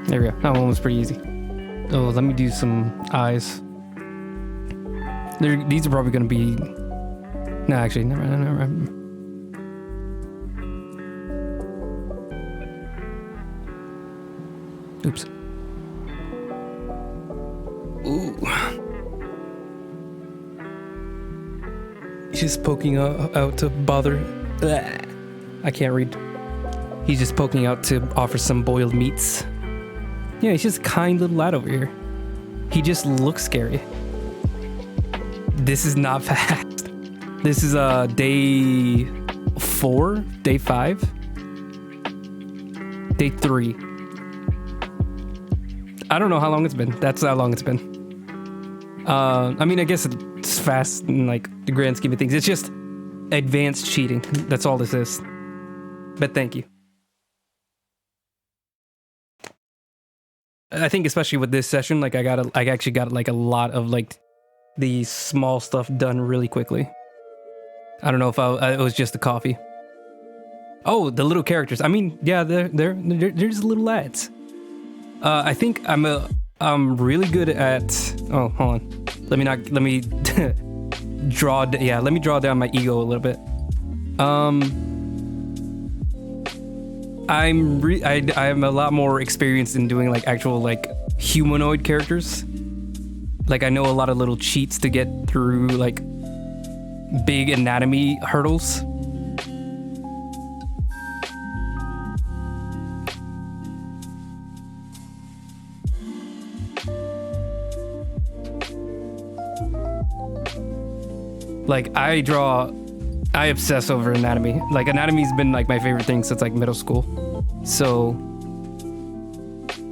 There we go. That one was pretty easy. Oh, let me do some eyes. These are probably going to be... No, actually, never mind. Oops. Ooh. He's just poking out to bother... I can't read. He's just poking out to offer some boiled meats. Yeah, he's just a kind little lad over here. He just looks scary. This is not fast. This is day 4, day 5, day 3. I don't know how long it's been. That's how long it's been. I mean, I guess it's fast in like the grand scheme of things. It's just advanced cheating. That's all this is. But thank you. I think especially with this session, like I actually got like a lot of like the small stuff done really quickly. I don't know if it was just the coffee. Oh, the little characters. I mean, yeah, they're just little lads. I think I'm really good at. Oh, hold on. Let me draw. Yeah, let me draw down my ego a little bit. I'm a lot more experienced in doing like actual like humanoid characters. Like I know a lot of little cheats to get through like big anatomy hurdles. Like I obsess over anatomy. Like anatomy's been like my favorite thing since like middle school. So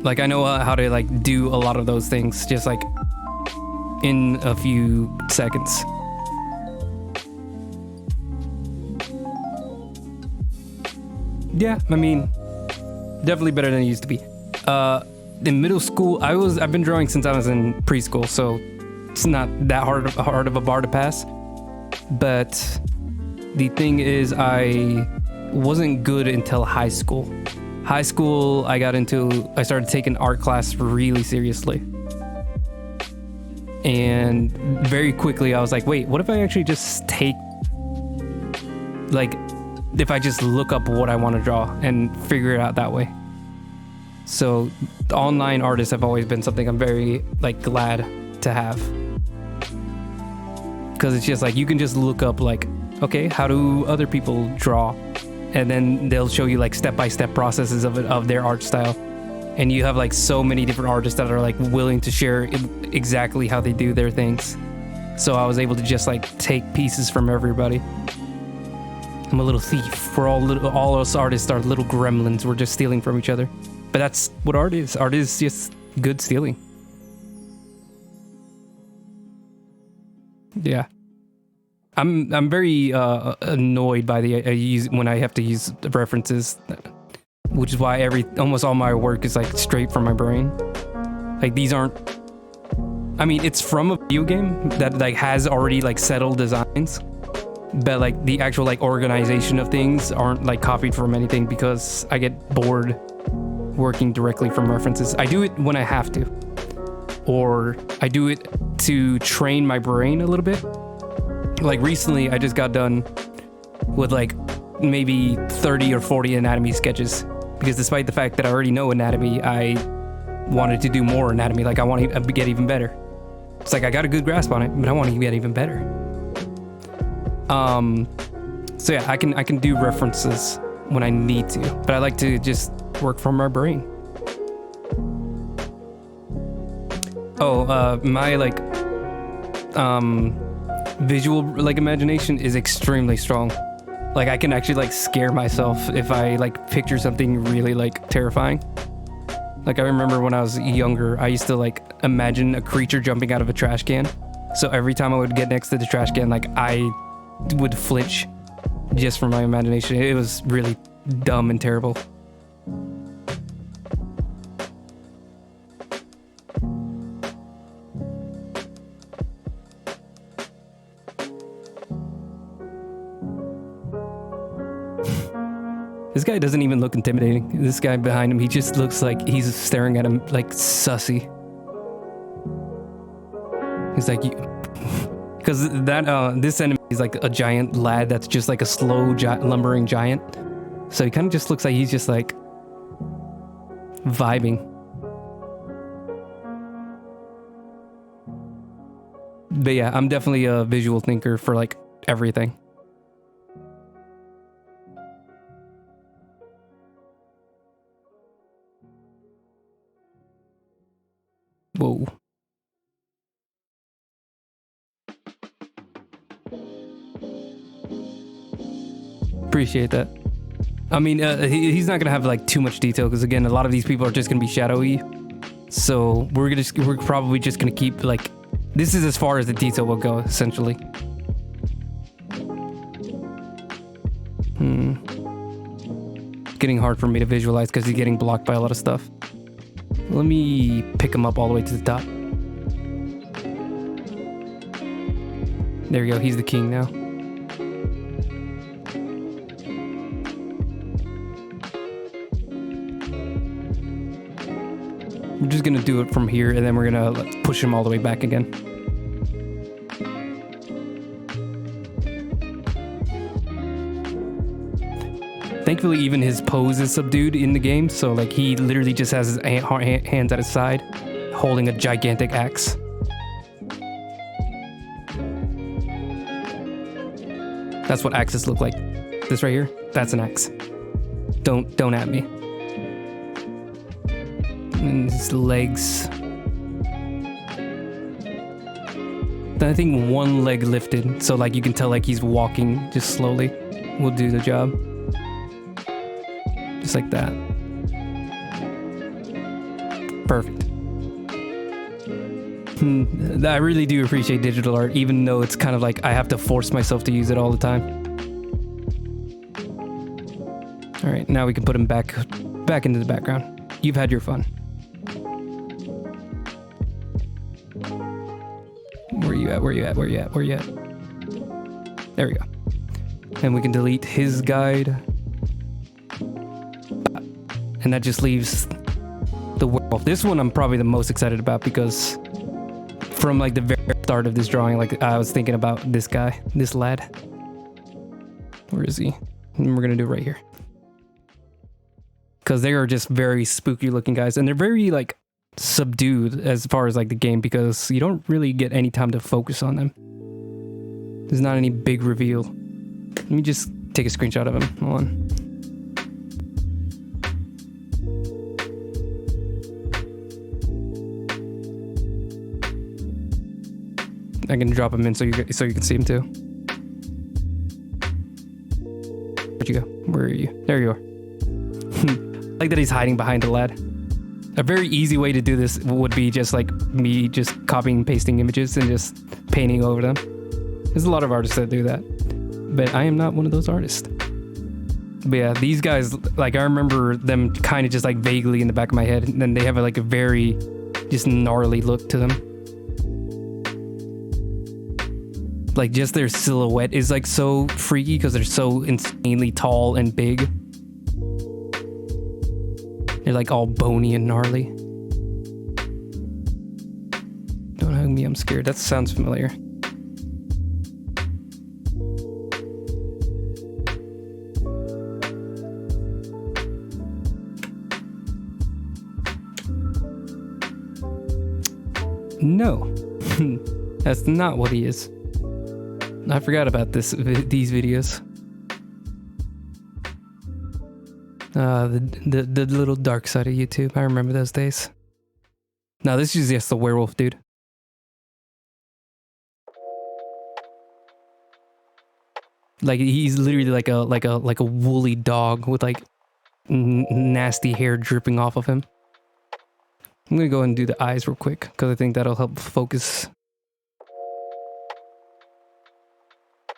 like I know how to like do a lot of those things just like in a few seconds. Yeah, I mean, definitely better than it used to be. In middle school, I've been drawing since I was in preschool, so it's not that hard of a bar to pass. But the thing is, I wasn't good until high school. High school, I started taking art class really seriously. And very quickly, I was like, wait, what if I actually just if I just look up what I want to draw and figure it out that way? So online artists have always been something I'm very like glad to have. Because it's just like you can just look up like, okay, how do other people draw? And then they'll show you like step-by-step processes of their art style. And you have like so many different artists that are like willing to share exactly how they do their things. So I was able to just like take pieces from everybody. I'm a little thief. All us artists are little gremlins. We're just stealing from each other. But that's what art is. Art is just good stealing. Yeah. I'm very annoyed by when I have to use references, which is why almost all my work is like straight from my brain. Like these aren't. I mean, it's from a video game that like has already like settled designs, but like the actual like organization of things aren't like copied from anything because I get bored working directly from references. I do it when I have to, or I do it to train my brain a little bit. Like recently, I just got done with like maybe 30 or 40 anatomy sketches because despite the fact that I already know anatomy, I wanted to do more anatomy. Like I want to get even better. It's like I got a good grasp on it, but I want to get even better. So yeah, I can do references when I need to, but I like to just work from my brain. Oh, my like visual like imagination is extremely strong. Like I can actually like scare myself if I like picture something really like terrifying. Like I remember when I was younger, I used to like imagine a creature jumping out of a trash can. So every time I would get next to the trash can, like I would flinch just from my imagination. It was really dumb and terrible. This guy doesn't even look intimidating. This guy behind him, he just looks like he's staring at him like sussy. He's like, because this enemy is like a giant lad that's just like a slow lumbering giant. So he kind of just looks like he's just like vibing. But yeah, I'm definitely a visual thinker for like everything. Whoa. Appreciate that. I mean, he's not gonna have like too much detail because again, a lot of these people are just gonna be shadowy. So we're probably just gonna keep like, this is as far as the detail will go essentially. It's getting hard for me to visualize because he's getting blocked by a lot of stuff. Let me pick him up all the way to the top. There we go. He's the king now. just gonna do it from here, and then we're gonna push him all the way back again. Thankfully, even his pose is subdued in the game, so like he literally just has his hands at his side, holding a gigantic axe. That's what axes look like. This right here, that's an axe. Don't at me. And his legs. I think one leg lifted, so like you can tell like he's walking just slowly. We'll do the job. Just like that. Perfect. I really do appreciate digital art, even though it's kind of like I have to force myself to use it all the time. All right, now we can put him back into the background. You've had your fun. Where you at? Where you at? Where you at? Where you at? There we go. And we can delete his guide. And that just leaves the werewolf. This one I'm probably the most excited about because from like the very start of this drawing, like I was thinking about this guy, this lad. Where is he? And we're gonna do it right here. Because they are just very spooky looking guys, and they're very like subdued as far as like the game because you don't really get any time to focus on them. There's not any big reveal. Let me just take a screenshot of him. Hold on. I can drop him in so you can see him too. Where'd you go? Where are you? There you are. I like that he's hiding behind a lad. A very easy way to do this would be just like me just copying and pasting images and just painting over them. There's a lot of artists that do that, but I am not one of those artists. But yeah, these guys, like I remember them kind of just like vaguely in the back of my head, and then they have like a very just gnarly look to them. Like just their silhouette is like so freaky because they're so insanely tall and big. They're like all bony and gnarly. Don't hug me, I'm scared. That sounds familiar. No, that's not what he is. I forgot about these videos. The little dark side of YouTube. I remember those days. No, this is just the werewolf dude. Like he's literally like a woolly dog with like nasty hair dripping off of him. I'm gonna go ahead and do the eyes real quick because I think that'll help focus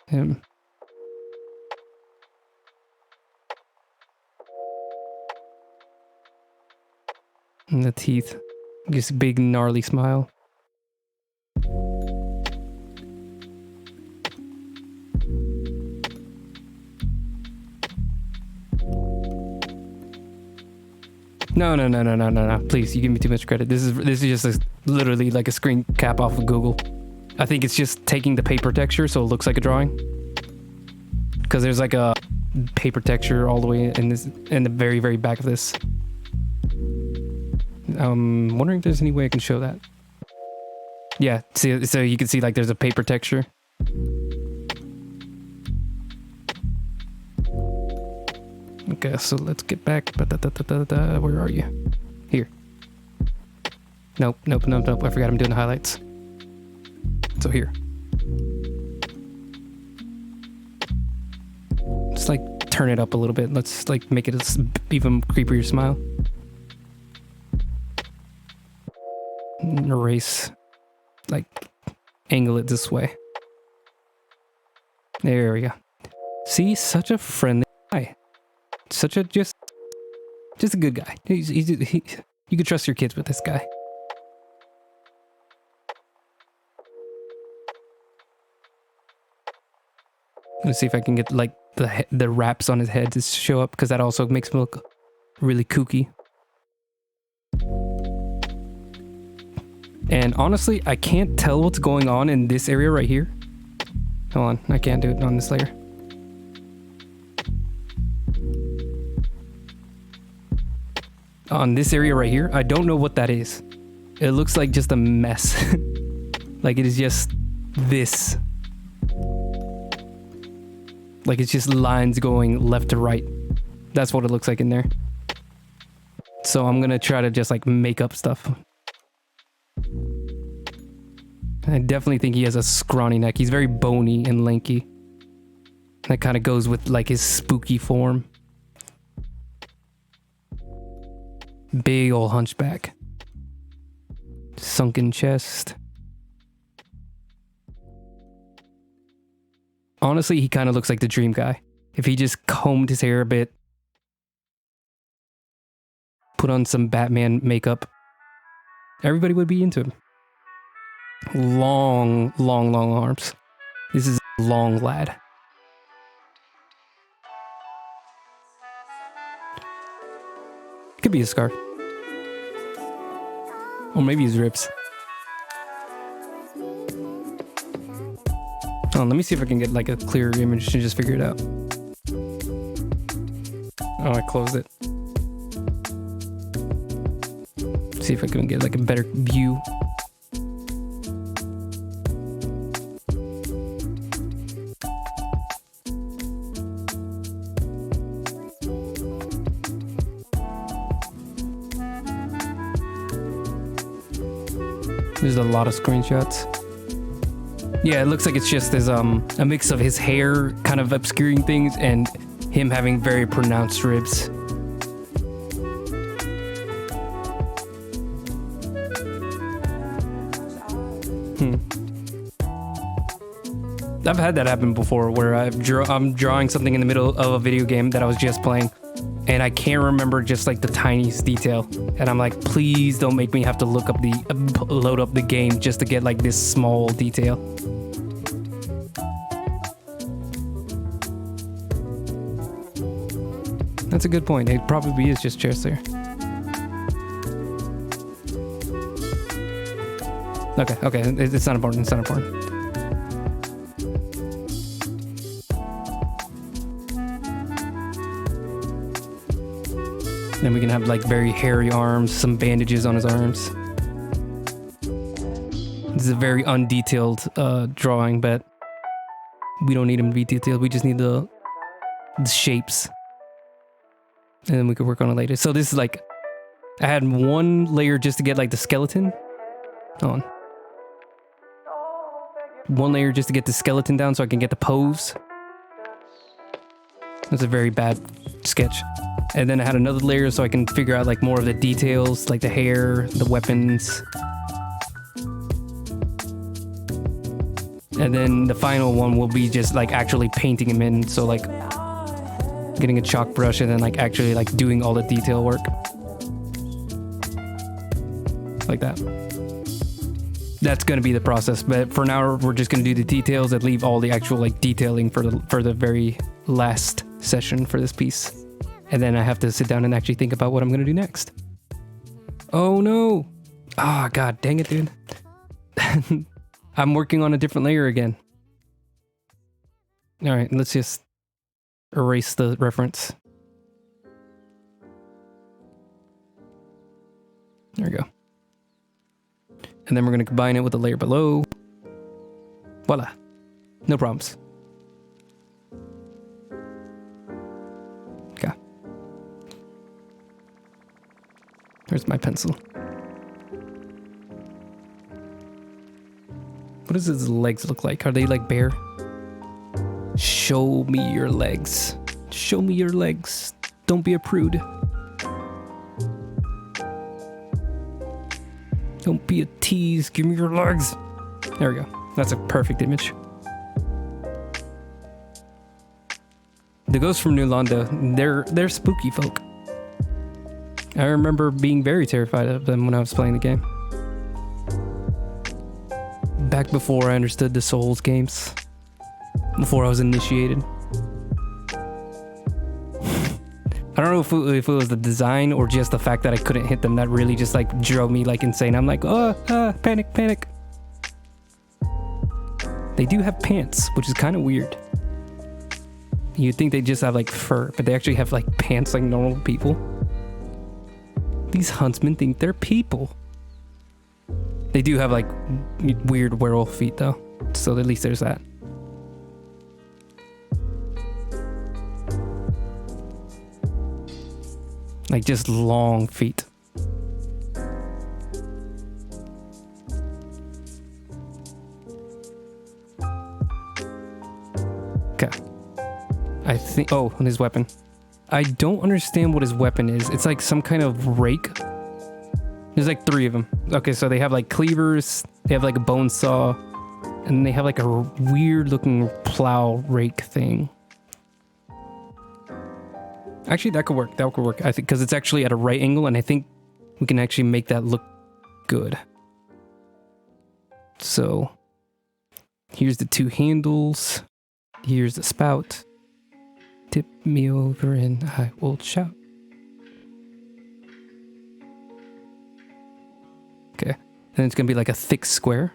him. And the teeth. Just big gnarly smile. No. Please, you give me too much credit. This is just literally like a screen cap off of Google. I think it's just taking the paper texture so it looks like a drawing. Because there's like a paper texture all the way in the very, very back of this. Wondering if there's any way I can show that. Yeah, see, so you can see like there's a paper texture. Okay, so let's get back. Where are you? Here. Nope. I forgot I'm doing the highlights. So here. Just like turn it up a little bit. Let's like make it a even creepier smile. Erase, like angle it this way. There we go. See, such a friendly guy. Such a just a good guy. You could trust your kids with this guy. Let's see if I can get like the wraps on his head to show up because that also makes him look really kooky. And honestly, I can't tell what's going on in this area right here. Hold on, I can't do it on this layer. On this area right here, I don't know what that is. It looks like just a mess. Like it is just this. Like it's just lines going left to right. That's what it looks like in there. So I'm gonna try to just like make up stuff. I definitely think he has a scrawny neck. He's very bony and lanky. That kind of goes with like his spooky form. Big ol' hunchback. Sunken chest. Honestly, he kind of looks like the dream guy. If he just combed his hair a bit, put on some Batman makeup, everybody would be into him. Long, long, long arms. This is a long lad. Could be a scarf. Or maybe his ribs. Oh, let me see if I can get like a clearer image and just figure it out. Oh, I closed it. See if I can get like a better view. There's a lot of screenshots. Yeah, it looks like it's just as a mix of his hair kind of obscuring things and him having very pronounced ribs. I've had that happen before where I'm drawing something in the middle of a video game that I was just playing and I can't remember just like the tiniest detail. And I'm like, please don't make me have to load up the game just to get like this small detail. That's a good point. It probably is just chest there. Okay, it's not important. It's not important. Then we can have like very hairy arms, some bandages on his arms. This is a very undetailed drawing, but we don't need him to be detailed. We just need the shapes. And then we could work on it later. So this is like, I had one layer just to get like the skeleton. Hold on. One layer just to get the skeleton down so I can get the pose. That's a very bad sketch. And then I had another layer so I can figure out like more of the details, like the hair, the weapons. And then the final one will be just like actually painting him in. So like getting a chalk brush and then like actually like doing all the detail work. Like that. That's going to be the process. But for now, we're just going to do the details and leave all the actual like detailing for the very last session for this piece. And then I have to sit down and actually think about what I'm going to do next. Oh no. Ah, God dang it, dude. I'm working on a different layer again. All right, let's just erase the reference. There we go. And then we're going to combine it with the layer below. Voila. No problems. Okay. There's my pencil. What does his legs look like? Are they like bare? Show me your legs. Show me your legs. Don't be a prude. Don't be a tease. Give me your legs. There we go. That's a perfect image. The ghosts from New Londo, they're spooky folk. I remember being very terrified of them when I was playing the game. Back before I understood the Souls games. Before I was initiated. I don't know if it was the design or just the fact that I couldn't hit them that really just like drove me like insane. I'm like, panic, panic. They do have pants, which is kind of weird. You'd think they just have like fur, but they actually have like pants like normal people. These huntsmen think they're people. They do have like weird werewolf feet though, so at least there's that. Like just long feet. Okay. I think, oh, and his weapon. I don't understand what his weapon is. It's like some kind of rake. There's like 3 of them. Okay, so they have like cleavers, they have like a bone saw, and they have like a weird looking plow rake thing. Actually, that could work. That could work. I think because it's actually at a right angle, and I think we can actually make that look good. So here's the 2 handles. Here's the spout. Tip me over and I will shout. Okay. Then it's going to be like a thick square.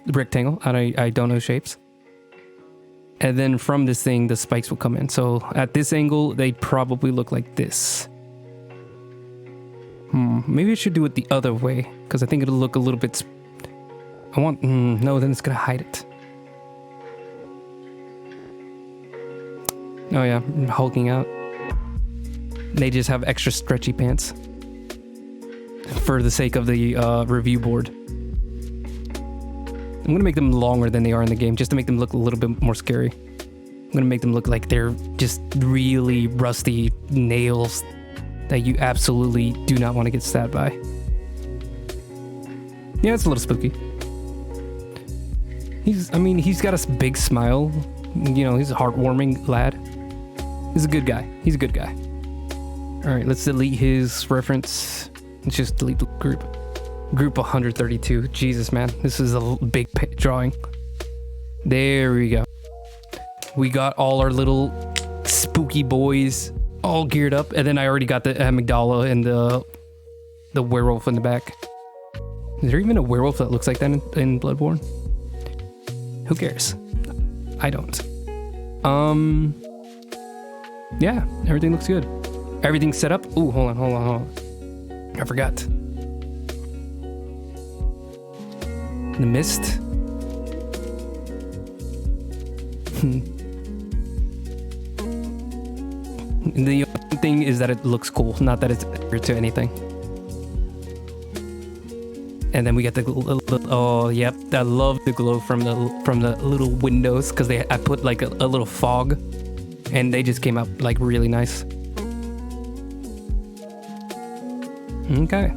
Rectangle. I don't know shapes. And then from this thing, the spikes will come in. So at this angle, they probably look like this. Maybe I should do it the other way, because I think it'll look a little bit... no, then it's going to hide it. Oh yeah, hulking out. They just have extra stretchy pants. For the sake of the review board. I'm going to make them longer than they are in the game, just to make them look a little bit more scary. I'm going to make them look like they're just really rusty nails that you absolutely do not want to get stabbed by. Yeah, it's a little spooky. He's got a big smile. You know, he's a heartwarming lad. He's a good guy. He's a good guy. All right, let's delete his reference. Let's just delete the group. Group 132. Jesus, man. This is a big drawing. There we go. We got all our little spooky boys all geared up. And then I already got the amygdala and the werewolf in the back. Is there even a werewolf that looks like that in Bloodborne? Who cares? I don't. Yeah, everything looks good. Everything's set up. Ooh, hold on. I forgot. The mist. The only thing is that it looks cool, not that it's to anything. And then we got the oh yep, I love the glow from the little windows, because I put like a little fog, and they just came out like really nice. Okay.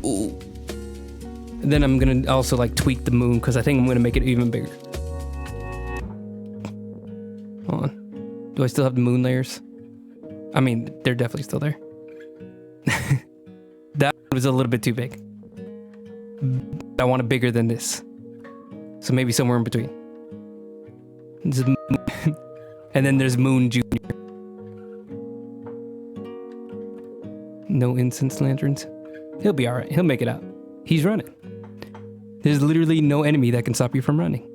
Ooh. And then I'm gonna also like tweak the moon, because I think I'm gonna make it even bigger. Hold on. Do I still have the moon layers? I mean, they're definitely still there. That was a little bit too big. I want it bigger than this. So maybe somewhere in between. This is and then there's Moon Jr. No incense lanterns. He'll be alright. He'll make it out. He's running. There's literally no enemy that can stop you from running.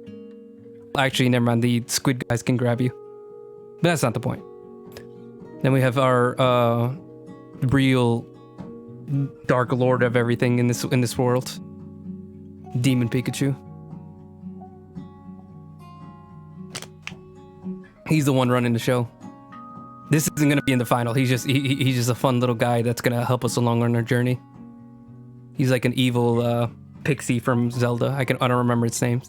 Actually, never mind. The squid guys can grab you. But that's not the point. Then we have our real Dark Lord of everything in this world. Demon Pikachu. He's the one running the show. This isn't gonna be in the final. He's just a fun little guy that's gonna help us along on our journey. He's like an evil pixie from Zelda. I don't remember its name.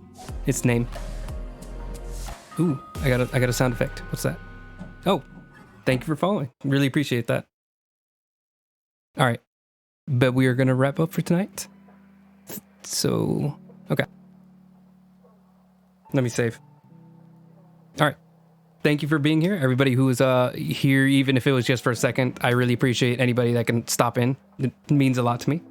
Ooh, I got a sound effect. What's that? Oh, thank you for following. Really appreciate that. All right, but we are gonna wrap up for tonight. So, okay. Let me save. All right. Thank you for being here. Everybody who was here, even if it was just for a second, I really appreciate anybody that can stop in. It means a lot to me.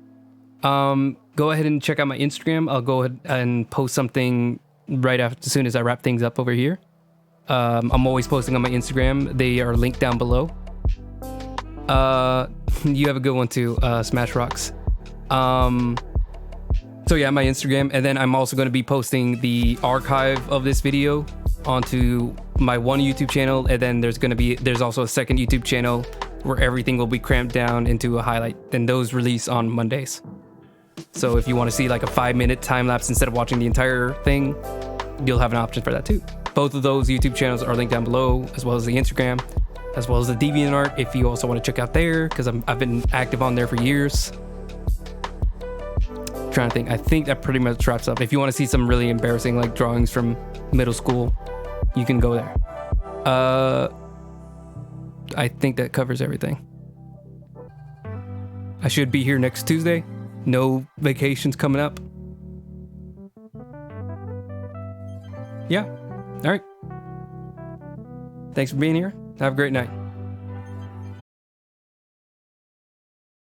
Go ahead and check out my Instagram. I'll go ahead and post something right after, as soon as I wrap things up over here. I'm always posting on my Instagram. They are linked down below. You have a good one too, Smash Rocks. So yeah, my Instagram, and then I'm also going to be posting the archive of this video onto my one YouTube channel, and then there's also a second YouTube channel where everything will be cramped down into a highlight. Then those release on Mondays. So if you want to see like a 5-minute time lapse instead of watching the entire thing, you'll have an option for that too. Both of those YouTube channels are linked down below, as well as the Instagram, as well as the DeviantArt if you also want to check out there, because I've been active on there for years. Trying to think. I think that pretty much wraps up. If you want to see some really embarrassing like drawings from middle school, you can go there. I think that covers everything. I should be here next Tuesday. No vacations coming up. Yeah. All right. Thanks for being here. Have a great night.